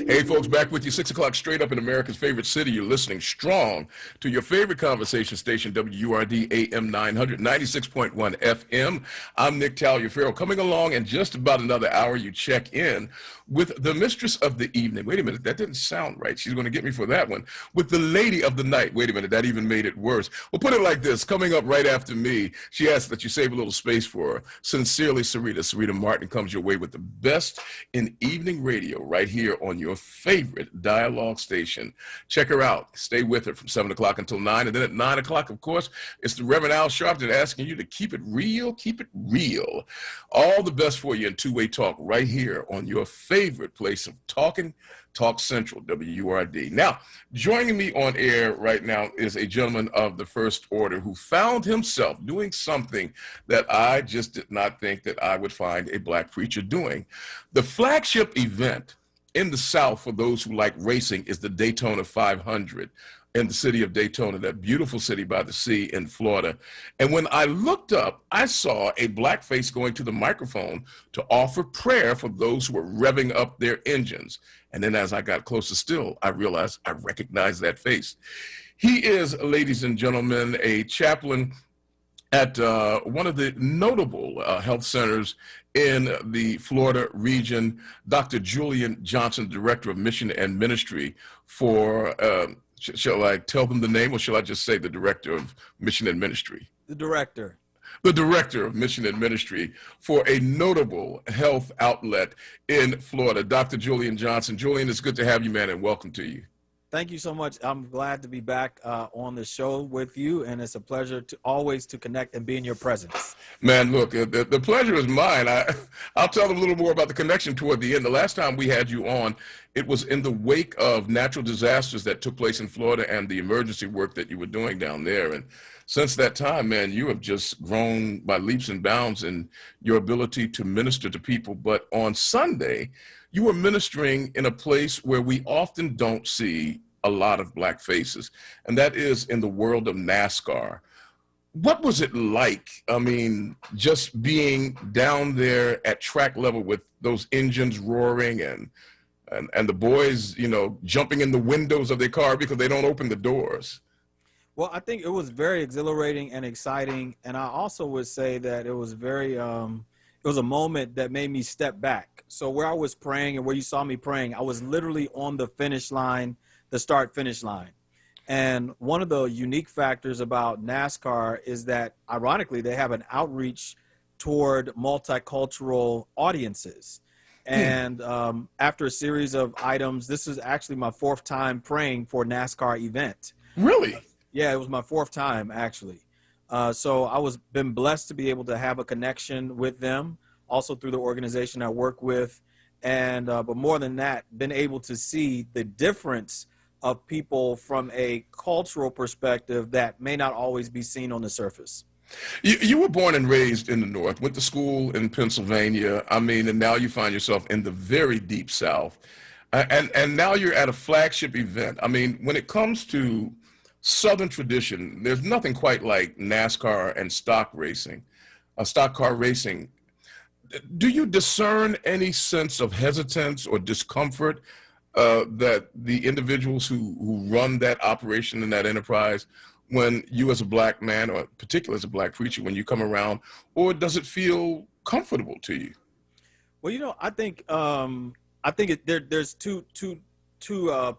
S1: Hey folks, back with you 6 o'clock straight up in America's favorite city. You're listening strong to your favorite conversation station, WURD AM 900, 96.1 FM. I'm Nick Taliaferro. Coming along in just about another hour, you check in with the mistress of the evening. Wait a minute, that didn't sound right. She's going to get me for that one. With the lady of the night. Wait a minute, that even made it worse. We'll put it like this. Coming up right after me, she asks that you save a little space for her. Sincerely, Sarita. Sarita Martin comes your way with the best in evening radio right here on your favorite dialogue station. Check her out. Stay with her from 7 o'clock until 9. And then at 9 o'clock, of course, it's the Reverend Al Sharpton asking you to keep it real, keep it real. All the best for you in two-way talk right here on your favorite place of talking, Talk Central, WURD. Now, joining me on air right now is a gentleman of the First Order who found himself doing something that I just did not think that I would find a Black preacher doing. The flagship event in the South, for those who like racing, is the Daytona 500 in the city of Daytona, that beautiful city by the sea in Florida. And when I looked up, I saw a Black face going to the microphone to offer prayer for those who were revving up their engines. And then as I got closer still, I realized I recognized that face. He is, ladies and gentlemen, a chaplain at one of the notable health centers in the Florida region, Dr. Julian Johnson, Director of Mission and Ministry for, shall I tell them the name or shall I just say the Director of Mission and Ministry?
S17: The Director.
S1: The Director of Mission and Ministry for a notable health outlet in Florida, Dr. Julian Johnson. Julian, it's good to have you, man, and welcome to you.
S17: Thank you so much. I'm glad to be back on the show with you, and it's a pleasure to always to connect and be in your presence.
S1: Man, look, the pleasure is mine. I'll tell them a little more about the connection toward the end. The last time we had you on, it was in the wake of natural disasters that took place in Florida and the emergency work that you were doing down there. And since that time, man, you have just grown by leaps and bounds in your ability to minister to people. But on Sunday, you were ministering in a place where we often don't see a lot of Black faces, and that is in the world of NASCAR. What was it like, I mean, just being down there at track level with those engines roaring and the boys, you know, jumping in the windows of their car because they don't open the doors?
S17: Well, I think it was very exhilarating and exciting, and I also would say that it was very, it was a moment that made me step back. So where I was praying and where you saw me praying, I was literally on the finish line, the start-finish line. And one of the unique factors about NASCAR is that, ironically, they have an outreach toward multicultural audiences. And after a series of items, this is actually my 4th time praying for a NASCAR event.
S1: Really?
S17: Yeah, it was my 4th time, actually. So I was been blessed to be able to have a connection with them, also through the organization I work with. And but more than that, been able to see the difference of people from a cultural perspective that may not always be seen on the surface.
S1: You were born and raised in the North, went to school in Pennsylvania. I mean, and now you find yourself in the very deep South. And now you're at a flagship event. I mean, when it comes to Southern tradition, there's nothing quite like NASCAR and stock car racing. Do you discern any sense of hesitance or discomfort that the individuals who run that operation and that enterprise, when you as a Black man, or particularly as a Black preacher, when you come around, or does it feel comfortable to you?
S17: Well, you know, I think there's two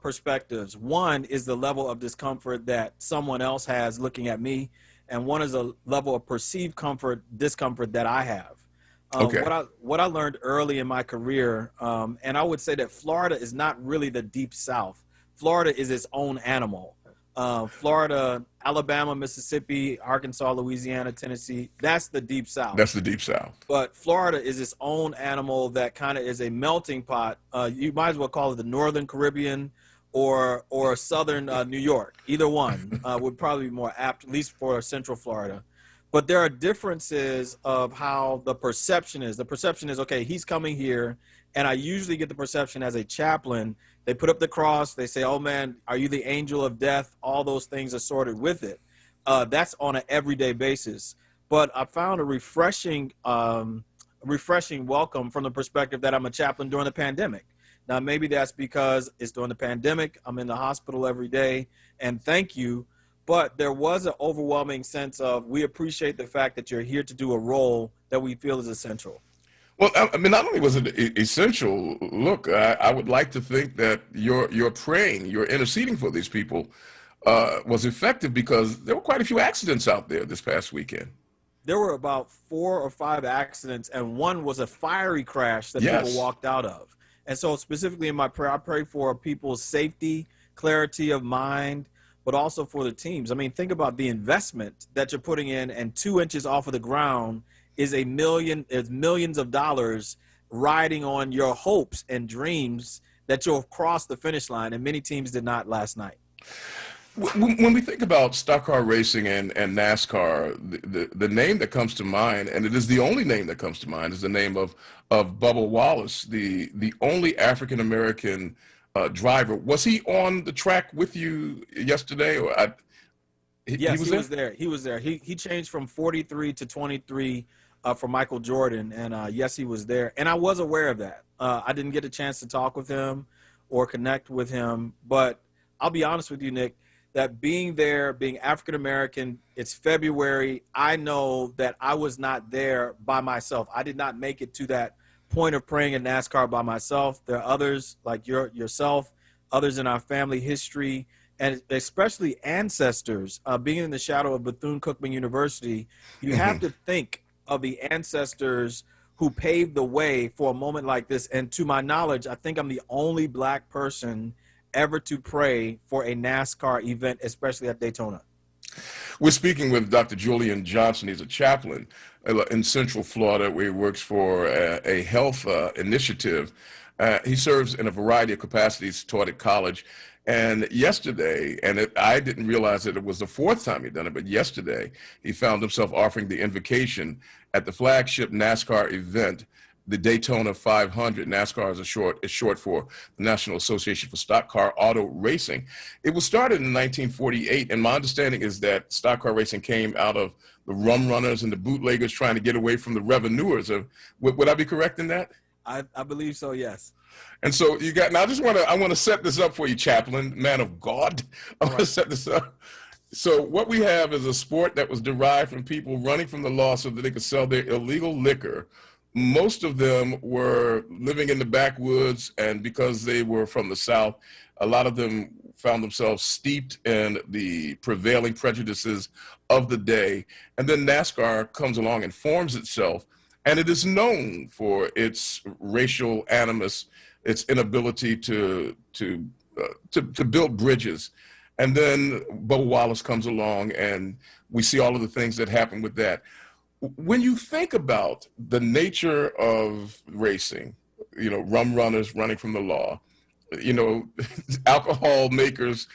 S17: perspectives. One is the level of discomfort that someone else has looking at me, and one is a level of perceived discomfort that I have.
S1: Okay.
S17: What I learned early in my career, and I would say that Florida is not really the deep South. Florida is its own animal. Florida, Alabama, Mississippi, Arkansas, Louisiana, Tennessee, that's the deep South.
S1: That's the deep South.
S17: But Florida is its own animal that kind of is a melting pot. You might as well call it the Northern Caribbean or Southern New York. Either one would probably be more apt, at least for Central Florida. But there are differences of how the perception is. The perception is, okay, he's coming here, and I usually get the perception as a chaplain. They put up the cross. They say, oh, man, are you the angel of death? All those things assorted with it. That's on an everyday basis. But I found a refreshing welcome from the perspective that I'm a chaplain during the pandemic. Now, maybe that's because it's during the pandemic. I'm in the hospital every day, and thank you. But there was an overwhelming sense of, we appreciate the fact that you're here to do a role that we feel is essential.
S1: Well, I mean, not only was it essential, look, I would like to think that your praying, your interceding for these people was effective, because there were quite a few accidents out there this past weekend.
S17: There were about 4 or 5 accidents, and one was a fiery crash that people walked out of. And so specifically in my prayer, I pray for people's safety, clarity of mind, but also for the teams. I mean, think about the investment that you're putting in, and 2 inches off of the ground is millions of dollars riding on your hopes and dreams that you'll cross the finish line, and many teams did not last night.
S1: When we think about stock car racing and NASCAR, the name that comes to mind, and it is the only name that comes to mind, is the name of Bubba Wallace, the only African-American driver. Was he on the track with you yesterday? Or
S17: Yes, he was there. He was there. He changed from 43 to 23 for Michael Jordan, and yes, he was there. And I was aware of that. I didn't get a chance to talk with him or connect with him, but I'll be honest with you, Nick, that being there, being African-American, it's February, I know that I was not there by myself. I did not make it to that point of praying in NASCAR by myself. There are others like yourself, others in our family history, and especially ancestors. Being in the shadow of Bethune-Cookman University, you have to think of the ancestors who paved the way for a moment like this. And to my knowledge, I think I'm the only Black person ever to pray for a NASCAR event, especially at Daytona.
S1: We're speaking with Dr. Julian Johnson. He's a chaplain in Central Florida, where he works for a health initiative. He serves in a variety of capacities, taught at college. And yesterday, I didn't realize that it was the 4th time he'd done it, but yesterday he found himself offering the invocation at the flagship NASCAR event, the Daytona 500. NASCAR is short for the National Association for Stock Car Auto Racing. It was started in 1948, and my understanding is that stock car racing came out of the rum runners and the bootleggers trying to get away from the revenuers. Would I be correct in that?
S17: I believe so, yes.
S1: And so you got, now I want to set this up for you, chaplain, man of God. I want to set this up. So what we have is a sport that was derived from people running from the law so that they could sell their illegal liquor. Most of them were living in the backwoods, and because they were from the South, a lot of them found themselves steeped in the prevailing prejudices of the day. And then NASCAR comes along and forms itself, and it is known for its racial animus, its inability to build bridges. And then Bubba Wallace comes along, and we see all of the things that happen with that. When you think about the nature of racing, rum runners running from the law, alcohol makers,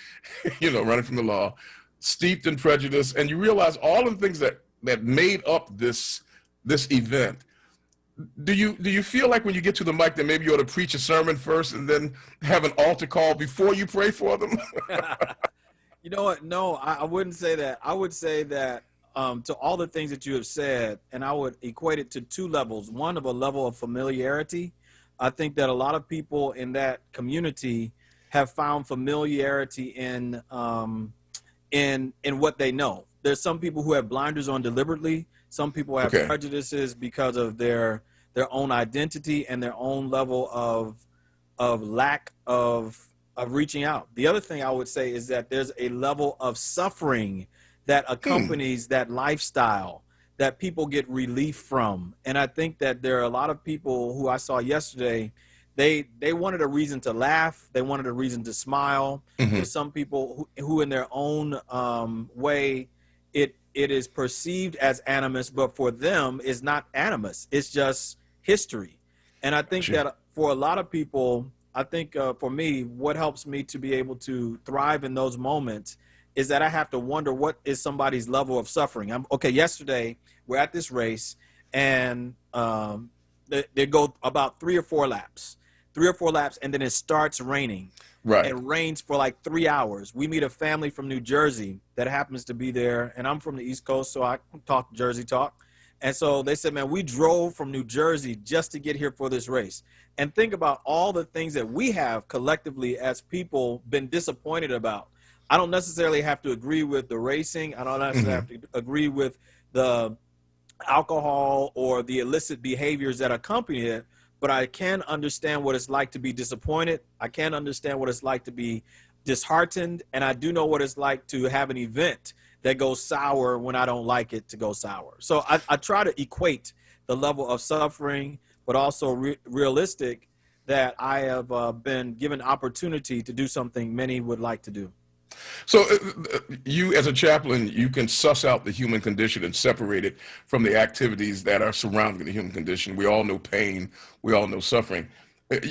S1: running from the law, steeped in prejudice, and you realize all of the things that made up this event, do you feel like when you get to the mic that maybe you ought to preach a sermon first and then have an altar call before you pray for them?
S17: You know what? No, I wouldn't say that. I would say that to all the things that you have said, and I would equate it to 2 levels. One, of a level of familiarity. I think that a lot of people in that community have found familiarity in what they know. There's some people who have blinders on deliberately. Some people have prejudices because of their own identity and their own level of lack of reaching out. The other thing I would say is that there's a level of suffering that accompanies that lifestyle that people get relief from. And I think that there are a lot of people who I saw yesterday, they wanted a reason to laugh. They wanted a reason to smile. There's some people who in their own way, it is perceived as animus, but for them is not animus. It's just history. And I think that for a lot of people, I think for me, what helps me to be able to thrive in those moments is that I have to wonder what is somebody's level of suffering. Okay, yesterday we're at this race, and they go about 3 or 4 laps, and then it starts raining.
S1: Right.
S17: It rains for like 3 hours. We meet a family from New Jersey that happens to be there, and I'm from the East Coast, so I talk Jersey talk. And so they said, man, we drove from New Jersey just to get here for this race. And think about all the things that we have collectively as people been disappointed about. I don't necessarily have to agree with the racing. I don't necessarily have to agree with the alcohol or the illicit behaviors that accompany it, but I can understand what it's like to be disappointed. I can understand what it's like to be disheartened, and I do know what it's like to have an event that goes sour when I don't like it to go sour. So I try to equate the level of suffering, but also realistic that I have been given opportunity to do something many would like to do.
S1: So you, as a chaplain, you can suss out the human condition and separate it from the activities that are surrounding the human condition. We all know pain. We all know suffering.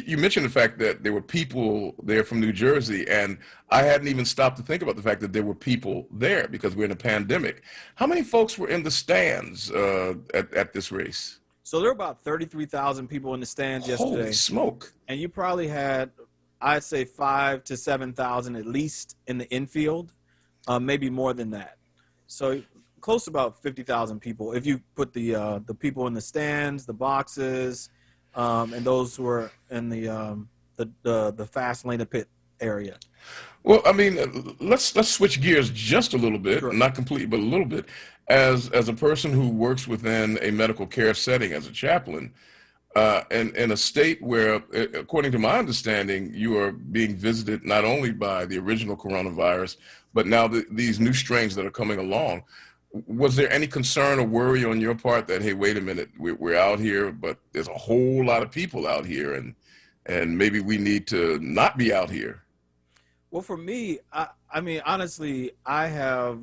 S1: You mentioned the fact that there were people there from New Jersey, and I hadn't even stopped to think about the fact that there were people there because we're in a pandemic. How many folks were in the stands at this race?
S17: So there were about 33,000 people in the stands yesterday.
S1: Holy smoke.
S17: And you probably had, I'd say 5,000 to 7,000 at least in the infield, maybe more than that. So close to about 50,000 people. If you put the people in the stands, the boxes, and those who are in the fast lane of pit area.
S1: Well, I mean, let's switch gears just a little bit, not completely, but a little bit. As a person who works within a medical care setting as a chaplain, and in a state where, according to my understanding, you are being visited not only by the original coronavirus, but now these new strains that are coming along. Was there any concern or worry on your part that, hey, wait a minute, we're out here, but there's a whole lot of people out here, and maybe we need to not be out here?
S17: Well, for me, I mean, honestly, I have,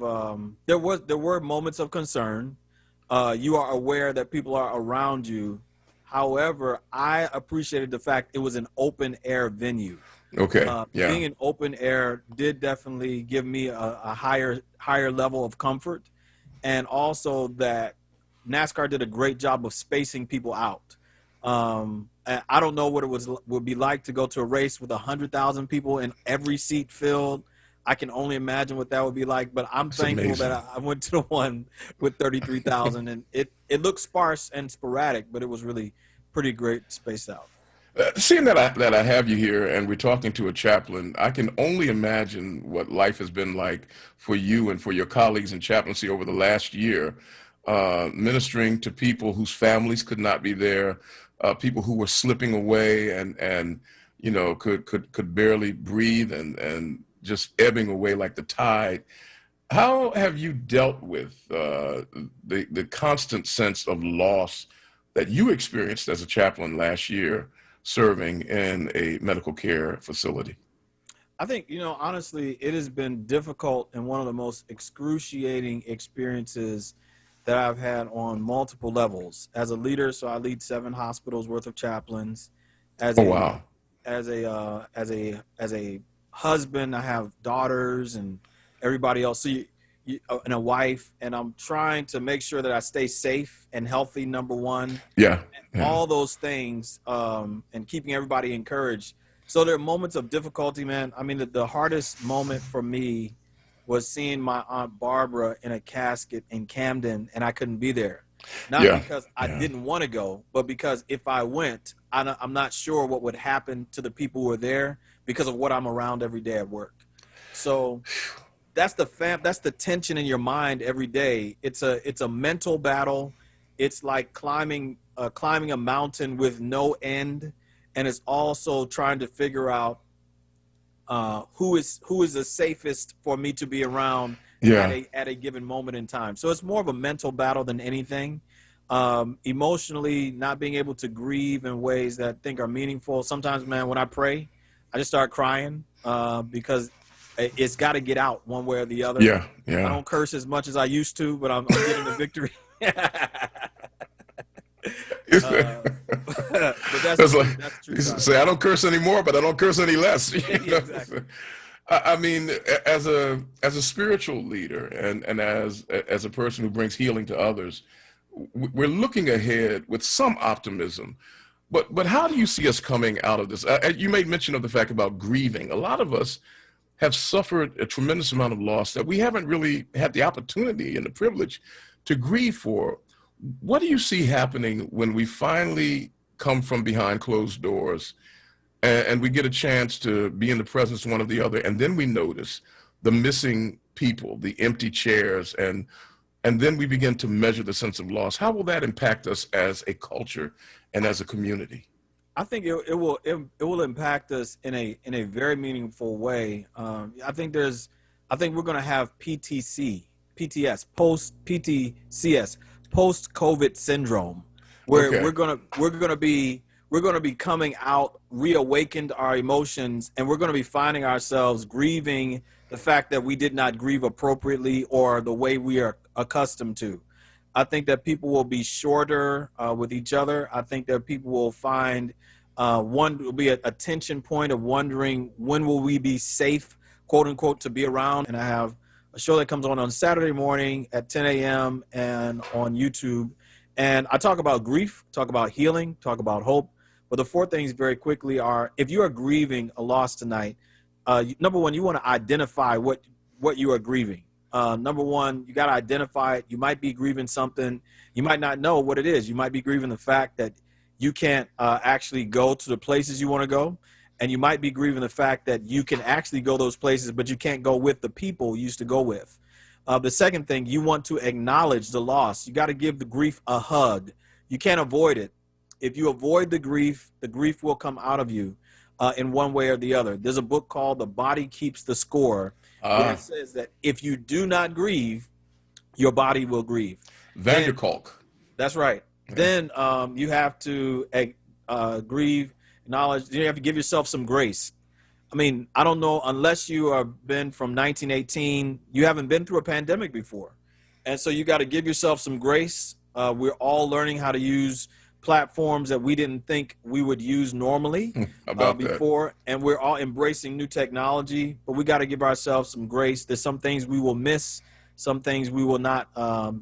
S17: there were moments of concern. You are aware that people are around you. However, I appreciated the fact it was an open air venue.
S1: Okay.
S17: Being an open air did definitely give me a higher level of comfort. And also that NASCAR did a great job of spacing people out. I don't know what it would be like to go to a race with 100,000 people and every seat filled. I can only imagine what that would be like, but I'm thankful that I went to the one with 33,000, and it looked sparse and sporadic, but it was really pretty great spaced out.
S1: Seeing that I have you here and we're talking to a chaplain, I can only imagine what life has been like for you and for your colleagues in chaplaincy over the last year, ministering to people whose families could not be there, people who were slipping away and you know could barely breathe and just ebbing away like the tide. How have you dealt with the constant sense of loss that you experienced as a chaplain last year, serving in a medical care facility?
S17: I think, you know, honestly, it has been difficult and one of the most excruciating experiences that I've had on multiple levels. As a leader, so I lead 7 hospitals worth of chaplains. As a husband, I have daughters and everybody else. So and a wife, and I'm trying to make sure that I stay safe and healthy, number one.
S1: Yeah.
S17: All those things, and keeping everybody encouraged. So there are moments of difficulty, man. I mean, the hardest moment for me was seeing my Aunt Barbara in a casket in Camden, and I couldn't be there. Not because I didn't want to go, but because if I went, I'm not sure what would happen to the people who are there because of what I'm around every day at work. So that's the tension in your mind every day. It's a mental battle. It's like climbing a mountain with no end, and it's also trying to figure out who is the safest for me to be around
S1: Yeah.
S17: at a given moment in time. So it's more of a mental battle than anything. Emotionally, not being able to grieve in ways that I think are meaningful. Sometimes, man, when I pray, I just start crying because it's got to get out one way or the other.
S1: Yeah, yeah.
S17: I don't curse as much as I used to, but I'm getting the victory. But
S1: that's like, say, I don't curse anymore, but I don't curse any less. You know?
S17: Exactly.
S1: I mean, as a spiritual leader and as a person who brings healing to others, we're looking ahead with some optimism. But how do you see us coming out of this? You made mention of the fact about grieving. A lot of us have suffered a tremendous amount of loss that we haven't really had the opportunity and the privilege to grieve for. What do you see happening when we finally come from behind closed doors and we get a chance to be in the presence of one of the other, and then we notice the missing people, the empty chairs, and then we begin to measure the sense of loss? How will that impact us as a culture and as a community?
S17: I think it will impact us in a very meaningful way. I think we're going to have PTS, post COVID syndrome, where we're gonna be coming out, reawakened our emotions, and we're going to be finding ourselves grieving the fact that we did not grieve appropriately or the way we are accustomed to. I think that people will be shorter with each other. I think that people will find one will be a tension point of wondering when will we be safe, quote unquote, to be around. And I have a show that comes on Saturday morning at 10 a.m. and on YouTube. And I talk about grief, talk about healing, talk about hope. But the four things very quickly are, if you are grieving a loss tonight, number one, you want to identify what you are grieving. Number one, you got to identify it. You might be grieving something. You might not know what it is. You might be grieving the fact that you can't actually go to the places you want to go. And you might be grieving the fact that you can actually go those places, but you can't go with the people you used to go with. The second thing, you want to acknowledge the loss. You got to give the grief a hug. You can't avoid it. If you avoid the grief will come out of you in one way or the other. There's a book called The Body Keeps the Score, where it says that if you do not grieve, your body will grieve.
S1: Vanderkolk.
S17: That's right. Yeah. Then you have to grieve, acknowledge, you have to give yourself some grace. I mean, I don't know, unless you have been from 1918, you haven't been through a pandemic before. And so you got to give yourself some grace. We're all learning how to use platforms that we didn't think we would use normally before. And we're all embracing new technology, but we got to give ourselves some grace. There's some things we will miss, some things we will not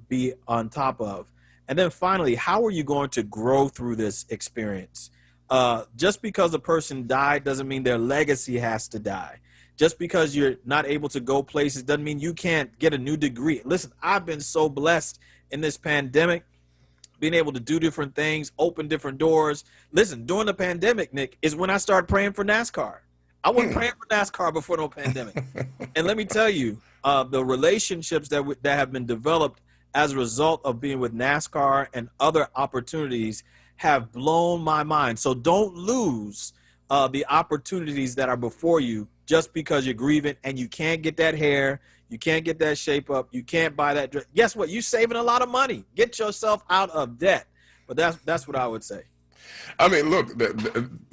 S17: be on top of. And then finally, how are you going to grow through this experience? Just because a person died doesn't mean their legacy has to die. Just because you're not able to go places doesn't mean you can't get a new degree. Listen, I've been so blessed in this pandemic, being able to do different things, open different doors. Listen, during the pandemic, Nick, is when I started praying for NASCAR. I wasn't praying for NASCAR before no pandemic. And let me tell you, the relationships that have been developed as a result of being with NASCAR and other opportunities have blown my mind. So don't lose the opportunities that are before you just because you're grieving and you can't get that hair, you can't get that shape up, you can't buy that dress. Guess what? You're saving a lot of money. Get yourself out of debt. But that's what I would say.
S1: I mean, look,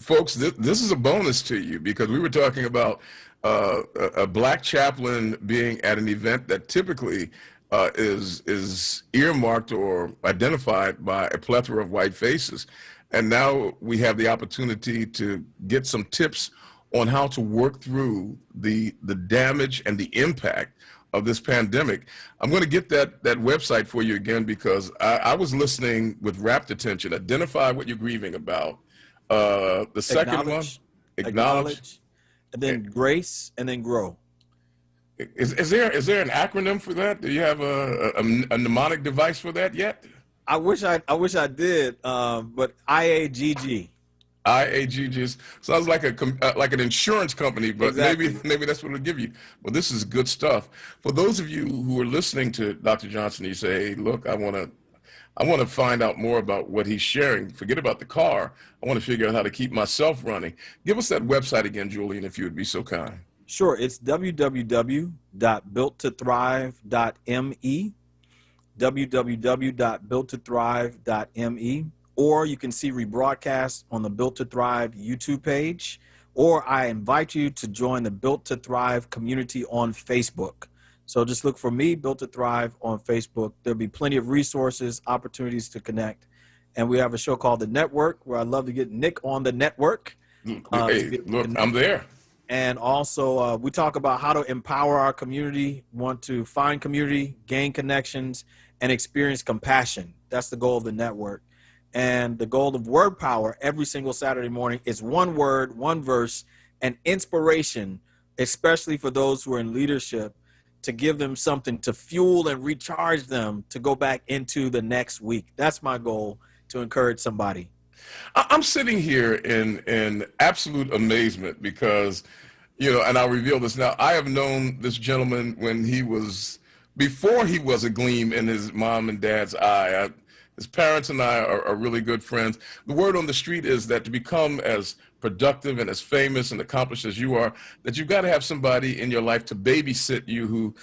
S1: folks, this is a bonus to you, because we were talking about a black chaplain being at an event that typically is earmarked or identified by a plethora of white faces. And now we have the opportunity to get some tips on how to work through the damage and the impact of this pandemic. I'm going to get that website for you again, because I was listening with rapt attention. Identify what you're grieving about. The second one, acknowledge,
S17: and then grace, and then grow.
S1: Is there an acronym for that? Do you have a mnemonic device for that yet?
S17: I wish I did, but IAGG.
S1: IAGG sounds like an insurance company, but exactly. maybe that's what it'll give you. Well, this is good stuff. For those of you who are listening to Dr. Johnson, you say, hey, look, I want to find out more about what he's sharing. Forget about the car. I want to figure out how to keep myself running. Give us that website again, Julian, if you would be so kind.
S17: Sure, it's www.builttothrive.me, www.builttothrive.me, or you can see rebroadcast on the Built to Thrive YouTube page, or I invite you to join the Built to Thrive community on Facebook. So just look for me, Built to Thrive, on Facebook. There'll be plenty of resources, opportunities to connect. And we have a show called The Network, where I'd love to get Nick on the network.
S1: Hey, look, I'm there.
S17: And also, we talk about how to empower our community, want to find community, gain connections, and experience compassion. That's the goal of the network. And the goal of Word Power every single Saturday morning is one word, one verse, and inspiration, especially for those who are in leadership, to give them something to fuel and recharge them to go back into the next week. That's my goal, to encourage somebody.
S1: I'm sitting here in absolute amazement because, you know, and I'll reveal this now, I have known this gentleman before he was a gleam in his mom and dad's eye. His parents and I are really good friends. The word on the street is that to become as productive and as famous and accomplished as you are, that you've got to have somebody in your life to babysit you who,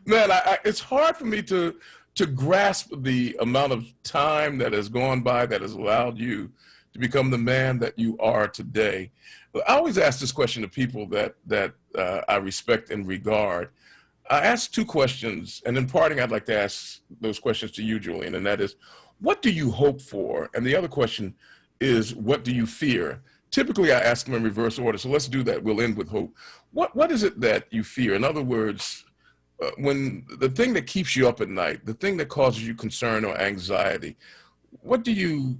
S1: man, it's hard for me to grasp the amount of time that has gone by that has allowed you to become the man that you are today. I always ask this question to people that I respect and regard. I ask two questions, and in parting, I'd like to ask those questions to you, Julian, and that is, what do you hope for? And the other question is, what do you fear? Typically, I ask them in reverse order, so let's do that. We'll end with hope. What is it that you fear? In other words, when the thing that keeps you up at night, the thing that causes you concern or anxiety, what do you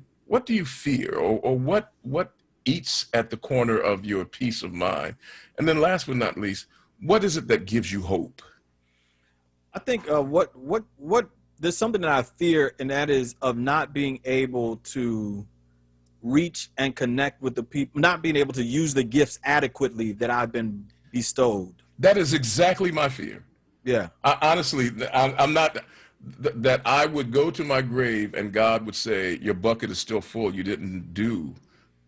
S1: fear, or what eats at the corner of your peace of mind? And then last but not least, what is it that gives you hope?
S17: I think there's something that I fear, and that is of not being able to reach and connect with the people, not being able to use the gifts adequately that I've been bestowed.
S1: That is exactly my fear.
S17: Yeah.
S1: Honestly, I'm not, that I would go to my grave and God would say, your bucket is still full. You didn't do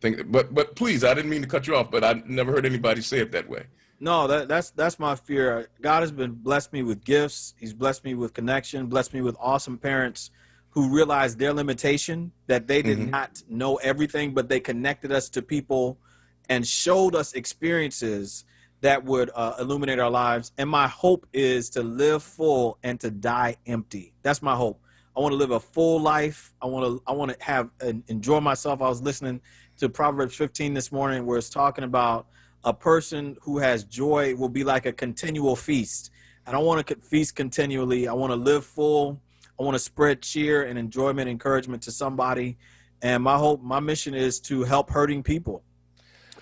S1: things. But please, I didn't mean to cut you off, but I never heard anybody say it that way.
S17: No, that's my fear. God has been blessed me with gifts. He's blessed me with connection, blessed me with awesome parents who realized their limitation, that they did not know everything, but they connected us to people and showed us experiences that would illuminate our lives. And my hope is to live full and to die empty. That's my hope. I want to live a full life. I want to have and enjoy myself. I was listening to Proverbs 15 this morning, where it's talking about a person who has joy will be like a continual feast. I don't want to feast continually. I want to live full. I want to spread cheer and enjoyment, encouragement to somebody. And my hope, my mission is to help hurting people.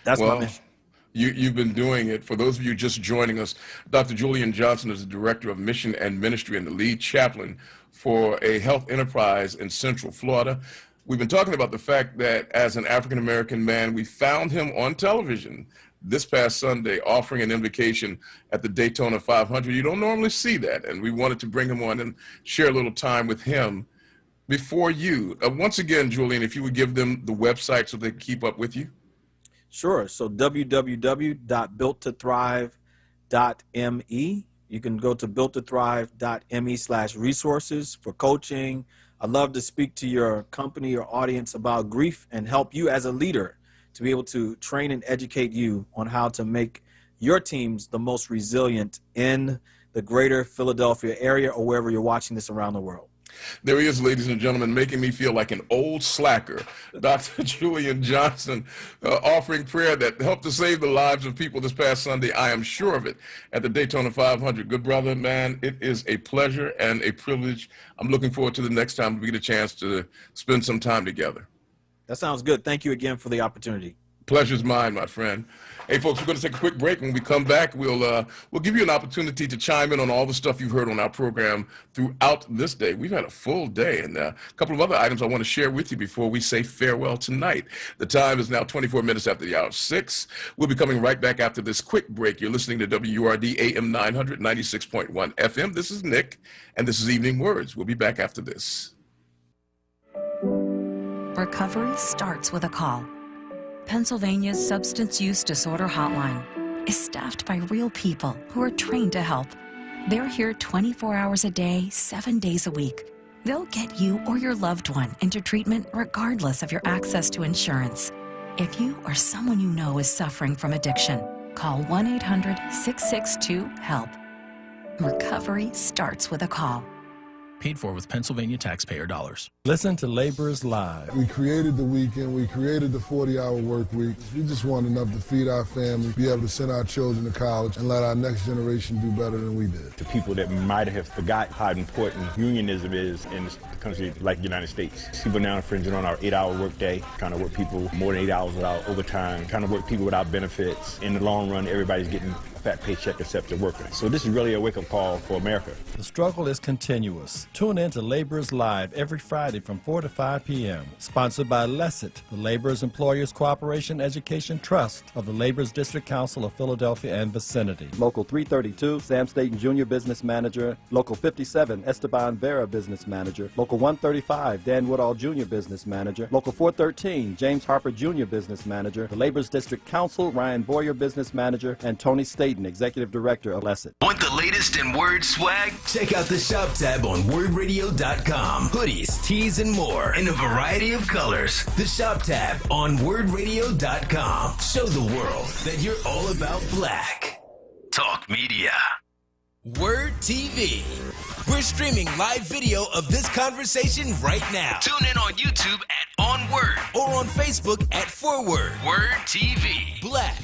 S17: That's my mission.
S1: You've been doing it. For those of you just joining us, Dr. Julian Johnson is the Director of Mission and Ministry and the lead chaplain for a health enterprise in Central Florida. We've been talking about the fact that as an African-American man, we found him on television this past Sunday offering an invocation at the Daytona 500. You don't normally see that, and we wanted to bring him on and share a little time with him before you. Once again, Julian, if you would give them the website so they can keep up with you.
S17: Sure. So www.builttothrive.me. You can go to builttothrive.me/resources for coaching. I'd love to speak to your company or audience about grief and help you as a leader to be able to train and educate you on how to make your teams the most resilient in the greater Philadelphia area or wherever you're watching this around the world.
S1: There he is, ladies and gentlemen, making me feel like an old slacker. Dr. Julian Johnson, offering prayer that helped to save the lives of people this past Sunday. I am sure of it, at the Daytona 500. Good brother, man, it is a pleasure and a privilege. I'm looking forward to the next time we get a chance to spend some time together.
S17: That sounds good. Thank you again for the opportunity.
S1: Pleasure's mine, my friend. Hey, folks, we're going to take a quick break. When we come back, we'll give you an opportunity to chime in on all the stuff you've heard on our program throughout this day. We've had a full day, and a couple of other items I want to share with you before we say farewell tonight. The time is now 24 minutes after the hour of 6. We'll be coming right back after this quick break. You're listening to WURD AM 900, 96.1 FM. This is Nick, and this is Evening Words. We'll be back after this.
S19: Recovery starts with a call. Pennsylvania's Substance Use Disorder Hotline is staffed by real people who are trained to help. They're here 24 hours a day, 7 days a week. They'll get you or your loved one into treatment regardless of your access to insurance. If you or someone you know is suffering from addiction, call 1-800-662-HELP. Recovery starts with a call.
S20: Paid for with Pennsylvania taxpayer dollars.
S21: Listen to Laborers Live.
S24: We created the weekend. We created the 40-hour work week. We just want enough to feed our family, be able to send our children to college, and let our next generation do better than we did.
S25: To people that might have forgot how important unionism is in a country like the United States. People now infringing on our 8-hour workday, kind of work people more than 8 hours without overtime, kind of work people without benefits. In the long run, everybody's getting a fat paycheck except the worker. So this is really a wake-up call for America.
S21: The struggle is continuous. Tune in to Laborers Live every Friday from 4 to 5 p.m. Sponsored by LESIT, the Laborers Employers Cooperation Education Trust of the Laborers District Council of Philadelphia and vicinity.
S26: Local 332, Sam Staten Jr. Business Manager. Local 57, Esteban Vera Business Manager. Local 135, Dan Woodall Jr. Business Manager. Local 413, James Harper Jr. Business Manager. The Laborers District Council, Ryan Boyer Business Manager, and Tony Staten, Executive Director of LESIT.
S8: Want the latest in Word swag? Check out the shop tab on WordRadio.com. Hoodies, tees, and more in a variety of colors. The shop tab on WordRadio.com. Show the world that you're all about black. Talk Media. Word TV. We're streaming live video of this conversation right now. Tune in on YouTube at onWURD or on Facebook at ForWord. Word TV. Black.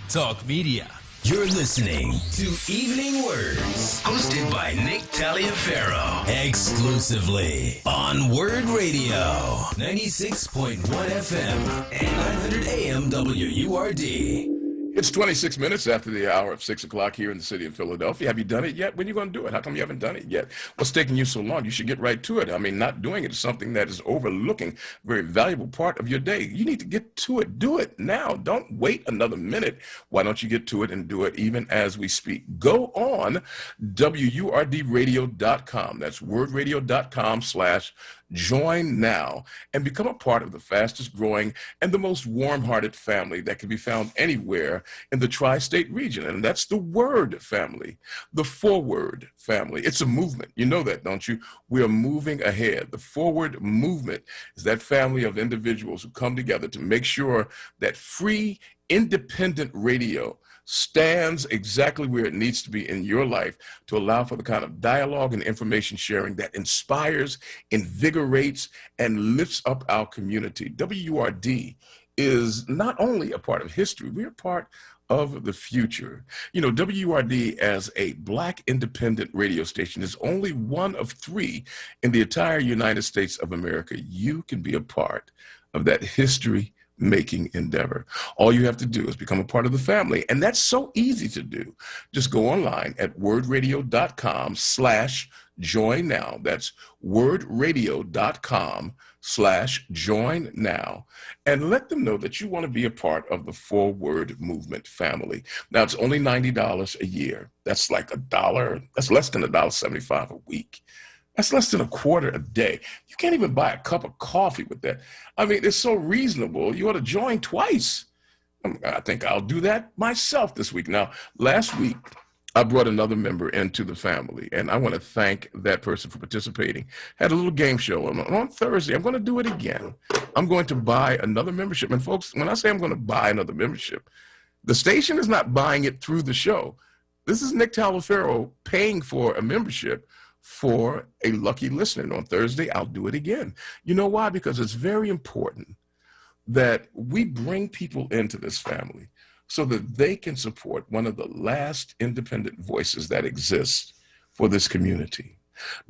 S8: Talk Media. You're listening to Evening Words, hosted by Nick Taliaferro, exclusively on Word Radio, 96.1 FM and 900 AM WURD.
S1: It's 26 minutes after the hour of 6 o'clock here in the city of Philadelphia. Have you done it yet? When are you going to do it? How come you haven't done it yet? What's taking you so long? You should get right to it. I mean, not doing it is something that is overlooking a very valuable part of your day. You need to get to it. Do it now. Don't wait another minute. Why don't you get to it and do it even as we speak? Go on WURDradio.com. That's wordradio.com/join now and become a part of the fastest growing and the most warm-hearted family that can be found anywhere in the tri-state region. And that's the WURD family, the ForWord family. It's a movement. You know that, don't you? We are moving ahead. The ForWord movement is that family of individuals who come together to make sure that free, independent radio stands exactly where it needs to be in your life to allow for the kind of dialogue and information sharing that inspires, invigorates, and lifts up our community. WURD is not only a part of history, we're a part of the future. You know, WURD as a Black independent radio station is only one of 3 in the entire United States of America. You can be a part of that history-making endeavor. All you have to do is become a part of the family, and that's so easy to do. Just go online at wordradio.com/join now. That's wordradio.com/join now, and let them know that you want to be a part of the ForWord movement family. Now, it's only $90 a year. That's like $1. That's less than $1.75 a week. That's less than a quarter a day. You can't even buy a cup of coffee with that. I mean, it's so reasonable. You ought to join twice. I think I'll do that myself this week. Now, last week, I brought another member into the family, and I want to thank that person for participating. Had a little game show. On Thursday, I'm going to do it again. I'm going to buy another membership. And folks, when I say I'm going to buy another membership, the station is not buying it through the show. This is Nick Taliaferro paying for a membership for a lucky listener. And on Thursday, I'll do it again. You know why? Because it's very important that we bring people into this family so that they can support one of the last independent voices that exists for this community.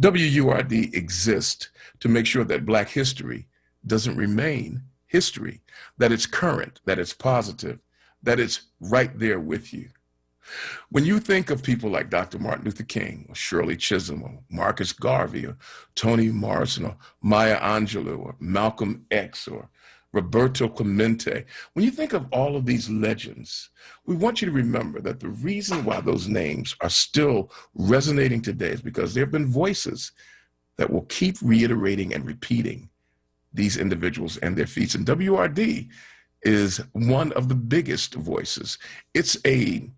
S1: WURD exists to make sure that Black history doesn't remain history, that it's current, that it's positive, that it's right there with you. When you think of people like Dr. Martin Luther King, or Shirley Chisholm, or Marcus Garvey, or Toni Morrison, or Maya Angelou, or Malcolm X, or Roberto Clemente, when you think of all of these legends, we want you to remember that the reason why those names are still resonating today is because there have been voices that will keep reiterating and repeating these individuals and their feats. And WURD is one of the biggest voices. It's a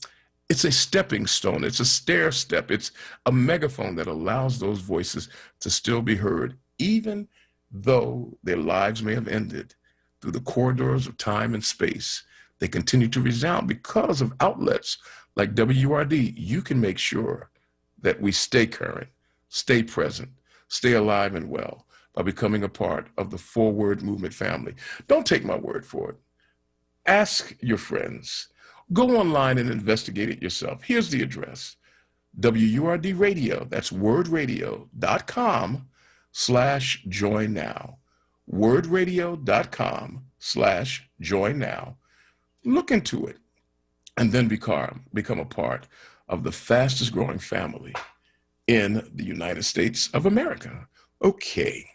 S1: stepping stone. It's a stair step. It's a megaphone that allows those voices to still be heard, even though their lives may have ended. Through the corridors of time and space, they continue to resound because of outlets like WURD. You can make sure that we stay current, stay present, stay alive and well by becoming a part of the 4WURD movement family. Don't take my word for it. Ask your friends. Go online and investigate it yourself. Here's the address: WURD Radio. That's wordradio.com/join now. wordradio.com/join now. Look into it and then become a part of the fastest growing family in the United States of America. Okay.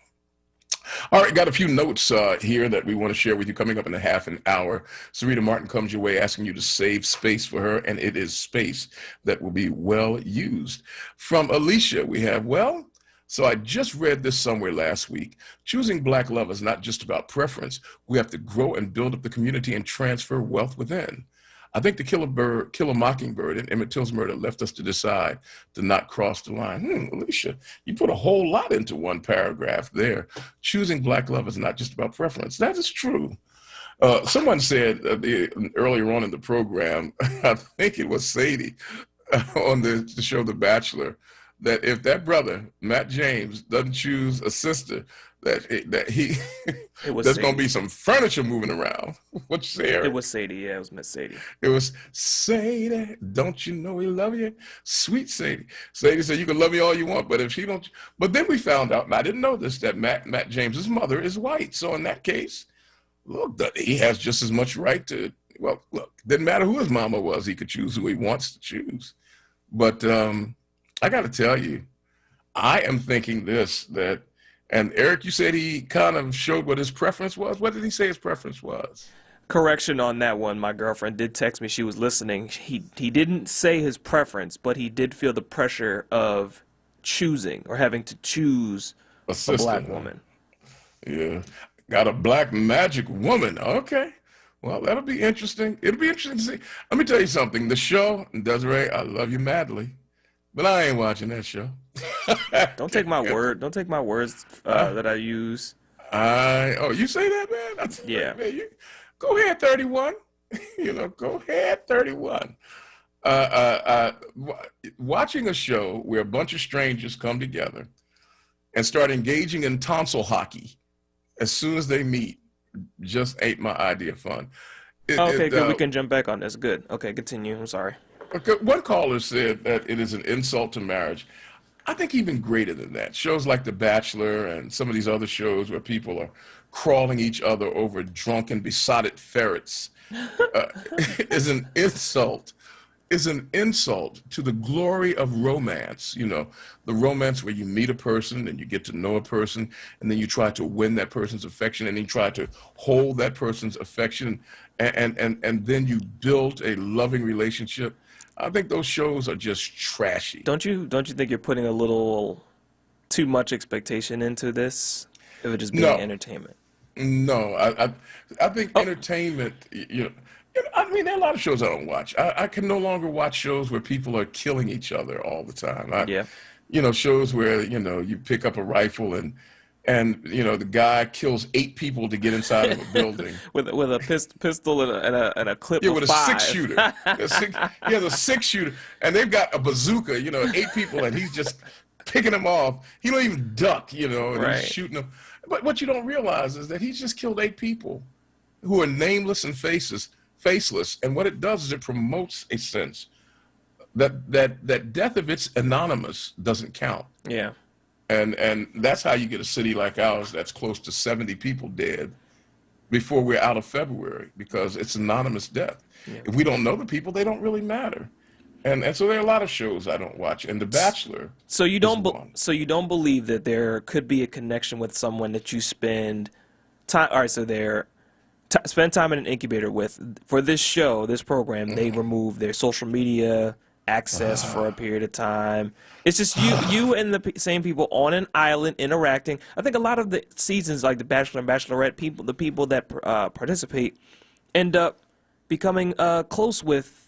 S1: All right, got a few notes here that we want to share with you coming up in a half an hour. Sarita Martin comes your way asking you to save space for her, and it is space that will be well used. From Alicia, we have, well, so I just read this somewhere last week. Choosing Black love is not just about preference. We have to grow and build up the community and transfer wealth within. I think the Kill a Mockingbird and Emmett Till's murder left us to decide to not cross the line. Alicia, you put a whole lot into one paragraph there. Choosing Black love is not just about preference. That is true. Someone said earlier on in the program, I think it was Sadie on the show The Bachelor, that if that brother, Matt James, doesn't choose a sister, there's going to be some furniture moving around. What you say, Eric?
S2: It was Sadie. Yeah, it was Miss Sadie.
S1: It was Sadie. Don't you know we love you? Sweet Sadie. Sadie said, you can love me all you want, but if she don't. But then we found out, and I didn't know this, that Matt James's mother is white. So in that case, look, he has just as much right to, well, look, didn't matter who his mama was. He could choose who he wants to choose. But I got to tell you, I am thinking this, that, and Eric, you said he kind of showed what his preference was. What did he say his preference was?
S2: Correction on that one. My girlfriend did text me. She was listening. He didn't say his preference, but he did feel the pressure of choosing or having to choose a Black woman.
S1: Yeah. Got a black magic woman. Okay. Well, that'll be interesting. It'll be interesting to see. Let me tell you something. The show, Desiree, I love you madly, but I ain't watching that show.
S2: Don't take my word. Don't take my words that I use.
S1: You say that, man?
S2: Yeah.
S1: Man, go ahead, 31. Go ahead, 31. Watching a show where a bunch of strangers come together and start engaging in tonsil hockey as soon as they meet just ain't my idea of fun.
S2: Good. We can jump back on this. Good. Okay, continue. I'm sorry.
S1: Okay, one caller said that it is an insult to marriage. I think even greater than that. Shows like The Bachelor and some of these other shows where people are crawling each other over drunken, besotted ferrets is an insult. Is an insult to the glory of romance. The romance where you meet a person and you get to know a person, and then you try to win that person's affection, and you try to hold that person's affection, and then you build a loving relationship. I think those shows are just trashy.
S2: Don't you think you're putting a little too much expectation into this? It would just be entertainment.
S1: No, I think entertainment. I mean, there are a lot of shows I don't watch. I can no longer watch shows where people are killing each other all the time. Shows where you pick up a rifle and the guy kills 8 people to get inside of a building
S2: with a pistol and a clip.
S1: Yeah,
S2: of
S1: with
S2: 5.
S1: A 6-shooter. He has a 6-shooter, and they've got a bazooka. 8 people, and he's just picking them off. He don't even duck. And he's shooting them. But what you don't realize is that he's just killed 8 people who are nameless and faceless. And what it does is it promotes a sense that death, if it's anonymous, doesn't count.
S2: Yeah.
S1: And that's how you get a city like ours that's close to 70 people dead before we're out of February, because it's anonymous death. Yeah. If we don't know the people, they don't really matter. And so there are a lot of shows I don't watch. And The Bachelor.
S2: So you don't believe that there could be a connection with someone that you spend time. All right, so spend time in an incubator with. For this show, this program, they remove their social media access for a period of time. It's just you and the same people on an island interacting. I think a lot of the seasons, like The Bachelor and Bachelorette, the people that participate, end up becoming close with.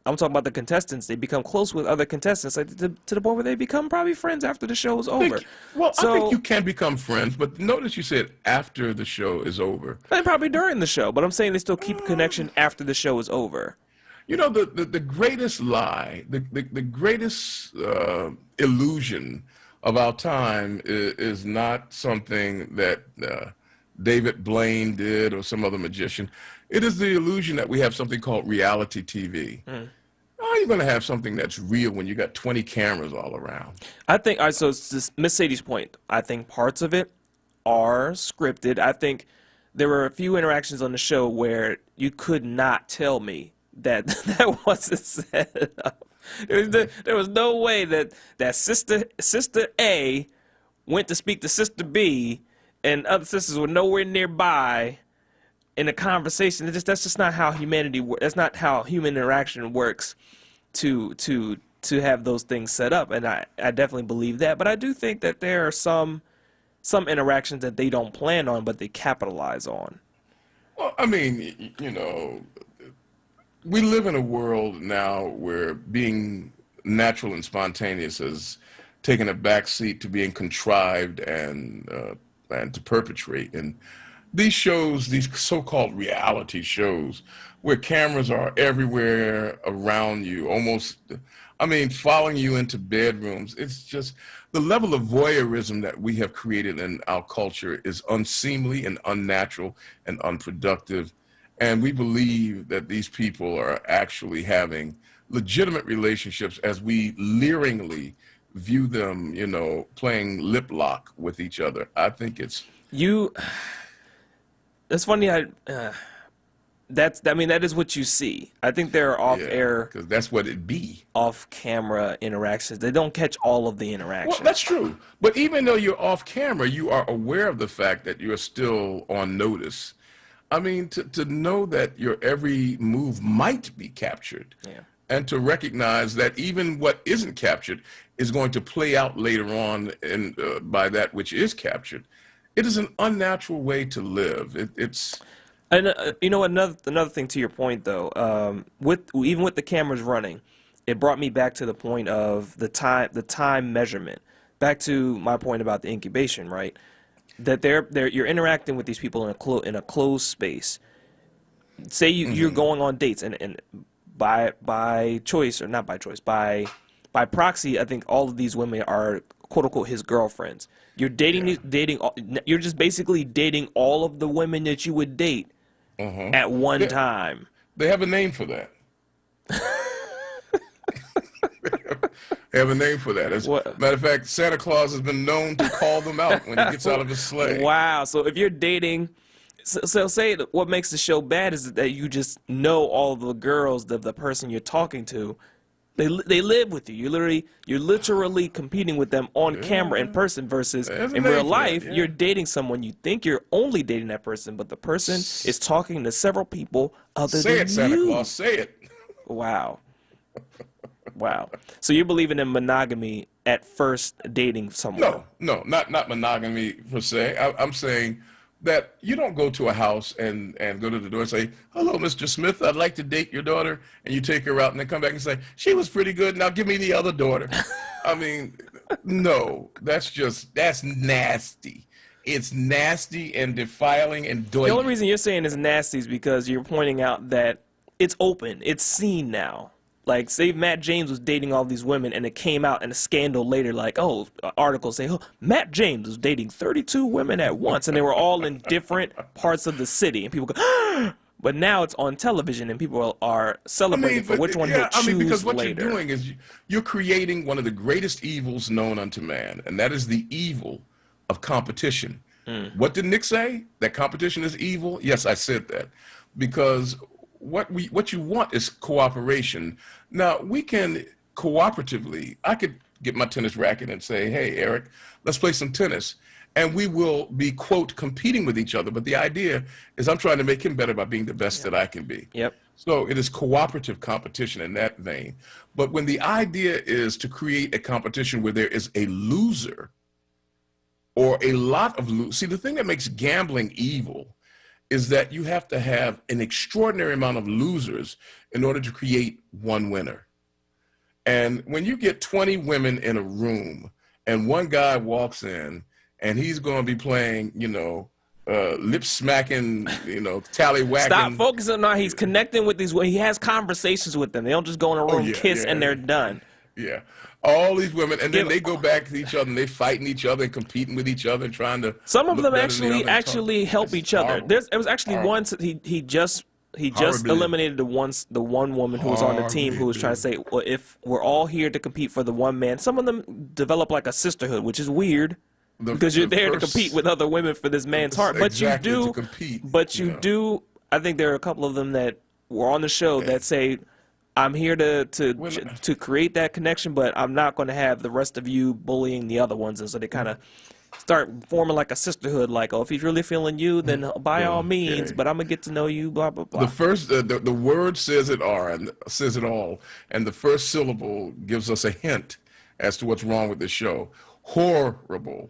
S2: I'm talking about the contestants. They become close with other contestants, like to the point where they become probably friends after the show is over.
S1: I think you can become friends, but notice you said after the show is over.
S2: And probably during the show, but I'm saying they still keep a connection after the show is over.
S1: You know, the greatest lie, the greatest illusion of our time is not something that David Blaine did or some other magician. It is the illusion that we have something called reality TV. How are you going to have something that's real when you got 20 cameras all around?
S2: I think, all right, so it's just Miss Sadie's point. I think parts of it are scripted. I think there were a few interactions on the show where you could not tell me that that wasn't set up. There was no way that sister A went to speak to sister B and other sisters were nowhere nearby in a conversation. That's just not how humanity works. That's not how human interaction works to have those things set up. And I definitely believe that. But I do think that there are some interactions that they don't plan on, but they capitalize on.
S1: Well, I mean, you know, we live in a world now where being natural and spontaneous has taken a backseat to being contrived and to perpetrate. And these shows, these so-called reality shows, where cameras are everywhere around you, almost, I mean, following you into bedrooms, it's just the level of voyeurism that we have created in our culture is unseemly and unnatural and unproductive. And we believe that these people are actually having legitimate relationships as we leeringly view them, you know, playing lip lock with each other. I think it's...
S2: It's funny. I mean, that is what you see. I think there are off-air,
S1: because that's what it be.
S2: Off-camera interactions. They don't catch all of the interactions.
S1: Well, that's true. But even though you're off camera, you are aware of the fact that you're still on notice. I mean, to know that your every move might be captured, and to recognize that even what isn't captured is going to play out later on by that which is captured. It is an unnatural way to live. It's,
S2: and you know, another thing to your point though, even with the cameras running, it brought me back to the point of the time measurement. Back to my point about the incubation, right? That you're interacting with these people in a closed space. Say you're going on dates, and by choice or not by choice, by proxy, I think all of these women are quote unquote his girlfriends. You're you're just basically dating all of the women that you would date at one time.
S1: They have a name for that. They have a name for that. As a matter of fact, Santa Claus has been known to call them out when he gets out of his sleigh.
S2: Wow. So if you're dating, so say what makes the show bad is that you just know all the girls that the person you're talking to, they live with you. You're literally competing with them on camera in person versus in real life. You're dating someone, you think you're only dating that person, but the person is talking to several people other than you.
S1: Say it, Santa Claus. Say it.
S2: Wow. Wow. So you're believing in monogamy at first dating someone?
S1: No, not monogamy per se. I'm saying that you don't go to a house and go to the door and say, "Hello, Mr. Smith, I'd like to date your daughter," and you take her out and then come back and say, "She was pretty good, now give me the other daughter." I mean, no, that's nasty. It's nasty and defiling and doing.
S2: The only reason you're saying it's nasty is because you're pointing out that it's open, it's seen now. Like, say Matt James was dating all these women and it came out in a scandal later, like, articles saying, Matt James was dating 32 women at once, and they were all in different parts of the city. And people go, but now it's on television and people are celebrating for which one he'll choose
S1: because what
S2: later.
S1: You're doing is you're creating one of the greatest evils known unto man, and that is the evil of competition. What did Nick say? That competition is evil? Yes, I said that. Because what you want is cooperation. Now, we can cooperatively, I could get my tennis racket and say, "Hey, Eric, let's play some tennis." And we will be, quote, competing with each other. But the idea is I'm trying to make him better by being the best that I can be.
S2: Yep.
S1: So it is cooperative competition in that vein. But when the idea is to create a competition where there is a loser or a lot of losers, see, the thing that makes gambling evil is that you have to have an extraordinary amount of losers in order to create one winner. And when you get 20 women in a room and one guy walks in and he's going to be playing, lip smacking, tallywhacking.
S2: Stop focusing on he's connecting with these. He has conversations with them. They don't just go in a room, kiss, and they're done.
S1: Yeah. All these women, and then they go back to each other and they fighting each other and competing with each other and trying to.
S2: Some of them actually help each other. There was actually once he just eliminated the one woman who was on the team who was trying to say, well, if we're all here to compete for the one man, some of them develop like a sisterhood, which is weird. Because you're there to compete with other women for this man's heart, but you do. I think there are a couple of them that were on the show that say, "I'm here to create that connection, but I'm not going to have the rest of you bullying the other ones." And so they kind of start forming like a sisterhood. Like, oh, if he's really feeling you, then by all means, but I'm gonna get to know you. Blah blah blah.
S1: The first, the word says it all, and the first syllable gives us a hint as to what's wrong with the show. Horrible.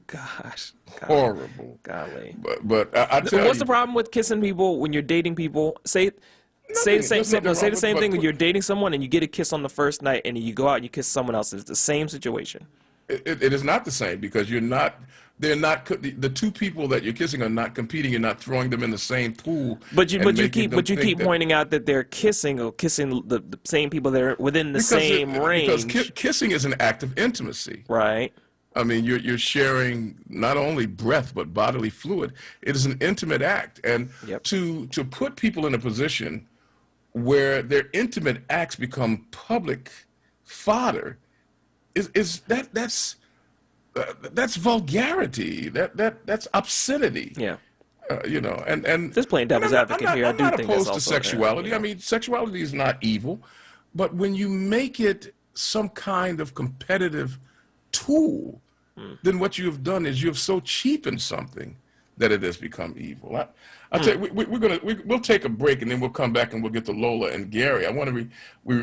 S2: Gosh.
S1: Horrible.
S2: Golly.
S1: But I tell you,
S2: what's the problem with kissing people when you're dating people? Say the same thing when you're dating someone and you get a kiss on the first night and you go out and you kiss someone else. It's the same situation.
S1: It is not the same because they're not the two people that you're kissing are not competing. You're not throwing them in the same pool.
S2: But you keep pointing out that they're kissing the same people that are within the same range.
S1: Because kissing is an act of intimacy.
S2: Right.
S1: I mean, you're sharing not only breath but bodily fluid. It is an intimate act, and to put people in a position where their intimate acts become public fodder that's vulgarity. That's obscenity.
S2: Yeah.
S1: And
S2: just playing devil's advocate here.
S1: I'm not opposed to sexuality. I mean, sexuality is not evil, but when you make it some kind of competitive tool, then what you have done is you have so cheapened something that it has become evil. I'll tell you, we'll take a break and then we'll come back and we'll get to Lola and Gary. I want to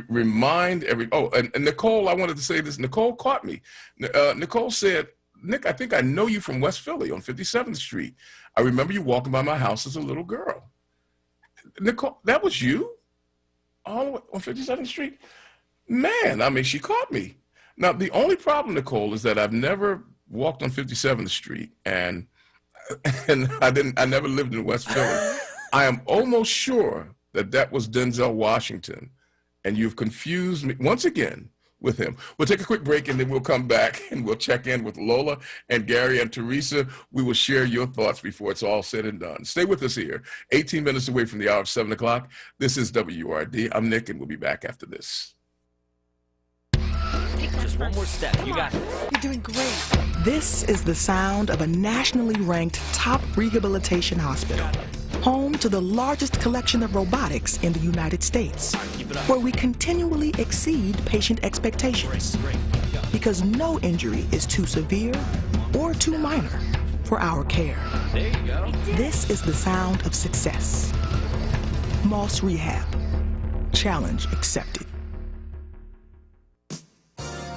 S1: remind and Nicole, I wanted to say this. Nicole caught me. Nicole said, "Nick, I think I know you from West Philly on 57th Street. I remember you walking by my house as a little girl." Nicole, that was you? All the way on 57th Street? Man, I mean, she caught me. Now, the only problem, Nicole, is that I've never walked on 57th Street and I never lived in West Philly. I am almost sure that was Denzel Washington, and you've confused me once again with him. We'll take a quick break, and then we'll come back, and we'll check in with Lola and Gary and Teresa. We will share your thoughts before it's all said and done. Stay with us here. 18 minutes away from the hour of 7 o'clock. This is WURD. I'm Nick, and we'll be back after this.
S4: Just one more step. You got it.
S5: You're doing great. This is the sound of a nationally ranked top rehabilitation hospital, home to the largest collection of robotics in the United States, where we continually exceed patient expectations, because no injury is too severe or too minor for our care.
S4: There you go.
S5: This is the sound of success. Moss Rehab. Challenge accepted.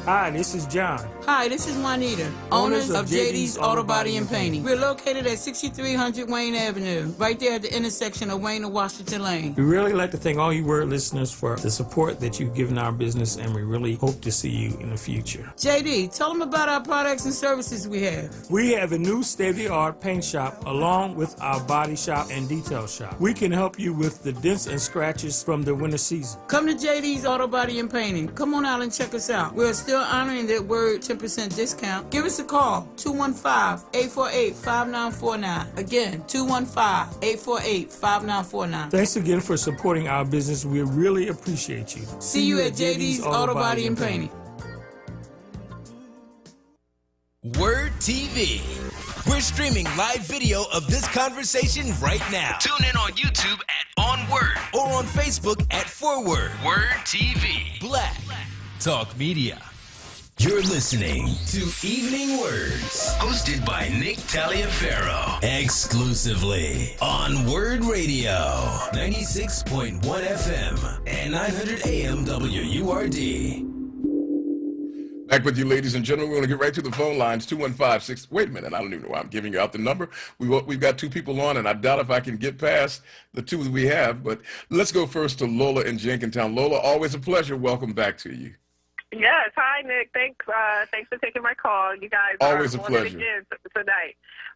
S6: Hi, this is John.
S7: Hi, this is Juanita, owners of JD's Auto Body and Painting. We're located at 6300 Wayne Avenue, right there at the intersection of Wayne and Washington Lane.
S6: We really like to thank all you WURD listeners for the support that you've given our business, and we really hope to see you in the future.
S7: JD, tell them about our products and services we have.
S6: We have a new state-of-the-art paint shop along with our body shop and detail shop. We can help you with the dents and scratches from the winter season.
S7: Come to JD's Auto Body and Painting. Come on out and check us out. We're still honoring that WURD 10% discount. Give us a call, 215-848-5949. Again, 215-848-5949.
S6: Thanks again for supporting our business. We really appreciate you.
S7: See you at JD's Auto Body and Painting.
S8: WURD TV. We're streaming live video of this conversation right now. Tune in on YouTube at onWURD or on Facebook at WURD. WURD TV. Black Talk Media. You're listening to Evening Words, hosted by Nick Taliaferro, exclusively on WURD Radio, 96.1 FM and 900 AM WURD.
S1: Back with you, ladies and gentlemen. We're going to get right to the phone lines. 215-6. Wait a minute. I don't even know why I'm giving you out the number. We've got two people on, and I doubt if I can get past the two that we have. But let's go first to Lola in Jenkintown. Lola, always a pleasure. Welcome back to you.
S3: Yes. Hi, Nick. Thanks for taking my call. You guys
S1: always
S3: are
S1: a
S3: on
S1: pleasure.
S3: it again tonight.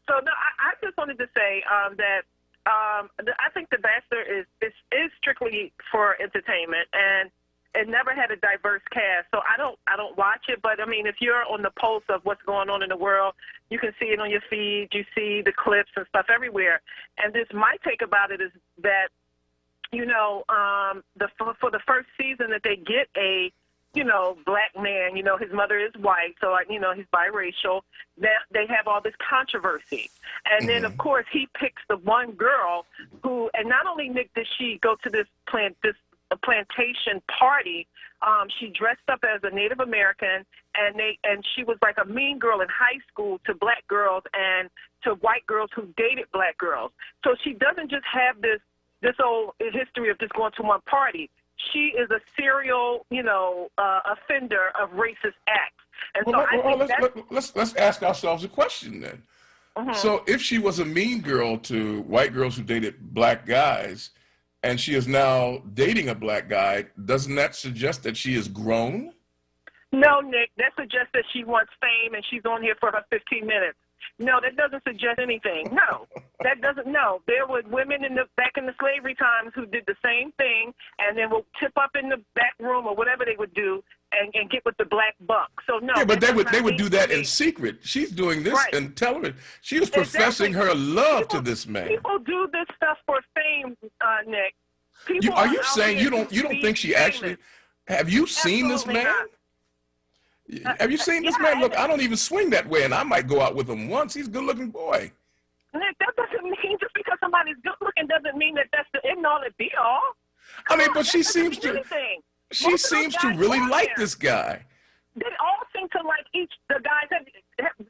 S3: So, no, I just wanted to say that I think The Bachelor is strictly for entertainment, and it never had a diverse cast. So I don't watch it, but I mean, if you're on the pulse of what's going on in the world, you can see it on your feed. You see the clips and stuff everywhere. And my take about it is that, you know, for the first season that they get a, you know, black man, you know, his mother is white, so, you know, he's biracial, that they have all this controversy. And then, of course, he picks the one girl who, and not only, Nick, did she go to this plantation party, she dressed up as a Native American, and she was like a mean girl in high school to black girls and to white girls who dated black girls. So she doesn't just have this old history of just going to one party. She is a serial, you know, offender of racist acts. And so
S1: let's ask ourselves a question then. So if she was a mean girl to white girls who dated black guys, and she is now dating a black guy, doesn't that suggest that she is grown?
S3: No, Nick, that suggests that she wants fame and she's on here for her 15 minutes. No, that doesn't suggest anything. No, that doesn't. No, there were women back in the slavery times who did the same thing, and then will tip up in the back room or whatever they would do and get with the black buck. So no.
S1: Yeah, but they would do that in secret. She's doing this in television. She was professing her love to this man.
S3: People do this stuff for fame, Nick.
S1: Are you saying you don't think she actually? Have you seen this man? Have you seen this man? Look, I don't even swing that way, and I might go out with him once. He's a good-looking boy.
S3: Nick, that doesn't mean just because somebody's good-looking doesn't mean that that's the end all and be all.
S1: I mean, but she seems to. She seems to really like this guy.
S3: They all seem to like the guys.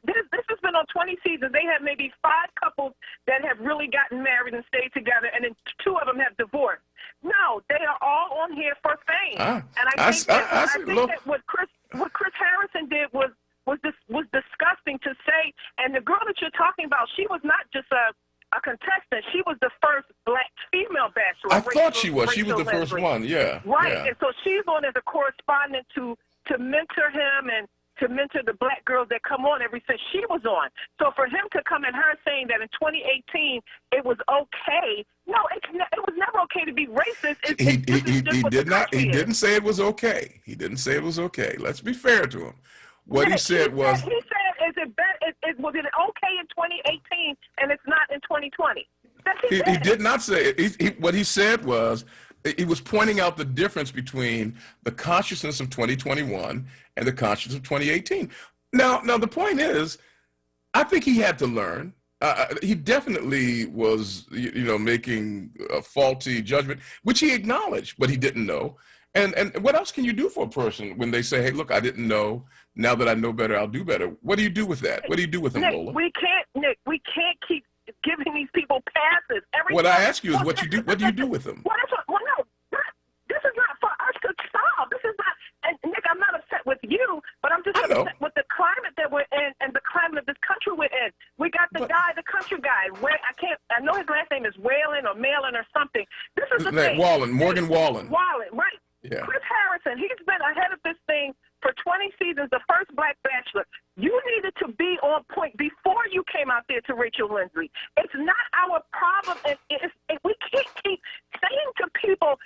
S3: This has been on 20 seasons. They have maybe 5 couples that have really gotten married and stayed together, and then 2 of them have divorced. No, they are all on here for fame. And I think that what Chris Harrison did was disgusting to say. And the girl that you're talking about, she was not just a contestant. She was the first black female bachelor.
S1: I thought she was. She was the first one. Yeah.
S3: Right.
S1: Yeah.
S3: And so she's on as a correspondent to mentor him and to mentor the black girls that come on ever since she was on. So for him to come at her saying that in 2018 it was okay, no, it was never okay to be racist.
S1: He did not. He didn't say it was okay. He didn't say it was okay. Let's be fair to him. What he said was.
S3: He said, was it okay in 2018 and it's not in 2020?
S1: He did not say it. What he said was, he was pointing out the difference between the consciousness of 2021 and the consciousness of 2018. Now the point is, I think he had to learn. He definitely was, making a faulty judgment, which he acknowledged, but he didn't know. And what else can you do for a person when they say, hey, look, I didn't know. Now that I know better, I'll do better. What do you do with that? What do you do with them, Lola?
S3: We can't keep giving these people passes.
S1: What I ask you is what you do. What do you do with them?
S3: Well, no, this is not for us to solve. This is not. And Nick, I'm not upset with you, but I'm just upset with the climate that we're in and the climate of this country we're in. We got the country guy. I know his last name is Whalen or Malin or something. This is the thing.
S1: Morgan Wallen.
S3: Wallen, right?
S1: Yeah.
S3: Chris Harrison, he's been ahead of this thing for 20 seasons, the first black bachelor. You needed to be on point before you came out there to Rachel Lindsay. It's not our problem. We can't keep saying to people,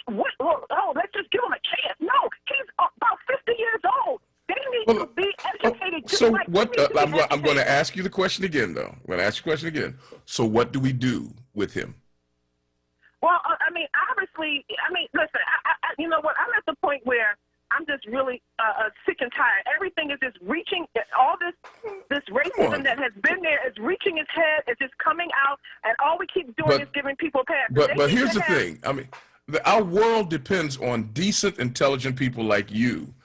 S3: let's just give him a chance. No, he's about 50 years old. They need to be educated.
S1: So what? I'm going to ask you the question again, though. I'm going to ask you the question again. So what do we do with him?
S3: Well, obviously, listen, you know what? I'm at the point where I'm just really sick and tired. Everything is just reaching, all this racism that has been there is reaching its head. It's just coming out, and all we keep doing is giving people passes.
S1: But here's the thing. Our world depends on decent, intelligent people like you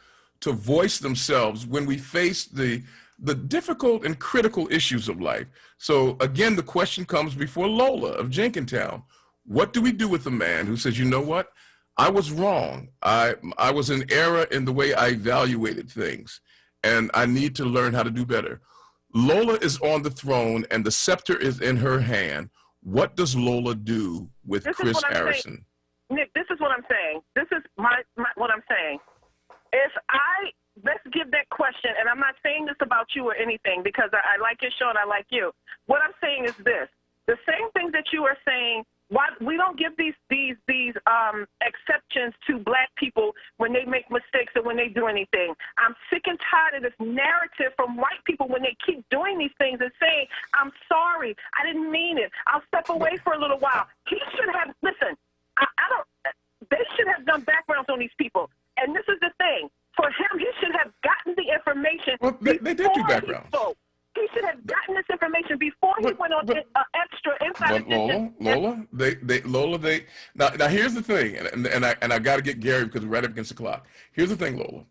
S1: to voice themselves when we face the difficult and critical issues of life. So again, the question comes before Lola of Jenkintown. What do we do with a man who says, you know what? I was wrong. I was in error in the way I evaluated things. and I need to learn how to do better. Lola is on the throne and the scepter is in her hand. What does Lola do with Chris Harrison?
S3: Nick, this is what I'm saying. This is what I'm saying. Let's give that question, and I'm not saying this about you or anything because I like your show and I like you. What I'm saying is this. The same things that you are saying, why we don't give these exceptions to black people when they make mistakes or when they do anything. I'm sick and tired of this narrative from white people when they keep doing these things and saying, I'm sorry, I didn't mean it. I'll step away for a little while. He should have, listen, they should have done backgrounds on these people. And this is the thing. For him, he should have gotten the information.
S1: Well, they did do backgrounds.
S3: He should have gotten this information before he went on extra inside.
S1: But Lola, now here's the thing, and I got to get Gary because we're right up against the clock. Here's the thing, Lola.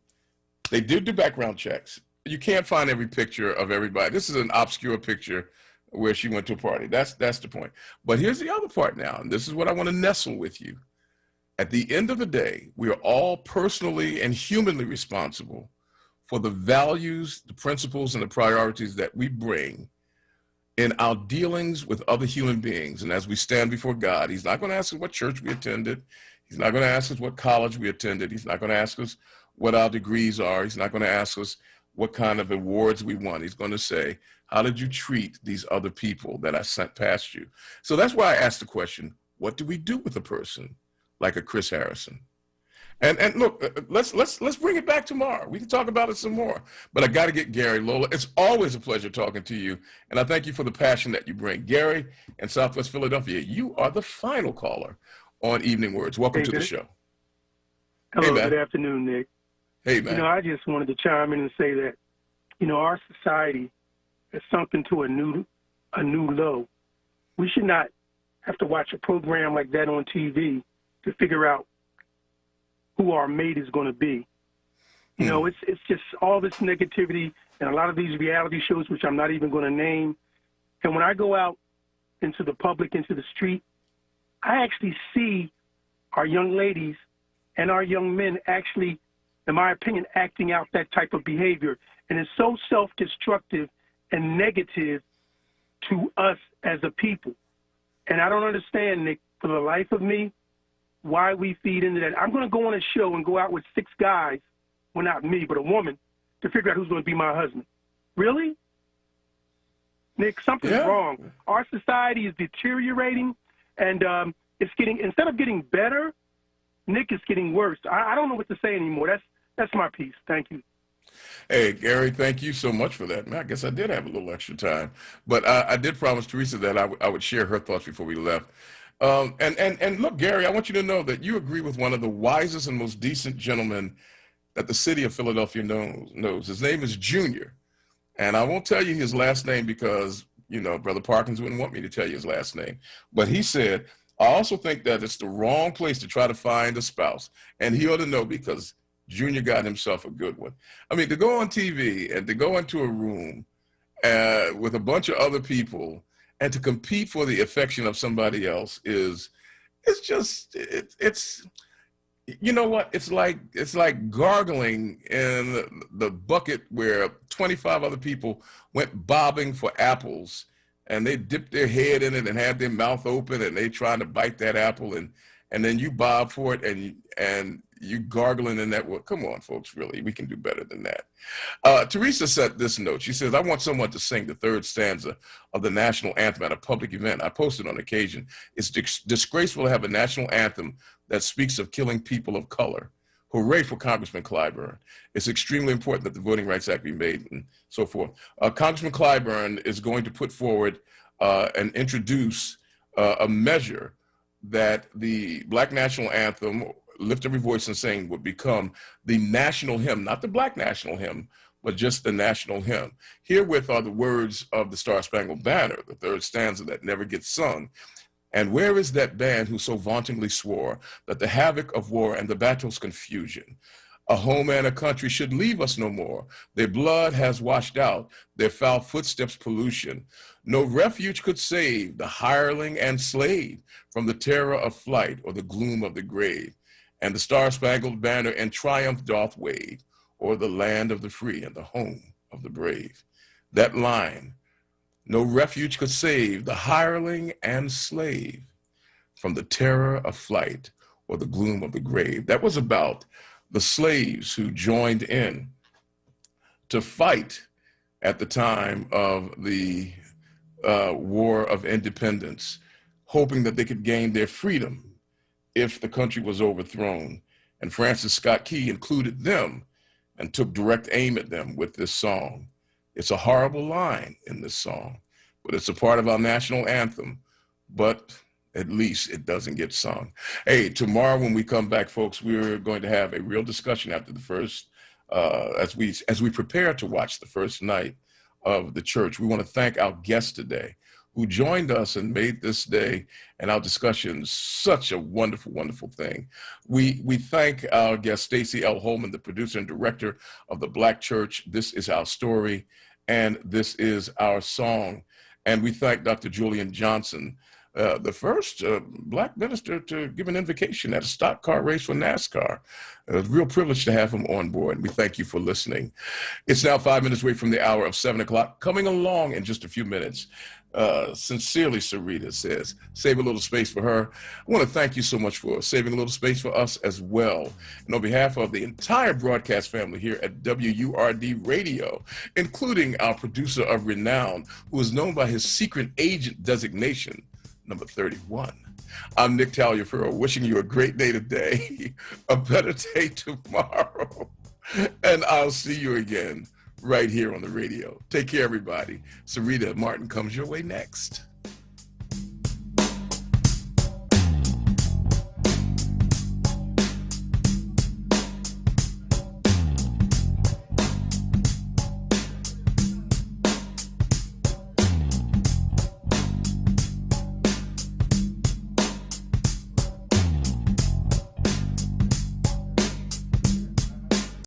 S1: They did do background checks. You can't find every picture of everybody. This is an obscure picture where she went to a party. That's the point. But here's the other part now, and this is what I want to nestle with you. At the end of the day, we are all personally and humanly responsible for the values, the principles, and the priorities that we bring in our dealings with other human beings. And as we stand before God, he's not going to ask us what church we attended. He's not going to ask us what college we attended. He's not going to ask us what our degrees are. He's not going to ask us what kind of awards we won. He's going to say, how did you treat these other people that I sent past you? So that's why I asked the question, what do we do with a person like a Chris Harrison? And look, let's bring it back tomorrow. We can talk about it some more. But I got to get Gary. Lola, it's always a pleasure talking to you, and I thank you for the passion that you bring. Gary in Southwest Philadelphia, you are the final caller on Evening Words. Welcome to the show.
S10: Hello, good afternoon, Nick.
S1: Hey, man.
S10: I just wanted to chime in and say that, our society has sunk into a new low. We should not have to watch a program like that on TV to figure out who our mate is going to be. It's just all this negativity and a lot of these reality shows, which I'm not even going to name. And when I go out into the public, into the street, I actually see our young ladies and our young men actually, in my opinion, acting out that type of behavior. And it's so self-destructive and negative to us as a people. And I don't understand, Nick, for the life of me, why we feed into that. I'm going to go on a show and go out with 6 guys, well, not me, but a woman, to figure out who's going to be my husband. Really? Nick, something's wrong. Our society is deteriorating, and it's getting, instead of getting better, Nick, it's getting worse. I don't know what to say anymore. That's my piece. Thank you.
S1: Hey, Gary, thank you so much for that. Man, I guess I did have a little extra time. But I did promise Teresa that I would share her thoughts before we left. And look, Gary, I want you to know that you agree with one of the wisest and most decent gentlemen that the city of Philadelphia knows. His name is Junior. And I won't tell you his last name because, Brother Parkins wouldn't want me to tell you his last name. But he said, I also think that it's the wrong place to try to find a spouse. And he ought to know because Junior got himself a good one. I mean, to go on TV and to go into a room with a bunch of other people and to compete for the affection of somebody else it's you know what? It's like gargling in the bucket where 25 other people went bobbing for apples and they dipped their head in it and had their mouth open and they trying to bite that apple and then you bob for it and you gargling in that. Well, come on, folks, really, we can do better than that. Teresa sent this note. She says, I want someone to sing the 3rd stanza of the national anthem at a public event. I posted on occasion. It's disgraceful to have a national anthem that speaks of killing people of color. Hooray for Congressman Clyburn. It's extremely important that the Voting Rights Act be made and so forth. Congressman Clyburn is going to put forward and introduce a measure that the Black National Anthem, Lift Every Voice and Sing, would become the national hymn, not the Black national hymn, but just the national hymn. Herewith are the words of the Star-Spangled Banner, the 3rd stanza that never gets sung. And where is that band who so vauntingly swore that the havoc of war and the battle's confusion, a home and a country should leave us no more. Their blood has washed out, their foul footsteps pollution. No refuge could save the hireling and slave from the terror of flight or the gloom of the grave. And the Star-Spangled Banner in triumph doth wave or the land of the free and the home of the brave. That line, no refuge could save the hireling and slave from the terror of flight or the gloom of the grave. That was about the slaves who joined in to fight at the time of the War of Independence, hoping that they could gain their freedom if the country was overthrown. And Francis Scott Key included them and took direct aim at them with this song. It's a horrible line in this song, but it's a part of our national anthem, but at least it doesn't get sung. Hey, tomorrow when we come back, folks, we're going to have a real discussion after the first, as we prepare to watch the first night of the church. We want to thank our guest today who joined us and made this day and our discussion such a wonderful, wonderful thing. We thank our guest, Stacey L. Holman, the producer and director of the Black Church. This is our story, and this is our song. And we thank Dr. Julian Johnson, the first Black minister to give an invocation at a stock car race for NASCAR. A real privilege to have him on board. And we thank you for listening. It's now 5 minutes away from the hour of 7 o'clock. Coming along in just a few minutes. Sincerely, Sarita says, save a little space for her. I want to thank you so much for saving a little space for us as well. And on behalf of the entire broadcast family here at WURD Radio, including our producer of renown, who is known by his secret agent designation, number 31. I'm Nick Taliaferro, wishing you a great day today, a better day tomorrow, and I'll see you again right here on the radio. Take care, everybody. Sarita Martin comes your way next.